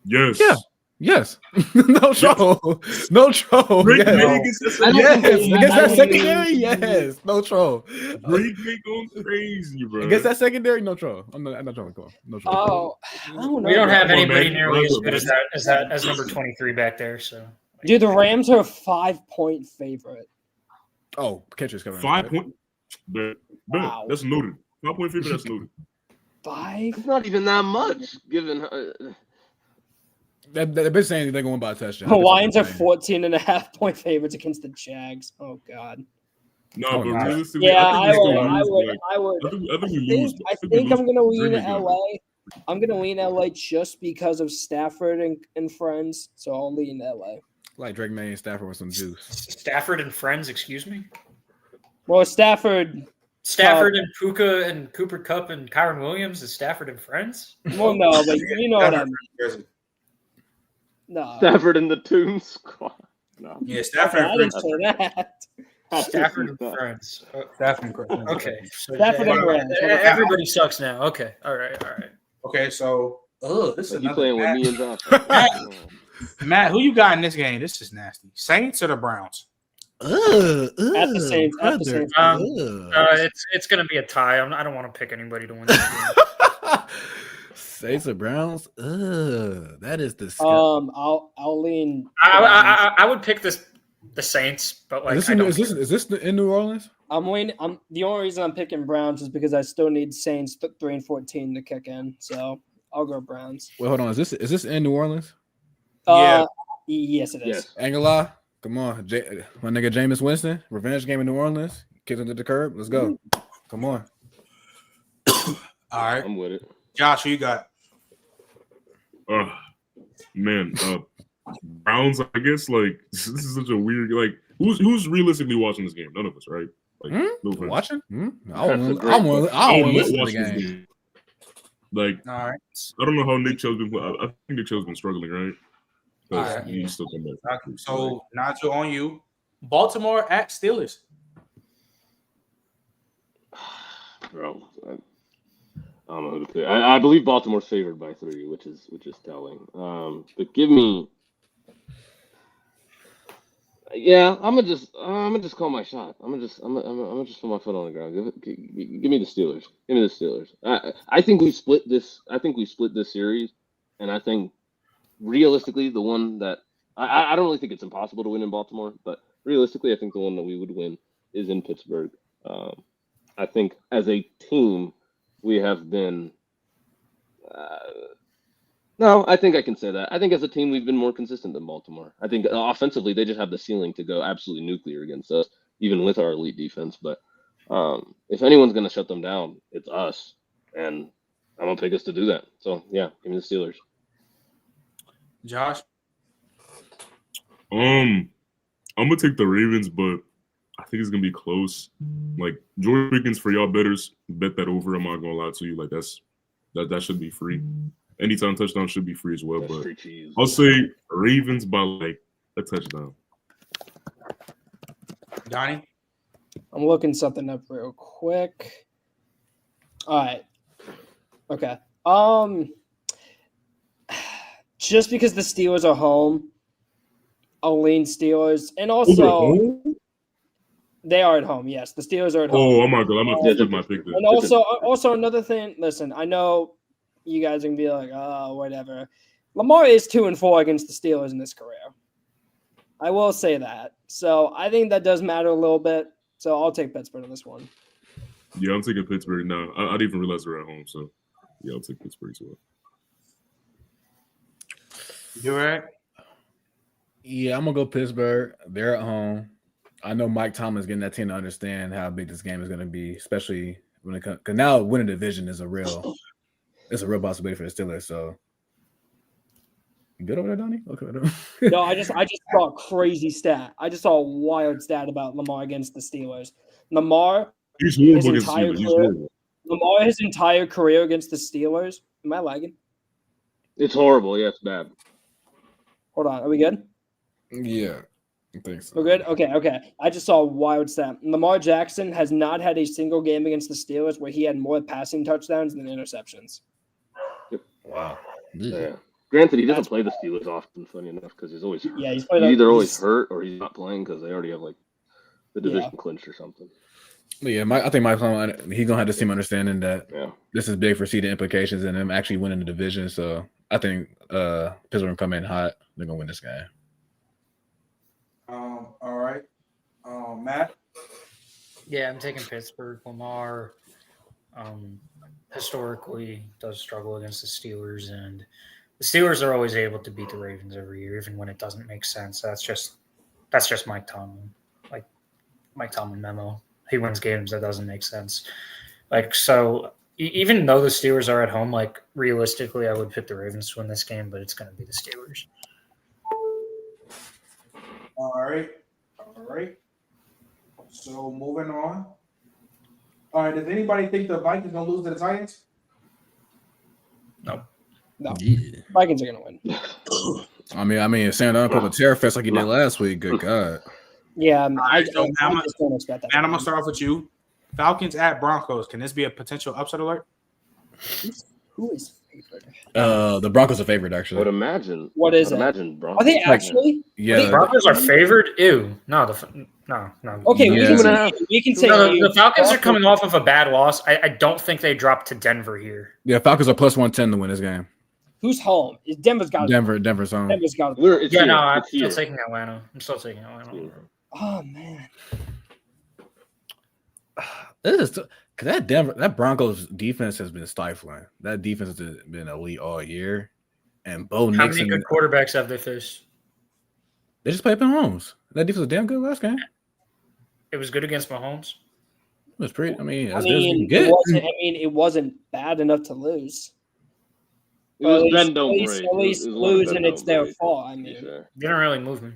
Yes. Yeah. Yes. No troll. No troll. Drake Yes. May against that Yes. secondary. Against that secondary, yes. No troll. Drake May going crazy, bro. Against that secondary, no troll. I'm not trolling. Come on. No troll. Oh, I don't know. We don't have Come on, anybody man. nearly as Look, good as number 23 back there. So, Dude, the Rams are a 5-point favorite. Oh, catcher's coming. 5 point. Wow. That's noted. 5-point favorite. That's noted. 5? It's not even that much, given. They've been saying they're going by a touchdown. Hawaiians are 14.5-point favorites against the Jags. Oh God. No, Oh, but God. realistically, Yeah, I think we lose. I think I'm gonna lean Really good. LA. I'm gonna lean LA just because of Stafford and friends. So I'll lean LA. Like Drake May and Stafford with some juice. Stafford and friends, excuse me. Well, Stafford And Puka and Cooper Kupp and Kyron Williams is Stafford and friends. Well, no, but you know what I mean. No. Stafford and the Toon Squad. No. Yeah, Stafford I and didn't Friends. say that. Stafford and friends. Stafford and Friends. Okay. So Stafford and friends. Everybody sucks now. Okay. All right. Okay, so this is Like you another playing with Matt. me and Josh. Matt, who you got in this game? This is nasty. Saints or the Browns? At the Saints. At the Saints. It's going to be a tie. I don't want to pick anybody to win this game. Saints or Browns? That is disgusting. I'll lean. I would pick the Saints, but like is this in New Orleans? I'm the only reason I'm picking Browns is because I still need Saints 3-14 to kick in. So I'll go Browns. Wait, hold on. Is this in New Orleans? Yes, it is. Yes. Ain't gonna lie. Come on, my nigga Jameis Winston, revenge game in New Orleans. Kick him to the curb. Let's go. Come on. All right. I'm with it. Josh, who you got? Man, Browns. I guess like this is such a weird. Like, who's realistically watching this game? None of us, right? Like, no offense. Watching? I That's a want great to question. listen to the Watch this game. game. Like, All right. I don't know how Nick Chubb's been. I think Nick Chubb's been struggling, right? Because Alright. he's still coming back. Okay, so Nacho on you. Baltimore at Steelers. Bro, I don't know who to pick. I believe Baltimore's favored by 3, which is telling. But give me. Yeah, I'm gonna just call my shot. I'm gonna just put my foot on the ground. Give me the Steelers. Give me the Steelers. I think we split this. I think we split this series, and I think realistically the one that I don't really think it's impossible to win in Baltimore, but realistically I think the one that we would win is in Pittsburgh. I think as a team we have been. No, I think I can say that. I think as a team, we've been more consistent than Baltimore. I think offensively, they just have the ceiling to go absolutely nuclear against us, even with our elite defense. But if anyone's going to shut them down, it's us. And I'm going to pick us to do that. So, yeah, give me the Steelers. Josh? I'm going to take the Ravens, but I think it's going to be close. Like, George Pickens, for y'all bettors, bet that over. I'm not going to lie to you. Like, that should be free. Anytime touchdown should be free as well, but I'll say Ravens by like a touchdown. Donnie? I'm looking something up real quick. All right. Okay. Just because the Steelers are home, I'll lean Steelers. And also, they are at home. Yes, the Steelers are at home. Oh, my God. I'm going to flip my pick there. And also another thing, listen, I know you guys are going to be like, oh, whatever. Lamar is 2-4 against the Steelers in this career. I will say that. So I think that does matter a little bit. So I'll take Pittsburgh on this one. Yeah, I'm taking Pittsburgh now. I didn't even realize we're at home. So, yeah, I'll take Pittsburgh as well. You right? Yeah, I'm gonna go Pittsburgh. They're at home. I know Mike Tomlin's getting that team to understand how big this game is going to be, especially when it comes. Because now winning division is a real possibility for the Steelers. So, you good over there, Donnie? Okay. No, I just saw a crazy stat. I just saw a wild stat about Lamar against the Steelers. Lamar, He's horrible his against entire Steelers. He's career, horrible. Lamar, his entire career against the Steelers. Am I lagging? It's horrible. Yeah, it's bad. Hold on. Are we good? Yeah, I think so. We're good? Okay. I just saw a wild stat. Lamar Jackson has not had a single game against the Steelers where he had more passing touchdowns than interceptions. Wow. Yeah. Granted, he doesn't play the Steelers often, funny enough, because he's always he's either always hurt or he's not playing because they already have like the division clinched or something. But yeah, I think Mike Tomlin, he's gonna have this team understanding that this is big for seeding implications and them actually winning the division. So I think Pittsburgh will come in hot. They're gonna win this game. All right. Matt? Yeah, I'm taking Pittsburgh. Lamar historically does struggle against the Steelers, and the Steelers are always able to beat the Ravens every year, even when it doesn't make sense. That's just Mike Tomlin. Like Mike Tomlin memo. He wins games that doesn't make sense. Like, so even though the Steelers are at home, like realistically, I would pick the Ravens to win this game, but it's going to be the Steelers. All right. So moving on. All right. Does anybody think the Vikings gonna lose to the Titans? No. Yeah. Vikings are gonna win. I mean, if Sam Darnold put a terror fest like he did last week, good God. Yeah, I just don't expect that. Man, I'm gonna start off with you. Falcons at Broncos. Can this be a potential upset alert? Who is favored? The Broncos are favored, actually. I would imagine. What is it? Imagine Broncos. Are they actually? Yeah. The Broncos are favored? Ew. No. Okay, we can say the Falcons are coming off of a bad loss. I don't think they dropped to Denver here. Yeah, Falcons are plus 110 to win this game. Who's home? Denver's got it. Denver's home. Denver's got it. I'm still taking Atlanta. Oh man. Because that Broncos defense has been stifling. That defense has been elite all year. And Bo How Nixon. many good quarterbacks have they faced? They just played Mahomes. That defense was damn good last game. It was good against Mahomes. It was pretty. It wasn't bad enough to lose. It was at bend don't least, break. At least lose and it's their fault. I mean, They didn't really move me.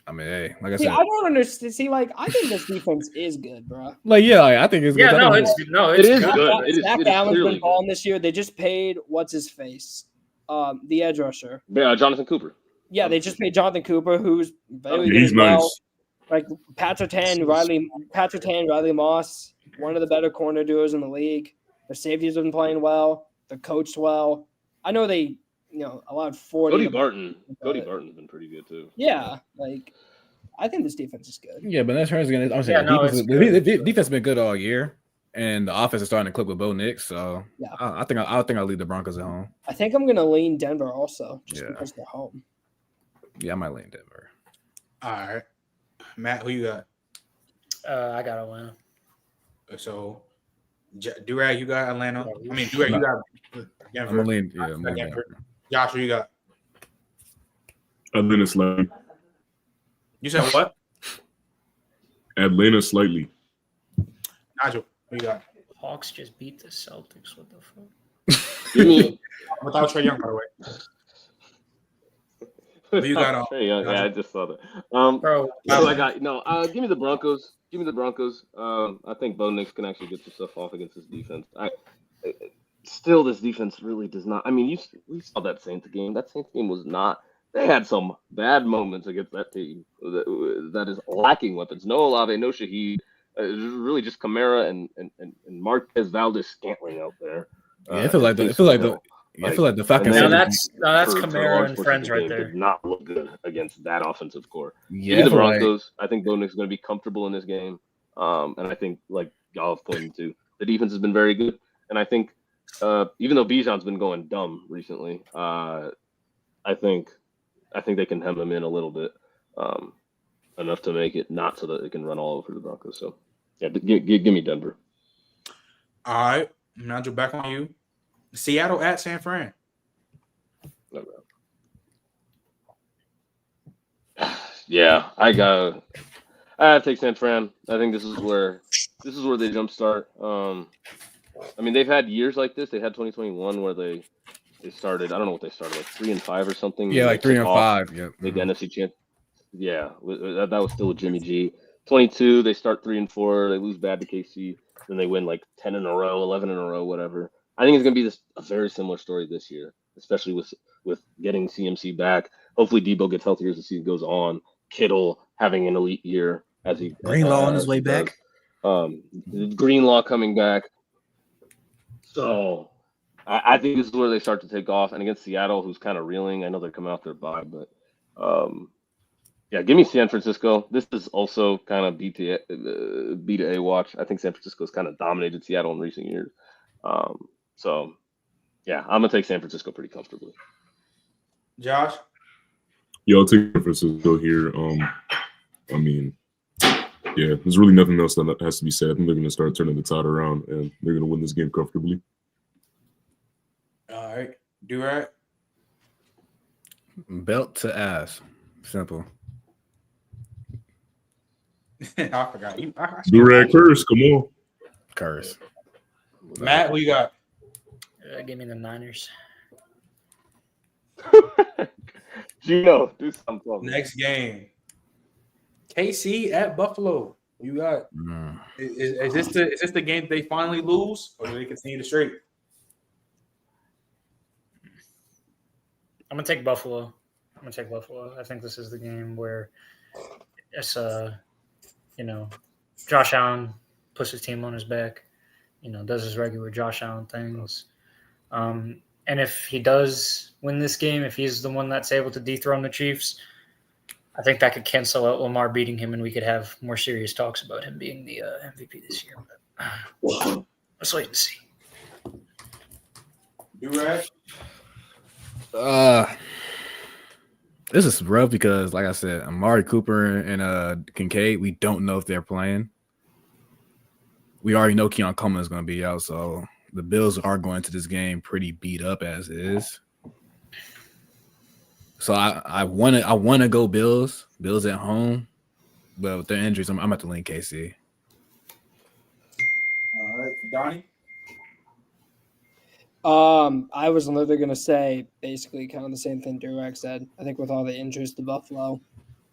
I mean, hey, like I see, said, I don't understand. See, like I think this defense is good, bro. like I think it's good. It is good. Zach Allen's been balling this year. They just paid what's his face, the edge rusher. Yeah, Jonathan Cooper. Yeah, they just paid Jonathan Cooper, who's very good he's as well. nice. Like Patrick Tan, Riley Moss, one of the better corner duos in the league. Their safeties have been playing well. They're coached well. I know they, allowed 40. Cody Barton's been pretty good too. Yeah, like I think this defense is good. Yeah, but that's again. I'm saying the defense has been good all year, and the offense is starting to click with Bo Nix. So yeah, I think I'll leave the Broncos at home. I think I'm gonna lean Denver also, just because they're home. Yeah, I might lean Denver. All right, Matt, who you got? I got Atlanta. So, Durag, you got Atlanta. I mean, Durag, you got Denver. I'm leaning Denver. Josh, who you got? Atlanta slightly. You said what? Atlanta slightly. Nigel, who you got? Hawks just beat the Celtics. What the fuck? Give me without Trae Young, by the way. Who you got on? Trae Young, yeah, I just saw that. So I got give me the Broncos. Give me the Broncos. I think Bo Nix can actually get some stuff off against this defense. Still, this defense really does not. I mean, we saw that Saints game. That Saints game was not. They had some bad moments against that team that is lacking weapons. No Olave, no Shaheed. Really just Kamara and Marquez Valdez-Scantling out there. I feel like the Falcons. Now that's Kamara and friends right there. Did not look good against that offensive core. Yeah, the Broncos. I think Bo Nix is going to be comfortable in this game, and I think like y'all have pointed to, the defense has been very good, and I think even though Bijan's been going dumb recently, I think they can hem him in a little bit, enough to make it not so that it can run all over the Broncos. So yeah, give me Denver. All right, Nigel, back on you. Seattle at San Fran. Yeah, I have to take San Fran. I think this is where they jumpstart. I mean, they've had years like this. They had 2021 where they started. I don't know what they started, like 3-5 or something. Yeah, like 3-5. Yeah, made the NFC champ. Yeah, that was still with Jimmy G. 22, they start 3-4. They lose bad to KC. Then they win like 10 in a row, 11 in a row, whatever. I think it's gonna be a very similar story this year, especially with getting CMC back. Hopefully, Debo gets healthier as the season goes on. Kittle having an elite year as he Greenlaw on his way back. Greenlaw coming back. So I think this is where they start to take off. And against Seattle, who's kind of reeling, I know they're coming out their bye, but yeah, give me San Francisco. This is also kind of B to A watch. I think San Francisco's kind of dominated Seattle in recent years. So yeah, I'm gonna take San Francisco pretty comfortably. Josh? Yeah, I'll take San Francisco here. I mean, yeah, there's really nothing else that has to be said. I think they're going to start turning the tide around, and they're going to win this game comfortably. All right. Do-rag? Belt to ass. Simple. I forgot. Do-rag curse, come on. Curse. Matt, what you got? Give me the Niners. Gino, do something. Next game. KC at Buffalo. You got is this the game they finally lose, or do they continue to streak? I'm gonna take Buffalo. I think this is the game where it's Josh Allen puts his team on his back, does his regular Josh Allen things. And if he does win this game, if he's the one that's able to dethrone the Chiefs, I think that could cancel out Lamar beating him, and we could have more serious talks about him being the MVP this year. But let's wait and see. Do-rag? This is rough because, like I said, Amari Cooper and Kincaid, we don't know if they're playing. We already know Keon Coleman is going to be out, so the Bills are going to this game pretty beat up as is. So I want to go Bills at home, but with their injuries, I'm at the lean KC. All right, Donnie. I was literally going to say basically kind of the same thing Durag said. I think with all the injuries to Buffalo,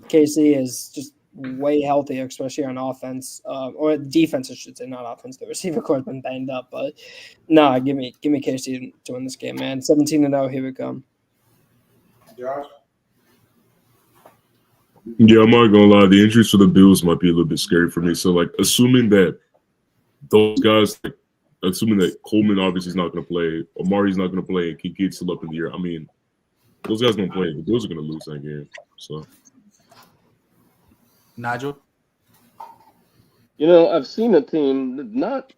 KC is just way healthier, especially on offense, or defense, I should say, not offense. The receiver core has been banged up, but no, give me KC to win this game, man. 17-0, here we come. Josh? Yeah, I'm not gonna lie. The injuries for the Bills might be a little bit scary for me. So, like, assuming that those guys, assuming that Coleman obviously is not gonna play, Amari's not gonna play, and Kincaid's still up in the air. I mean, those guys gonna play. The Bills are gonna lose that game. So, Nigel? I've seen a team not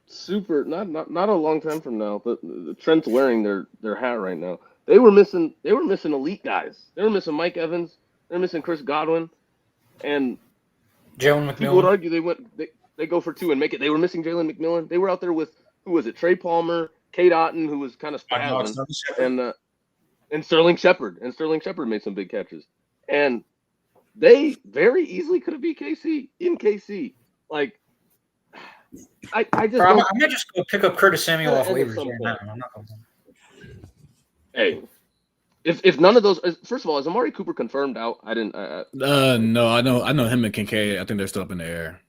a long time from now, but Trent's wearing their hat right now. They were missing elite guys. They were missing Mike Evans. They're missing Chris Godwin, and Jalen McMillan. People would argue they go for two and make it. They were missing Jalen McMillan. They were out there with who was it? Trey Palmer, Kate Otten, who was kind of spazzing, and Sterling Shepard. And Sterling Shepard made some big catches. And they very easily could have beat KC in KC. Like, I just I might just go pick up Curtis Samuel off waivers right now. I'm not going to. Hey. If none of those, first of all, is Amari Cooper confirmed out? I didn't. No, I know him and Kincaid. I think they're still up in the air.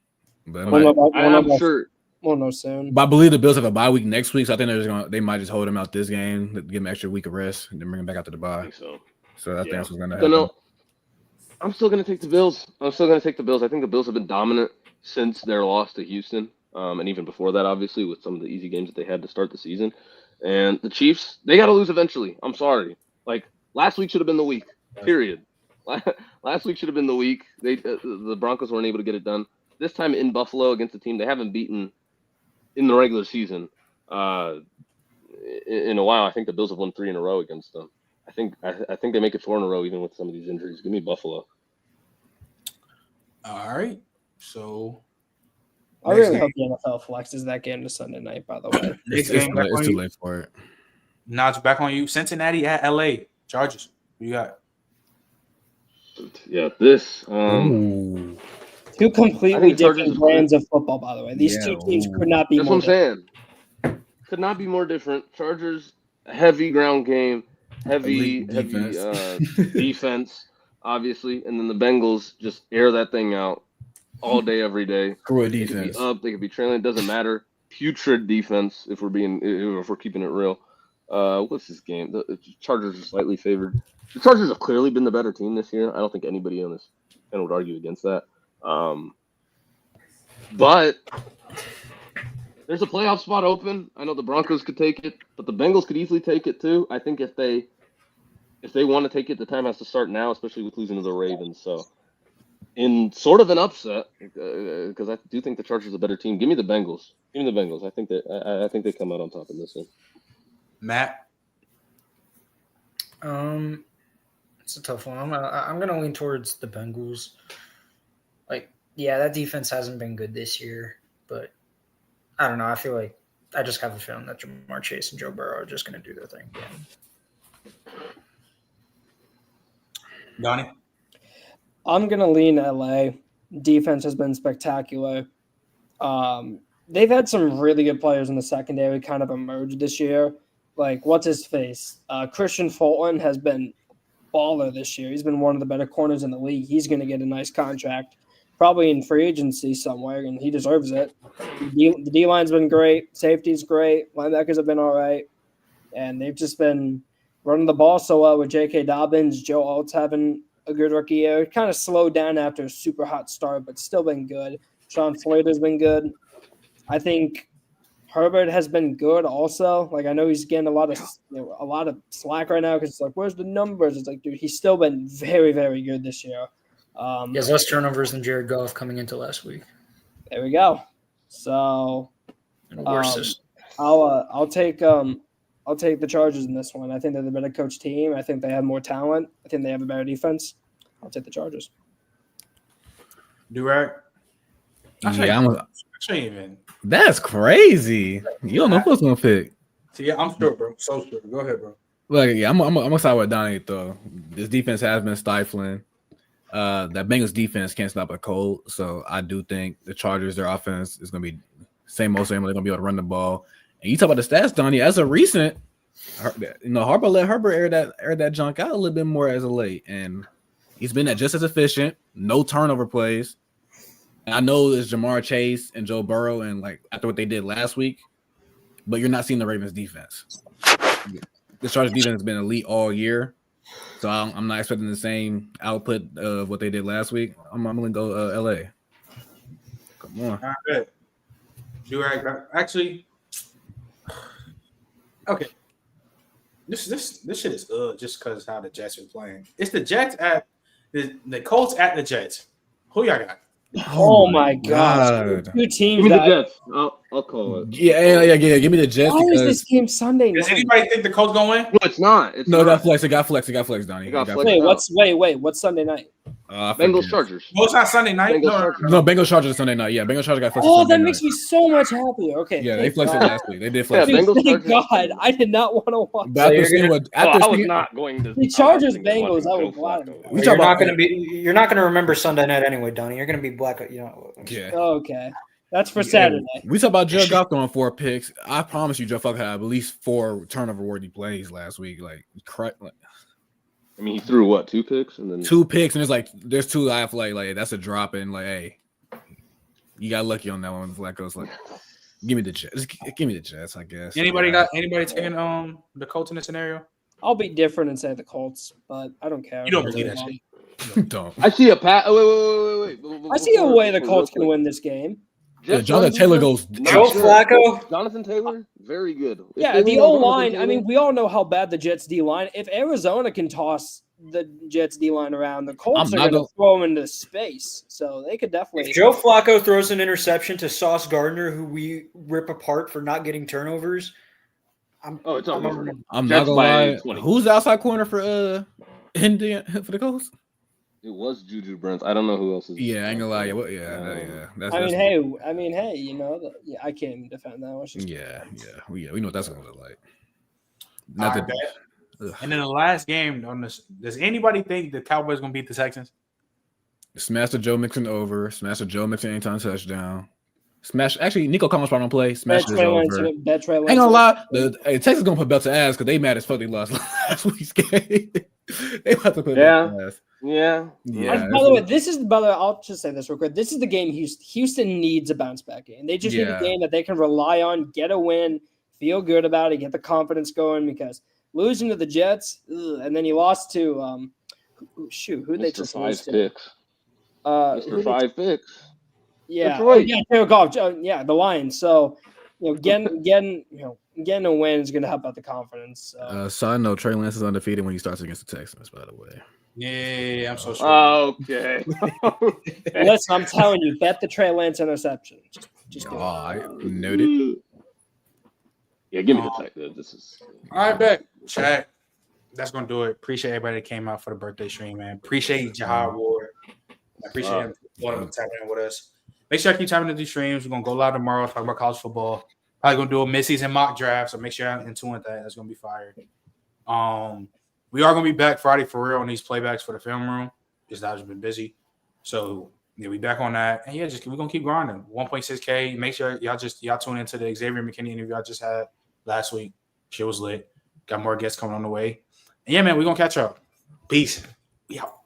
But I'm sure. We'll know soon. But I believe the Bills have a bye week next week, so I think they might just hold him out this game, give him an extra week of rest, and then bring him back after the bye. I think so. So I think that's what's going to happen. No, I'm still going to take the Bills. I think the Bills have been dominant since their loss to Houston, and even before that, obviously, with some of the easy games that they had to start the season. And the Chiefs, they got to lose eventually. I'm sorry. Like, last week should have been the week, period. Last week should have been the week. The Broncos weren't able to get it done. This time in Buffalo against a team they haven't beaten in the regular season in a while. I think the Bills have won 3 in a row against them. I think they make it 4 in a row even with some of these injuries. Give me Buffalo. All right. So I really hope the NFL flexes that game to Sunday night, by the way. It's too late for it. Now it's back on you. Cincinnati at LA. Chargers. Who you got? Yeah, this. Ooh. Two I completely think the Chargers different are clear. brands of football, by the way. These Yeah, two teams ooh. could not be That's more what I'm saying. Could not be more different. Chargers, heavy ground game, heavy Elite defense. defense, obviously, and then the Bengals just air that thing out all day, every day. Screw a They could be defense. up, they could be trailing. It doesn't matter. Putrid defense, if we're keeping it real. What's this game? The Chargers are slightly favored. The Chargers have clearly been the better team this year. I don't think anybody on this panel would argue against that. But there's a playoff spot open. I know the Broncos could take it, but the Bengals could easily take it too. I think if they want to take it, the time has to start now, especially with losing to the Ravens. So, in sort of an upset, because I do think the Chargers are a better team. Give me the Bengals. Give me the Bengals. I think they come out on top in this one. Matt? It's a tough one. I'm gonna lean towards the Bengals. Like, yeah, that defense hasn't been good this year, but I don't know. I feel like I just have a feeling that Jamar Chase and Joe Burrow are just gonna do their thing again. Donnie? I'm gonna lean LA. Defense has been spectacular. They've had some really good players in the secondary kind of emerge this year. Like, what's his face? Christian Fulton has been baller this year. He's been one of the better corners in the league. He's going to get a nice contract, probably in free agency somewhere, and he deserves it. The D-line's been great. Safety's great. Linebackers have been all right. And they've just been running the ball so well with J.K. Dobbins. Joe Alt's having a good rookie year. Kind of slowed down after a super hot start, but still been good. Sean Slater's been good. I think Herbert has been good also. Like, I know he's getting a lot of slack right now because it's like, where's the numbers? It's like, dude, he's still been very, very good this year. He has less turnovers than Jared Goff coming into last week. There we go. So I'll take the Chargers in this one. I think they're the better coach team. I think they have more talent. I think they have a better defense. I'll take the Chargers. Durag? That's crazy. You don't know who's gonna pick. See, yeah, I'm sure, bro. So sure. Go ahead, bro. Like, yeah, I'm gonna side with Donnie though. This defense has been stifling. That Bengals defense can't stop a cold, so I do think the Chargers, their offense is gonna be same. They're gonna be able to run the ball. And you talk about the stats, Donnie. As a recent, Harbaugh let Herbert air that junk out a little bit more as of late, and he's been just as efficient. No turnover plays. And I know it's Jamar Chase and Joe Burrow, and like after what they did last week, but you're not seeing the Ravens defense. The Chargers defense has been elite all year, so I'm not expecting the same output of what they did last week. I'm gonna go LA. Come on. All right. Durag, actually, okay. This shit is just because how the Jets are playing. It's the Jets at the Colts at the Jets. Who y'all got? Oh my God! Two teams. Give me the Jets. I'll call it. Yeah. Give me the Jets. Why is this game Sunday night? Does anybody think the Colts gonna win? No, it's not. It's no, not. It got flex, Donnie. Wait, what's Sunday night? Bengals Chargers. No, it's not Sunday night. Bengals Chargers Sunday night. Yeah, Bengals Chargers got flexed. Oh, that makes me so much happier. Okay. Yeah, they flexed it last week. They did flex. Yeah, thank God. I did not want to watch. I was not going to. The Chargers Bengals. I was glad. You're not gonna remember Sunday night anyway, Donnie. You're gonna be black. Yeah. Okay. That's for Saturday. We talk about Jared Goff throwing 4 picks. I promise you, Joe Fuck had at least 4 turnover-worthy plays last week. I mean, he threw what, 2 picks, and then 2 picks, and there's 2 I feel like that's a drop in. Like, hey, you got lucky on that one. Flacco's like, give me the Jets. Give me the Jets, I guess. Anybody taking the Colts in this scenario? I'll be different and say the Colts, but I don't care. You don't believe that shit. Don't. I see a pat. Wait. I see a way the Colts can win this game. Yeah, Jonathan Taylor goes. Joe Flacco. Jonathan Taylor, very good. Yeah, the O-line, I mean, we all know how bad the Jets D-line. If Arizona can toss the Jets D-line around, the Colts are going to throw them into space. So they could definitely. If Joe Flacco throws an interception to Sauce Gardner, who we rip apart for not getting turnovers, I'm not gonna lie. Who's the outside corner for Indiana for the Colts? It was Juju Brents. I don't know who else is. Yeah, I ain't gonna lie. I mean, hey, you know, I can't even defend that one. Yeah. We know what that's gonna look like. Ugh. And then the last game on this, does anybody think the Cowboys gonna beat the Texans? Smash the Joe Mixon over. Smash the Joe Mixon anytime touchdown. Smash. Actually, Nico Collins probably don't play. Smash this over. Ain't gonna lie. The Texans gonna put belts to ass because they mad as fuck. They lost last week's game. They about to put belts to ass. Yeah. By the way, I'll just say this real quick. This is the game Houston needs a bounce back game. They just need a game that they can rely on, get a win, feel good about it, get the confidence going. Because losing to the Jets, and then you lost to who did they just lose to? Picks. Mr. 5 picks. Yeah, Detroit. Taylor Goff. The Lions. So, getting a win is going to help out the confidence. So. Side note: Trey Lance is undefeated when he starts against the Texans. By the way. Yeah, I'm so sure. Okay. Listen, I'm telling you, bet the Trey Lance interception. Just I noted. Yeah, give me the tech. This is all right. Bet chat. That's gonna do it. Appreciate everybody that came out for the birthday stream, man. Appreciate Jihad Ward. I appreciate him tapping in with us. Make sure I keep tapping into these streams. We're gonna go live tomorrow, talk about college football. Probably gonna do a mid-season mock draft, so make sure I'm in tune with that. That's gonna be fire. We are gonna be back Friday for real on these playbacks for the film room. Just I've just been busy, so we back on that. And we're gonna keep grinding. 1.6K. Make sure y'all tune into the Xavier McKinney interview I just had last week. Shit was lit. Got more guests coming on the way. And yeah, man, we're gonna catch up. Peace. We out.